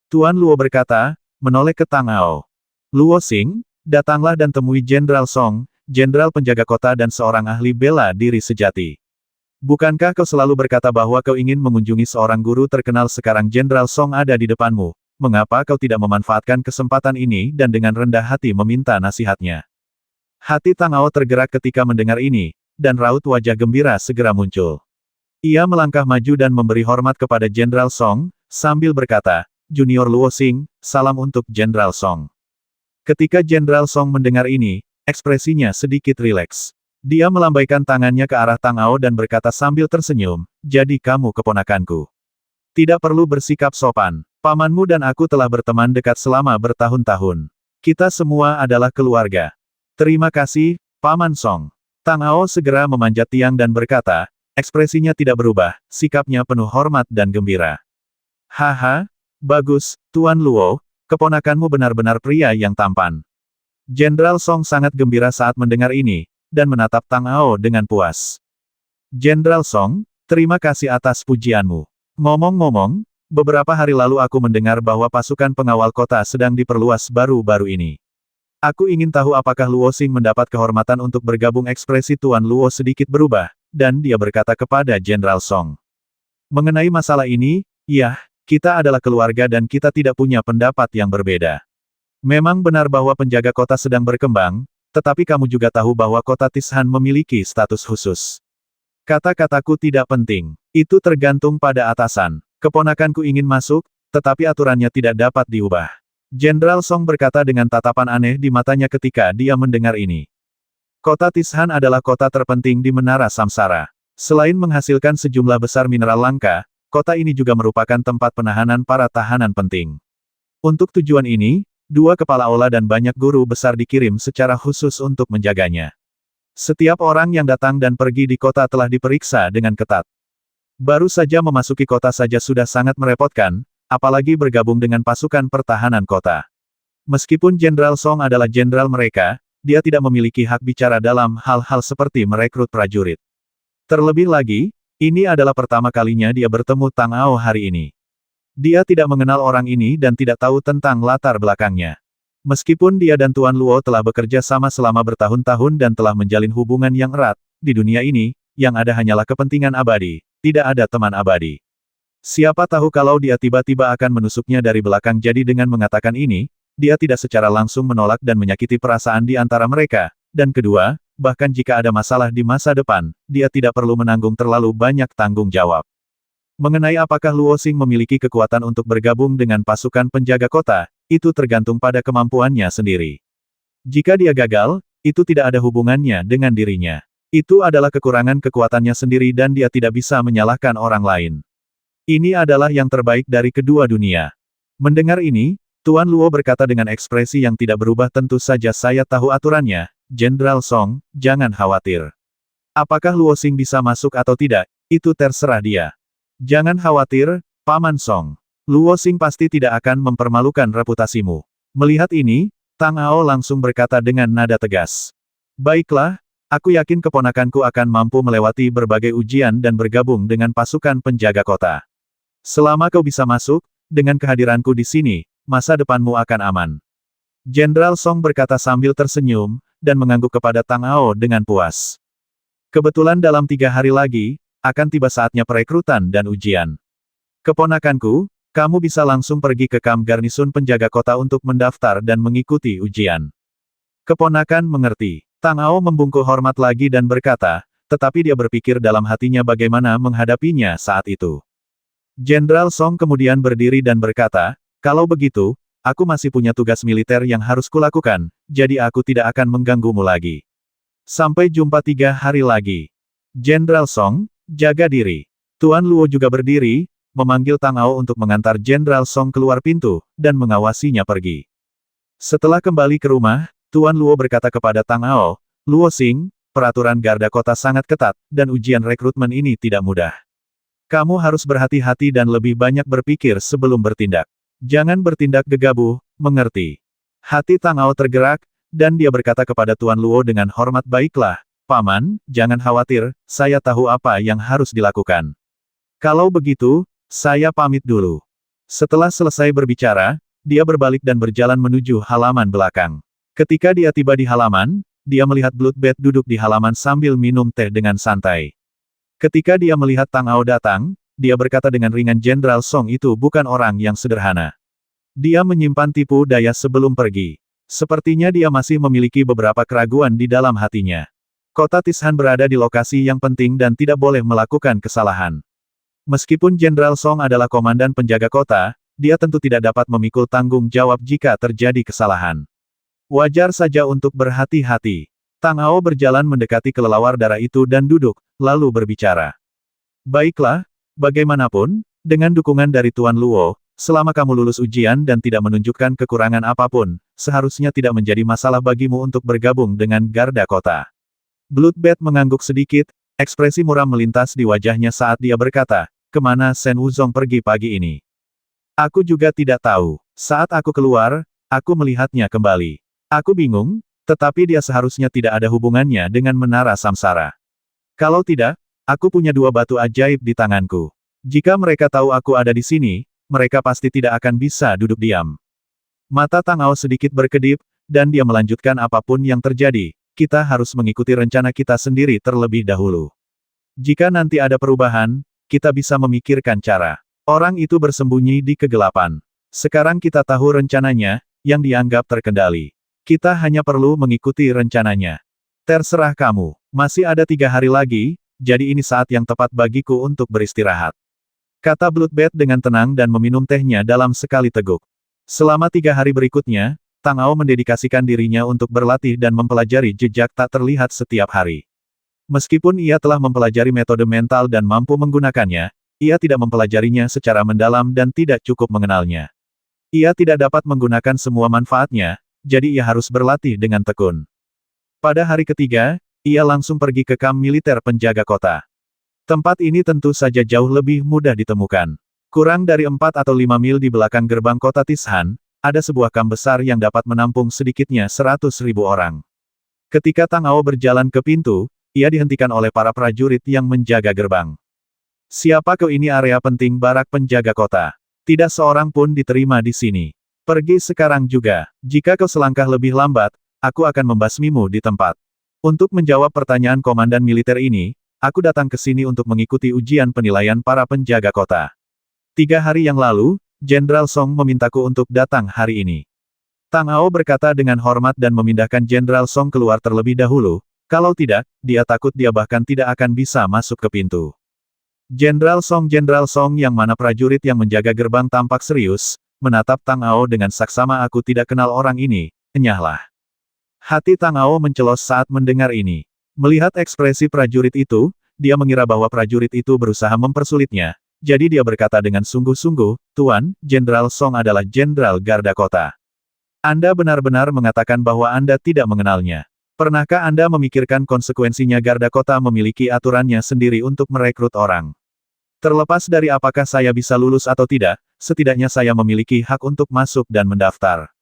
Speaker 1: Tuan Luo berkata, menoleh ke Tang Ao. Luo Xing, datanglah dan temui Jenderal Song, Jenderal penjaga kota dan seorang ahli bela diri sejati. Bukankah kau selalu berkata bahwa kau ingin mengunjungi seorang guru terkenal sekarang Jenderal Song ada di depanmu? Mengapa kau tidak memanfaatkan kesempatan ini dan dengan rendah hati meminta nasihatnya? Hati Tang Ao tergerak ketika mendengar ini, dan raut wajah gembira segera muncul. Ia melangkah maju dan memberi hormat kepada Jenderal Song, sambil berkata, Junior Luo Xing, salam untuk Jenderal Song. Ketika Jenderal Song mendengar ini, ekspresinya sedikit rileks. Dia melambaikan tangannya ke arah Tang Ao dan berkata sambil tersenyum, jadi kamu keponakanku. Tidak perlu bersikap sopan. Pamanmu dan aku telah berteman dekat selama bertahun-tahun. Kita semua adalah keluarga. Terima kasih, Paman Song. Tang Ao segera memanjat tiang dan berkata, ekspresinya tidak berubah, sikapnya penuh hormat dan gembira. Haha, bagus, Tuan Luo, keponakanmu benar-benar pria yang tampan. Jenderal Song sangat gembira saat mendengar ini, dan menatap Tang Ao dengan puas. Jenderal Song, terima kasih atas pujianmu. Ngomong-ngomong, beberapa hari lalu aku mendengar bahwa pasukan pengawal kota sedang diperluas baru-baru ini. Aku ingin tahu apakah Luo Xing mendapat kehormatan untuk bergabung. Ekspresi Tuan Luo sedikit berubah, dan dia berkata kepada Jenderal Song. Mengenai masalah ini, ya, Kita adalah keluarga dan kita tidak punya pendapat yang berbeda. Memang benar bahwa penjaga kota sedang berkembang, tetapi kamu juga tahu bahwa kota Tishan memiliki status khusus. Kata-kataku tidak penting. Itu tergantung pada atasan. Keponakanku ingin masuk, tetapi aturannya tidak dapat diubah. Jenderal Song berkata dengan tatapan aneh di matanya ketika dia mendengar ini. Kota Tishan adalah kota terpenting di Menara Samsara. Selain menghasilkan sejumlah besar mineral langka, kota ini juga merupakan tempat penahanan para tahanan penting. Untuk tujuan ini, 2 kepala aula dan banyak guru besar dikirim secara khusus untuk menjaganya. Setiap orang yang datang dan pergi di kota telah diperiksa dengan ketat. Baru saja memasuki kota saja sudah sangat merepotkan, apalagi bergabung dengan pasukan pertahanan kota. Meskipun Jenderal Song adalah jenderal mereka, dia tidak memiliki hak bicara dalam hal-hal seperti merekrut prajurit. Terlebih lagi, ini adalah pertama kalinya dia bertemu Tang Ao hari ini. Dia tidak mengenal orang ini dan tidak tahu tentang latar belakangnya. Meskipun dia dan Tuan Luo telah bekerja sama selama bertahun-tahun dan telah menjalin hubungan yang erat, di dunia ini, yang ada hanyalah kepentingan abadi, tidak ada teman abadi. Siapa tahu kalau dia tiba-tiba akan menusuknya dari belakang. Jadi dengan mengatakan ini, dia tidak secara langsung menolak dan menyakiti perasaan di antara mereka, dan kedua, bahkan jika ada masalah di masa depan, dia tidak perlu menanggung terlalu banyak tanggung jawab. Mengenai apakah Luo Xing memiliki kekuatan untuk bergabung dengan pasukan penjaga kota, itu tergantung pada kemampuannya sendiri. Jika dia gagal, itu tidak ada hubungannya dengan dirinya. Itu adalah kekurangan kekuatannya sendiri dan dia tidak bisa menyalahkan orang lain. Ini adalah yang terbaik dari kedua dunia. Mendengar ini, Tuan Luo berkata dengan ekspresi yang tidak berubah, tentu saja saya tahu aturannya, Jenderal Song, jangan khawatir. Apakah Luo Xing bisa masuk atau tidak, itu terserah dia. Jangan khawatir, Paman Song. Luo Xing pasti tidak akan mempermalukan reputasimu. Melihat ini, Tang Ao langsung berkata dengan nada tegas. Baiklah, aku yakin keponakanku akan mampu melewati berbagai ujian dan bergabung dengan pasukan penjaga kota. Selama kau bisa masuk, dengan kehadiranku di sini, masa depanmu akan aman. Jenderal Song berkata sambil tersenyum, dan mengangguk kepada Tang Ao dengan puas. Kebetulan dalam 3 hari lagi, akan tiba saatnya perekrutan dan ujian. Keponakanku, kamu bisa langsung pergi ke kamp garnisun penjaga kota untuk mendaftar dan mengikuti ujian. Keponakan mengerti. Tang Ao membungkuk hormat lagi dan berkata, tetapi dia berpikir dalam hatinya bagaimana menghadapinya saat itu. Jenderal Song kemudian berdiri dan berkata, kalau begitu, aku masih punya tugas militer yang harus kulakukan, jadi aku tidak akan mengganggumu lagi. Sampai jumpa 3 hari lagi. Jenderal Song, jaga diri. Tuan Luo juga berdiri, memanggil Tang Ao untuk mengantar Jenderal Song keluar pintu, dan mengawasinya pergi. Setelah kembali ke rumah, Tuan Luo berkata kepada Tang Ao, Luo Xing, peraturan garda kota sangat ketat, dan ujian rekrutmen ini tidak mudah. Kamu harus berhati-hati dan lebih banyak berpikir sebelum bertindak. Jangan bertindak gegabah, mengerti? Hati Tang Ao tergerak, dan dia berkata kepada Tuan Luo dengan hormat, baiklah, Paman, jangan khawatir, saya tahu apa yang harus dilakukan. Kalau begitu, saya pamit dulu. Setelah selesai berbicara, dia berbalik dan berjalan menuju halaman belakang. Ketika dia tiba di halaman, dia melihat Bloodbath duduk di halaman sambil minum teh dengan santai. Ketika dia melihat Tang Ao datang, dia berkata dengan ringan, Jenderal Song itu bukan orang yang sederhana. Dia menyimpan tipu daya sebelum pergi. Sepertinya dia masih memiliki beberapa keraguan di dalam hatinya. Kota Tishan berada di lokasi yang penting dan tidak boleh melakukan kesalahan. Meskipun Jenderal Song adalah komandan penjaga kota, dia tentu tidak dapat memikul tanggung jawab jika terjadi kesalahan. Wajar saja untuk berhati-hati. Tang Ao berjalan mendekati kelelawar darah itu dan duduk, lalu berbicara. Baiklah, bagaimanapun, dengan dukungan dari Tuan Luo, selama kamu lulus ujian dan tidak menunjukkan kekurangan apapun, seharusnya tidak menjadi masalah bagimu untuk bergabung dengan garda kota. Bloodbath mengangguk sedikit, ekspresi muram melintas di wajahnya saat dia berkata, kemana Shen Wuzong pergi pagi ini? Aku juga tidak tahu. Saat aku keluar, aku melihatnya kembali. Aku bingung, tetapi dia seharusnya tidak ada hubungannya dengan Menara Samsara. Kalau tidak, aku punya 2 batu ajaib di tanganku. Jika mereka tahu aku ada di sini, mereka pasti tidak akan bisa duduk diam. Mata Tang Ao sedikit berkedip, dan dia melanjutkan, apapun yang terjadi, kita harus mengikuti rencana kita sendiri terlebih dahulu. Jika nanti ada perubahan, kita bisa memikirkan cara. Orang itu bersembunyi di kegelapan. Sekarang kita tahu rencananya, yang dianggap terkendali. Kita hanya perlu mengikuti rencananya. Terserah kamu. Masih ada 3 hari lagi, jadi ini saat yang tepat bagiku untuk beristirahat. Kata Bloodbath dengan tenang dan meminum tehnya dalam sekali teguk. Selama 3 hari berikutnya, Tang Ao mendedikasikan dirinya untuk berlatih dan mempelajari jejak tak terlihat setiap hari. Meskipun ia telah mempelajari metode mental dan mampu menggunakannya, ia tidak mempelajarinya secara mendalam dan tidak cukup mengenalnya. Ia tidak dapat menggunakan semua manfaatnya, jadi ia harus berlatih dengan tekun. Pada hari ketiga, ia langsung pergi ke kamp militer penjaga kota. Tempat ini tentu saja jauh lebih mudah ditemukan. Kurang dari 4 atau 5 mil di belakang gerbang kota Tishan, ada sebuah kamp besar yang dapat menampung sedikitnya 100.000 orang. Ketika Tang Ao berjalan ke pintu, ia dihentikan oleh para prajurit yang menjaga gerbang. Siapa kau? Ini area penting barak penjaga kota. Tidak seorang pun diterima di sini. Pergi sekarang juga. Jika kau selangkah lebih lambat, aku akan membasmimu di tempat. Untuk menjawab pertanyaan komandan militer ini, aku datang ke sini untuk mengikuti ujian penilaian para penjaga kota. 3 hari yang lalu, Jenderal Song memintaku untuk datang hari ini. Tang Ao berkata dengan hormat dan memindahkan Jenderal Song keluar terlebih dahulu. Kalau tidak, dia takut dia bahkan tidak akan bisa masuk ke pintu. Jenderal Song yang mana prajurit yang menjaga gerbang tampak serius, menatap Tang Ao dengan saksama. Aku tidak kenal orang ini, enyahlah. Hati Tang Ao mencelos saat mendengar ini. Melihat ekspresi prajurit itu, dia mengira bahwa prajurit itu berusaha mempersulitnya, jadi dia berkata dengan sungguh-sungguh, Tuan, Jenderal Song adalah Jenderal Garda Kota. Anda benar-benar mengatakan bahwa Anda tidak mengenalnya. Pernahkah Anda memikirkan konsekuensinya? Garda Kota memiliki aturannya sendiri untuk merekrut orang. Terlepas dari apakah saya bisa lulus atau tidak, setidaknya saya memiliki hak untuk masuk dan mendaftar.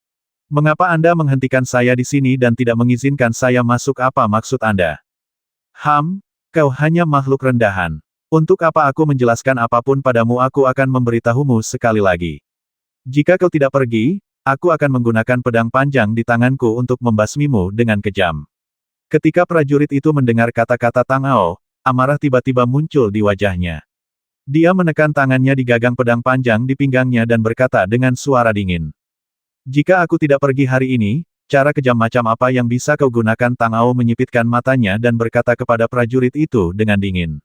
Speaker 1: Mengapa Anda menghentikan saya di sini dan tidak mengizinkan saya masuk? Apa maksud Anda? Kau hanya makhluk rendahan. Untuk apa aku menjelaskan apapun padamu? Aku akan memberitahumu sekali lagi. Jika kau tidak pergi, aku akan menggunakan pedang panjang di tanganku untuk membasmimu dengan kejam. Ketika prajurit itu mendengar kata-kata Tang Ao, amarah tiba-tiba muncul di wajahnya. Dia menekan tangannya di gagang pedang panjang di pinggangnya dan berkata dengan suara dingin. Jika aku tidak pergi hari ini, cara kejam macam apa yang bisa kau gunakan? Tang Ao menyipitkan matanya dan berkata kepada prajurit itu dengan dingin.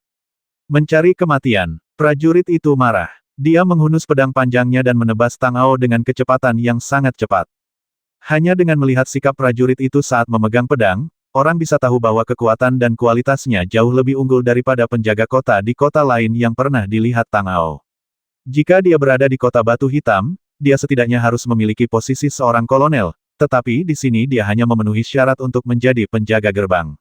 Speaker 1: Mencari kematian. Prajurit itu marah. Dia menghunus pedang panjangnya dan menebas Tang Ao dengan kecepatan yang sangat cepat. Hanya dengan melihat sikap prajurit itu saat memegang pedang, orang bisa tahu bahwa kekuatan dan kualitasnya jauh lebih unggul daripada penjaga kota di kota lain yang pernah dilihat Tang Ao. Jika dia berada di kota Batu Hitam, dia setidaknya harus memiliki posisi seorang kolonel, tetapi di sini dia hanya memenuhi syarat untuk menjadi penjaga gerbang.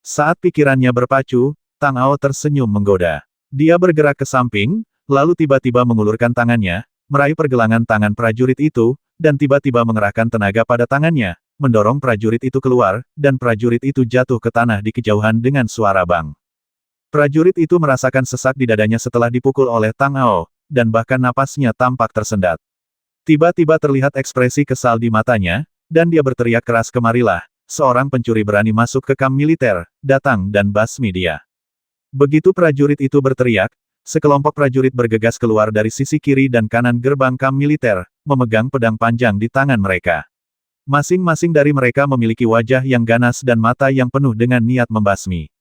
Speaker 1: Saat pikirannya berpacu, Tang Ao tersenyum menggoda. Dia bergerak ke samping, lalu tiba-tiba mengulurkan tangannya, meraih pergelangan tangan prajurit itu, dan tiba-tiba mengerahkan tenaga pada tangannya, mendorong prajurit itu keluar, dan prajurit itu jatuh ke tanah di kejauhan dengan suara bang. Prajurit itu merasakan sesak di dadanya setelah dipukul oleh Tang Ao, dan bahkan napasnya tampak tersendat. Tiba-tiba terlihat ekspresi kesal di matanya, dan dia berteriak keras, kemarilah, seorang pencuri berani masuk ke kamp militer, datang dan basmi dia. Begitu prajurit itu berteriak, sekelompok prajurit bergegas keluar dari sisi kiri dan kanan gerbang kamp militer, memegang pedang panjang di tangan mereka. Masing-masing dari mereka memiliki wajah yang ganas dan mata yang penuh dengan niat membasmi.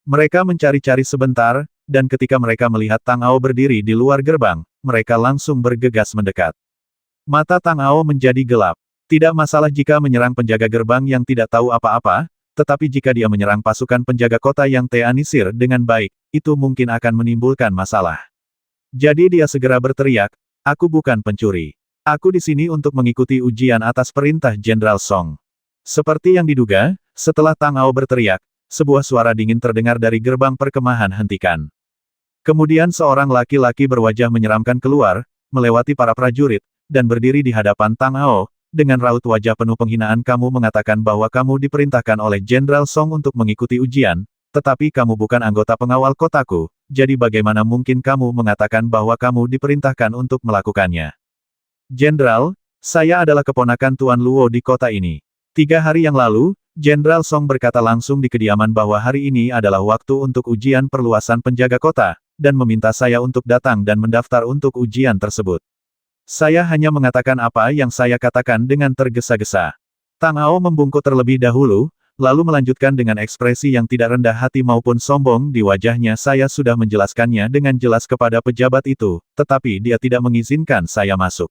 Speaker 1: Mereka mencari-cari sebentar, dan ketika mereka melihat Tang Ao berdiri di luar gerbang, mereka langsung bergegas mendekat. Mata Tang Ao menjadi gelap. Tidak masalah jika menyerang penjaga gerbang yang tidak tahu apa-apa, tetapi jika dia menyerang pasukan penjaga kota yang teanisir dengan baik, itu mungkin akan menimbulkan masalah. Jadi dia segera berteriak, aku bukan pencuri. Aku di sini untuk mengikuti ujian atas perintah Jenderal Song. Seperti yang diduga, setelah Tang Ao berteriak, sebuah suara dingin terdengar dari gerbang perkemahan. Hentikan. Kemudian seorang laki-laki berwajah menyeramkan keluar, melewati para prajurit, dan berdiri di hadapan Tang Ao, dengan raut wajah penuh penghinaan. Kamu mengatakan bahwa kamu diperintahkan oleh Jenderal Song untuk mengikuti ujian, tetapi kamu bukan anggota pengawal kotaku, jadi bagaimana mungkin kamu mengatakan bahwa kamu diperintahkan untuk melakukannya? Jenderal, saya adalah keponakan Tuan Luo di kota ini. 3 hari yang lalu, Jenderal Song berkata langsung di kediaman bahwa hari ini adalah waktu untuk ujian perluasan penjaga kota, dan meminta saya untuk datang dan mendaftar untuk ujian tersebut. Saya hanya mengatakan apa yang saya katakan dengan tergesa-gesa. Tang Ao membungkuk terlebih dahulu, lalu melanjutkan dengan ekspresi yang tidak rendah hati maupun sombong di wajahnya. Saya sudah menjelaskannya dengan jelas kepada pejabat itu, tetapi dia tidak mengizinkan saya masuk.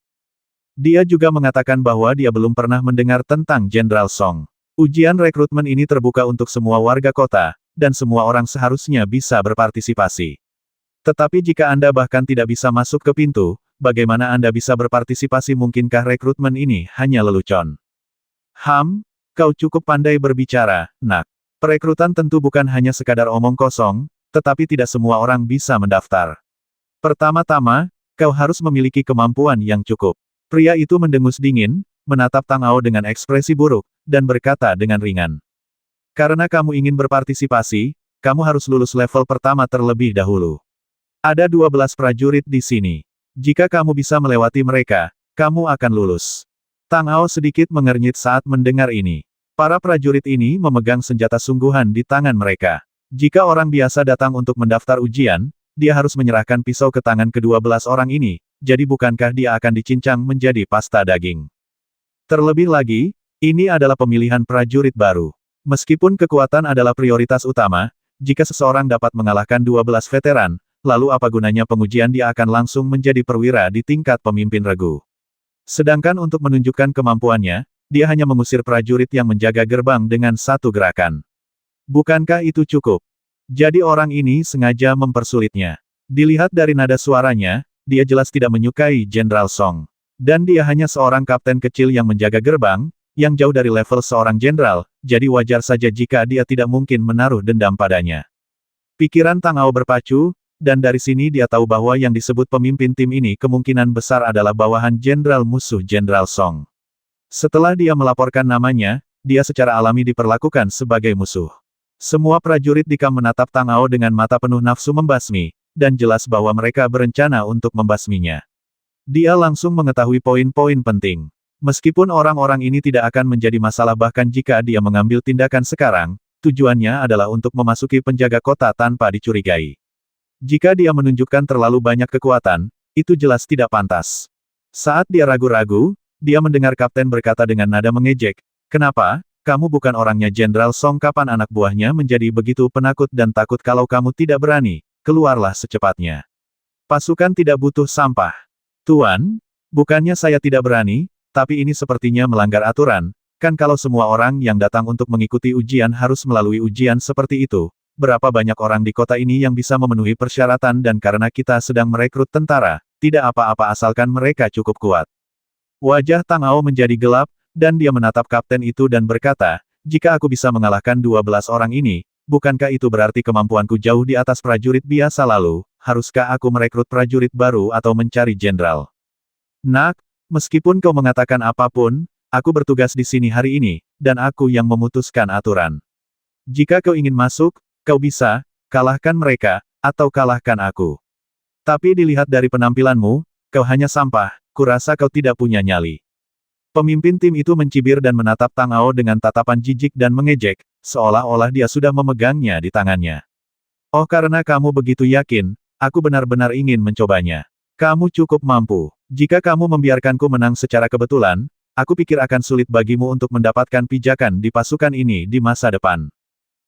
Speaker 1: Dia juga mengatakan bahwa dia belum pernah mendengar tentang Jenderal Song. Ujian rekrutmen ini terbuka untuk semua warga kota, dan semua orang seharusnya bisa berpartisipasi. Tetapi jika Anda bahkan tidak bisa masuk ke pintu, bagaimana Anda bisa berpartisipasi? Mungkinkah rekrutmen ini hanya lelucon? Kau cukup pandai berbicara, Nak. Perekrutan tentu bukan hanya sekadar omong kosong, tetapi tidak semua orang bisa mendaftar. Pertama-tama, kau harus memiliki kemampuan yang cukup. Pria itu mendengus dingin, menatap Tang Ao dengan ekspresi buruk, dan berkata dengan ringan. Karena kamu ingin berpartisipasi, kamu harus lulus level pertama terlebih dahulu. Ada 12 prajurit di sini. Jika kamu bisa melewati mereka, kamu akan lulus. Tang Ao sedikit mengernyit saat mendengar ini. Para prajurit ini memegang senjata sungguhan di tangan mereka. Jika orang biasa datang untuk mendaftar ujian, dia harus menyerahkan pisau ke tangan ke-12 orang ini, jadi bukankah dia akan dicincang menjadi pasta daging? Terlebih lagi, ini adalah pemilihan prajurit baru. Meskipun kekuatan adalah prioritas utama, jika seseorang dapat mengalahkan 12 veteran, lalu apa gunanya pengujian? Dia akan langsung menjadi perwira di tingkat pemimpin regu. Sedangkan untuk menunjukkan kemampuannya, dia hanya mengusir prajurit yang menjaga gerbang dengan satu gerakan. Bukankah itu cukup? Jadi orang ini sengaja mempersulitnya. Dilihat dari nada suaranya, dia jelas tidak menyukai Jenderal Song. Dan dia hanya seorang kapten kecil yang menjaga gerbang, yang jauh dari level seorang jenderal, jadi wajar saja jika dia tidak mungkin menaruh dendam padanya. Pikiran Tang Ao berpacu, dan dari sini dia tahu bahwa yang disebut pemimpin tim ini kemungkinan besar adalah bawahan jenderal musuh Jenderal Song. Setelah dia melaporkan namanya, dia secara alami diperlakukan sebagai musuh. Semua prajurit di kamp menatap Tang Ao dengan mata penuh nafsu membasmi, dan jelas bahwa mereka berencana untuk membasminya. Dia langsung mengetahui poin-poin penting. Meskipun orang-orang ini tidak akan menjadi masalah bahkan jika dia mengambil tindakan sekarang, tujuannya adalah untuk memasuki penjaga kota tanpa dicurigai. Jika dia menunjukkan terlalu banyak kekuatan, itu jelas tidak pantas. Saat dia ragu-ragu, dia mendengar kapten berkata dengan nada mengejek, "Kenapa? Kamu bukan orangnya Jenderal Song." Kapan anak buahnya menjadi begitu penakut dan takut? Kalau kamu tidak berani, keluarlah secepatnya. Pasukan tidak butuh sampah. Tuan, bukannya saya tidak berani, tapi ini sepertinya melanggar aturan. Kan kalau semua orang yang datang untuk mengikuti ujian harus melalui ujian seperti itu, berapa banyak orang di kota ini yang bisa memenuhi persyaratan? Dan karena kita sedang merekrut tentara, tidak apa-apa asalkan mereka cukup kuat. Wajah Tang Ao menjadi gelap, dan dia menatap kapten itu dan berkata, jika aku bisa mengalahkan 12 orang ini, bukankah itu berarti kemampuanku jauh di atas prajurit biasa? Lalu, haruskah aku merekrut prajurit baru atau mencari jenderal? Nak, meskipun kau mengatakan apapun, aku bertugas di sini hari ini, dan aku yang memutuskan aturan. Jika kau ingin masuk, kau bisa, kalahkan mereka, atau kalahkan aku. Tapi dilihat dari penampilanmu, kau hanya sampah. Kurasa kau tidak punya nyali. Pemimpin tim itu mencibir dan menatap Tang Ao dengan tatapan jijik dan mengejek, seolah-olah dia sudah memegangnya di tangannya. Oh, karena kamu begitu yakin, aku benar-benar ingin mencobanya. Kamu cukup mampu. Jika kamu membiarkanku menang secara kebetulan, aku pikir akan sulit bagimu untuk mendapatkan pijakan di pasukan ini di masa depan.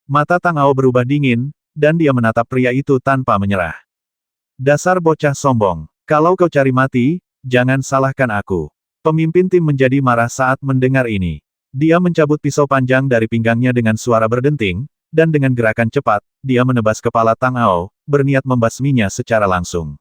Speaker 1: Mata Tang Ao berubah dingin, dan dia menatap pria itu tanpa menyerah. Dasar bocah sombong. Kalau kau cari mati, jangan salahkan aku. Pemimpin tim menjadi marah saat mendengar ini. Dia mencabut pisau panjang dari pinggangnya dengan suara berdenting, dan dengan gerakan cepat, dia menebas kepala Tang Ao, berniat membasminya secara langsung.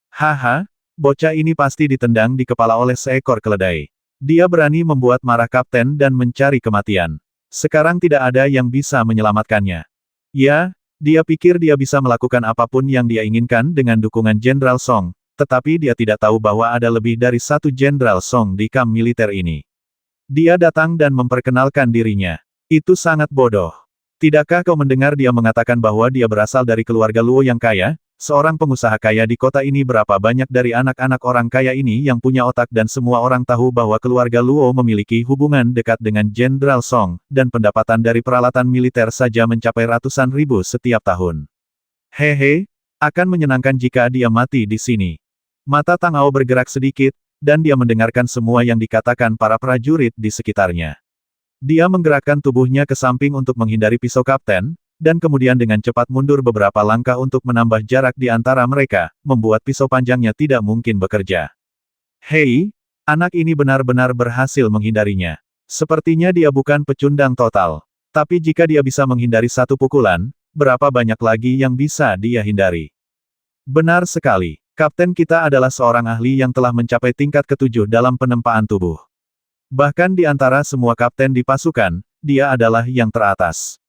Speaker 1: Haha, bocah ini pasti ditendang di kepala oleh seekor keledai. Dia berani membuat marah kapten dan mencari kematian. Sekarang tidak ada yang bisa menyelamatkannya. Ya, dia pikir dia bisa melakukan apapun yang dia inginkan dengan dukungan Jenderal Song. Tetapi dia tidak tahu bahwa ada lebih dari satu Jenderal Song di kamp militer ini. Dia datang dan memperkenalkan dirinya. Itu sangat bodoh. Tidakkah kau mendengar dia mengatakan bahwa dia berasal dari keluarga Luo yang kaya, seorang pengusaha kaya di kota ini? Berapa banyak dari anak-anak orang kaya ini yang punya otak? Dan semua orang tahu bahwa keluarga Luo memiliki hubungan dekat dengan Jenderal Song, dan pendapatan dari peralatan militer saja mencapai ratusan ribu setiap tahun. Hehe. Akan menyenangkan jika dia mati di sini. Mata Tang Ao bergerak sedikit, dan dia mendengarkan semua yang dikatakan para prajurit di sekitarnya. Dia menggerakkan tubuhnya ke samping untuk menghindari pisau kapten, dan kemudian dengan cepat mundur beberapa langkah untuk menambah jarak di antara mereka, membuat pisau panjangnya tidak mungkin bekerja. Hei, anak ini benar-benar berhasil menghindarinya. Sepertinya dia bukan pecundang total. Tapi jika dia bisa menghindari satu pukulan, berapa banyak lagi yang bisa dia hindari? Benar sekali. Kapten kita adalah seorang ahli yang telah mencapai tingkat ke-7 dalam penempaan tubuh. Bahkan di antara semua kapten di pasukan, dia adalah yang teratas.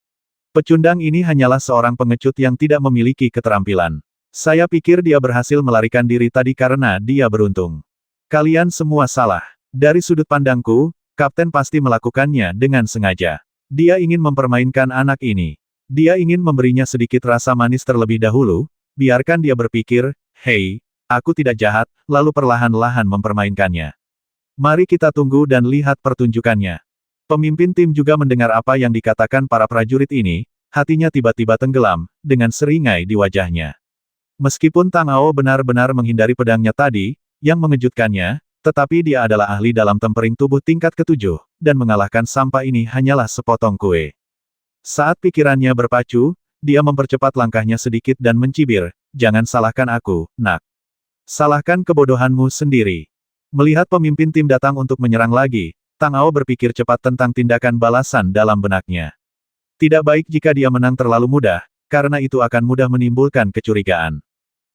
Speaker 1: Pecundang ini hanyalah seorang pengecut yang tidak memiliki keterampilan. Saya pikir dia berhasil melarikan diri tadi karena dia beruntung. Kalian semua salah. Dari sudut pandangku, kapten pasti melakukannya dengan sengaja. Dia ingin mempermainkan anak ini. Dia ingin memberinya sedikit rasa manis terlebih dahulu, biarkan dia berpikir, hei, aku tidak jahat, lalu perlahan-lahan mempermainkannya. Mari kita tunggu dan lihat pertunjukannya. Pemimpin tim juga mendengar apa yang dikatakan para prajurit ini, hatinya tiba-tiba tenggelam, dengan seringai di wajahnya. Meskipun Tang Ao benar-benar menghindari pedangnya tadi, yang mengejutkannya, tetapi dia adalah ahli dalam tempering tubuh tingkat ke-7, dan mengalahkan sampah ini hanyalah sepotong kue. Saat pikirannya berpacu, dia mempercepat langkahnya sedikit dan mencibir, jangan salahkan aku, nak. Salahkan kebodohanmu sendiri. Melihat pemimpin tim datang untuk menyerang lagi, Tang Ao berpikir cepat tentang tindakan balasan dalam benaknya. Tidak baik jika dia menang terlalu mudah, karena itu akan mudah menimbulkan kecurigaan.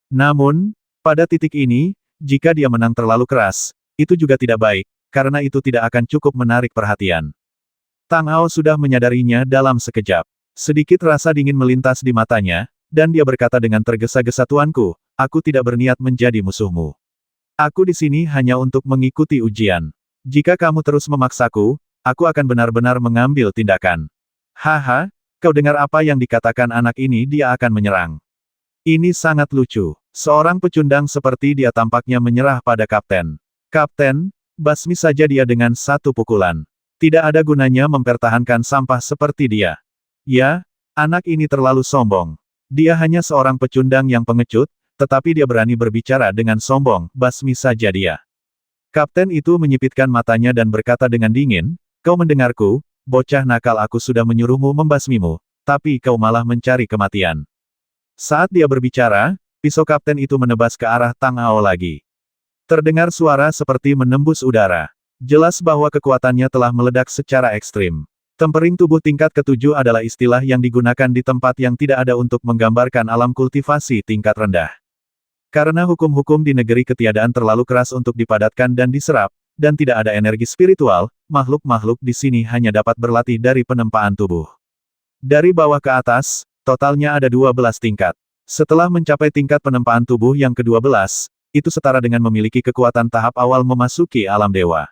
Speaker 1: Namun, pada titik ini, jika dia menang terlalu keras, itu juga tidak baik, karena itu tidak akan cukup menarik perhatian. Tang Ao sudah menyadarinya dalam sekejap. Sedikit rasa dingin melintas di matanya, dan dia berkata dengan tergesa-gesa, tuanku, aku tidak berniat menjadi musuhmu. Aku di sini hanya untuk mengikuti ujian. Jika kamu terus memaksaku, aku akan benar-benar mengambil tindakan. Haha, kau dengar apa yang dikatakan anak ini, dia akan menyerang. Ini sangat lucu. Seorang pecundang seperti dia tampaknya menyerah pada kapten. Kapten, basmi saja dia dengan satu pukulan. Tidak ada gunanya mempertahankan sampah seperti dia. Ya, anak ini terlalu sombong. Dia hanya seorang pecundang yang pengecut, tetapi dia berani berbicara dengan sombong, basmi saja dia. Kapten itu menyipitkan matanya dan berkata dengan dingin, kau mendengarku, bocah nakal, aku sudah menyuruhmu membasmimu, tapi kau malah mencari kematian. Saat dia berbicara, pisau kapten itu menebas ke arah Tang Ao lagi. Terdengar suara seperti menembus udara. Jelas bahwa kekuatannya telah meledak secara ekstrim. Tempering tubuh tingkat ke-7 adalah istilah yang digunakan di tempat yang tidak ada untuk menggambarkan alam kultivasi tingkat rendah. Karena hukum-hukum di negeri ketiadaan terlalu keras untuk dipadatkan dan diserap, dan tidak ada energi spiritual, makhluk-makhluk di sini hanya dapat berlatih dari penempaan tubuh. Dari bawah ke atas, totalnya ada 12 tingkat. Setelah mencapai tingkat penempaan tubuh yang ke-12, itu setara dengan memiliki kekuatan tahap awal memasuki alam dewa.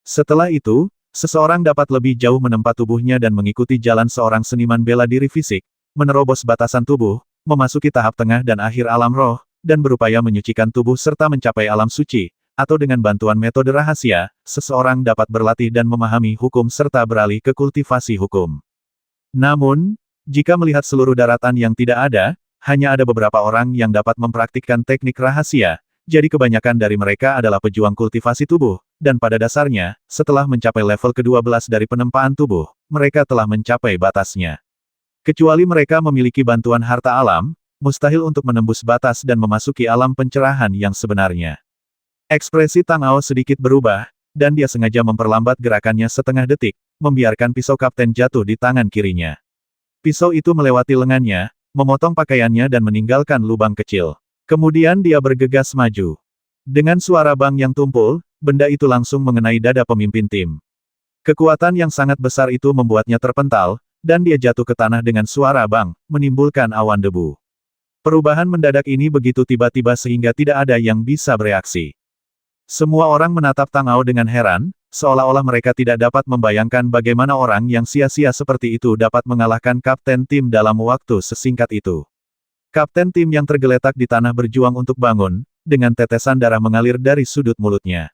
Speaker 1: Setelah itu, seseorang dapat lebih jauh menempa tubuhnya dan mengikuti jalan seorang seniman bela diri fisik, menerobos batasan tubuh, memasuki tahap tengah dan akhir alam roh, dan berupaya menyucikan tubuh serta mencapai alam suci, atau dengan bantuan metode rahasia, seseorang dapat berlatih dan memahami hukum serta beralih ke kultivasi hukum. Namun, jika melihat seluruh daratan yang tidak ada, hanya ada beberapa orang yang dapat mempraktikkan teknik rahasia, jadi kebanyakan dari mereka adalah pejuang kultivasi tubuh, dan pada dasarnya, setelah mencapai level ke-12 dari penempaan tubuh, mereka telah mencapai batasnya. Kecuali mereka memiliki bantuan harta alam, mustahil untuk menembus batas dan memasuki alam pencerahan yang sebenarnya. Ekspresi Tang Ao sedikit berubah, dan dia sengaja memperlambat gerakannya setengah detik, membiarkan pisau kapten jatuh di tangan kirinya. Pisau itu melewati lengannya, memotong pakaiannya dan meninggalkan lubang kecil. Kemudian dia bergegas maju. Dengan suara bang yang tumpul, benda itu langsung mengenai dada pemimpin tim. Kekuatan yang sangat besar itu membuatnya terpental, dan dia jatuh ke tanah dengan suara bang, menimbulkan awan debu. Perubahan mendadak ini begitu tiba-tiba sehingga tidak ada yang bisa bereaksi. Semua orang menatap Tang Ao dengan heran, seolah-olah mereka tidak dapat membayangkan bagaimana orang yang sia-sia seperti itu dapat mengalahkan kapten tim dalam waktu sesingkat itu. Kapten tim yang tergeletak di tanah berjuang untuk bangun, dengan tetesan darah mengalir dari sudut mulutnya.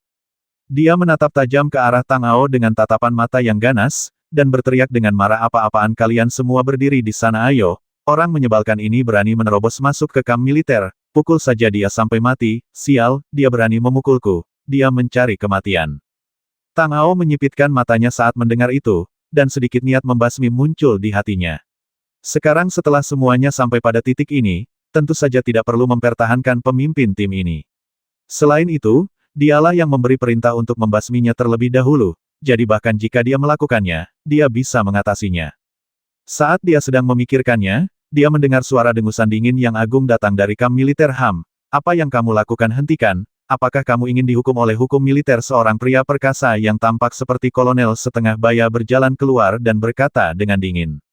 Speaker 1: Dia menatap tajam ke arah Tang Ao dengan tatapan mata yang ganas, dan berteriak dengan marah, apa-apaan kalian semua berdiri di sana, ayo, Orang menyebalkan ini berani menerobos masuk ke kamp militer, pukul saja dia sampai mati, sial, dia berani memukulku, dia mencari kematian. Tang Ao menyipitkan matanya saat mendengar itu, dan sedikit niat membasmi muncul di hatinya. Sekarang setelah semuanya sampai pada titik ini, tentu saja tidak perlu mempertahankan pemimpin tim ini. Selain itu, dialah yang memberi perintah untuk membasminya terlebih dahulu, jadi bahkan jika dia melakukannya, dia bisa mengatasinya. Saat dia sedang memikirkannya, dia mendengar suara dengusan dingin yang agung datang dari kamp militer HAM. Apa yang kamu lakukan hentikan, apakah kamu ingin dihukum oleh hukum militer? Seorang pria perkasa yang tampak seperti kolonel setengah baya berjalan keluar dan berkata dengan dingin.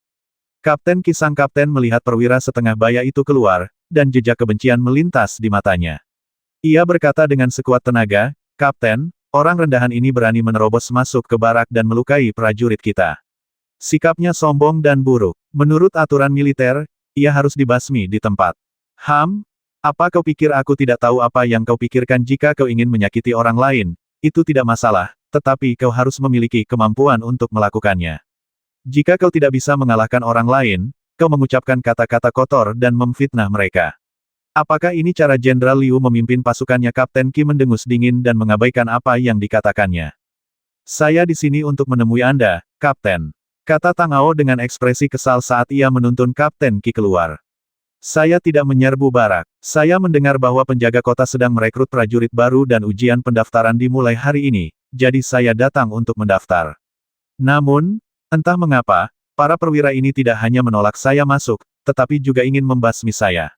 Speaker 1: Kapten Ki sang kapten melihat perwira setengah baya itu keluar, dan jejak kebencian melintas di matanya. Ia berkata dengan sekuat tenaga, Kapten, orang rendahan ini berani menerobos masuk ke barak dan melukai prajurit kita. Sikapnya sombong dan buruk. Menurut aturan militer, ia harus dibasmi di tempat. Apa kau pikir aku tidak tahu apa yang kau pikirkan jika kau ingin menyakiti orang lain? Itu tidak masalah, tetapi kau harus memiliki kemampuan untuk melakukannya. Jika kau tidak bisa mengalahkan orang lain, kau mengucapkan kata-kata kotor dan memfitnah mereka. Apakah ini cara Jenderal Liu memimpin pasukannya? Kapten Ki mendengus dingin dan mengabaikan apa yang dikatakannya. Saya di sini untuk menemui Anda, Kapten. Kata Tang Ao dengan ekspresi kesal saat ia menuntun Kapten Ki keluar. Saya tidak menyerbu barak. Saya mendengar bahwa penjaga kota sedang merekrut prajurit baru dan ujian pendaftaran dimulai hari ini, jadi saya datang untuk mendaftar. Namun, entah mengapa, para perwira ini tidak hanya menolak saya masuk, tetapi juga ingin membasmi saya.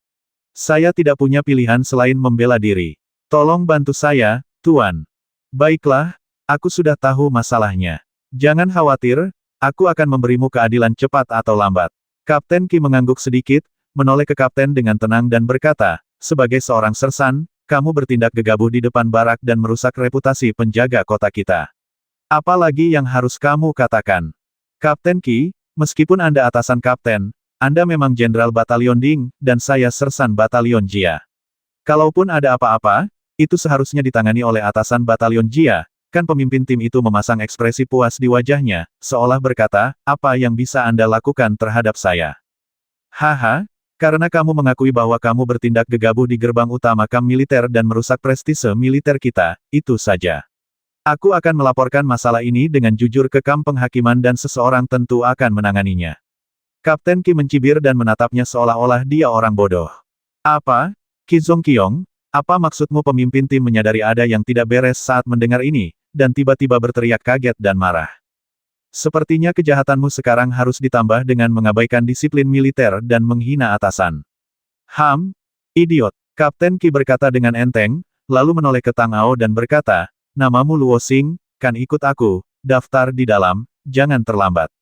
Speaker 1: Saya tidak punya pilihan selain membela diri. Tolong bantu saya, Tuan. Baiklah, aku sudah tahu masalahnya. Jangan khawatir, aku akan memberimu keadilan cepat atau lambat. Kapten Ki mengangguk sedikit, menoleh ke kapten dengan tenang dan berkata, sebagai seorang sersan, kamu bertindak gegabah di depan barak dan merusak reputasi penjaga kota kita. Apalagi yang harus kamu katakan? Kapten Ki, meskipun Anda atasan kapten, Anda memang jenderal batalion Ding, dan saya sersan batalion Jia. Kalaupun ada apa-apa, itu seharusnya ditangani oleh atasan batalion Jia. Kan pemimpin tim itu memasang ekspresi puas di wajahnya, seolah berkata, apa yang bisa Anda lakukan terhadap saya? Haha, karena kamu mengakui bahwa kamu bertindak gegabah di gerbang utama kamp militer dan merusak prestise militer kita, itu saja. Aku akan melaporkan masalah ini dengan jujur ke kamp penghakiman dan seseorang tentu akan menanganinya. Kapten Ki mencibir dan menatapnya seolah-olah dia orang bodoh. Apa? Ki Zongqiong, apa maksudmu? Pemimpin tim menyadari ada yang tidak beres saat mendengar ini, dan tiba-tiba berteriak kaget dan marah. Sepertinya kejahatanmu sekarang harus ditambah dengan mengabaikan disiplin militer dan menghina atasan. Idiot. Kapten Ki berkata dengan enteng, lalu menoleh ke Tang Ao dan berkata, namamu Luo Xing, kan ikut aku, daftar di dalam, jangan terlambat.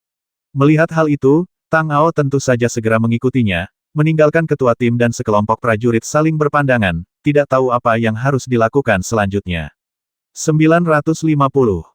Speaker 1: Melihat hal itu, Tang Ao tentu saja segera mengikutinya, meninggalkan ketua tim dan sekelompok prajurit saling berpandangan, tidak tahu apa yang harus dilakukan selanjutnya. 950.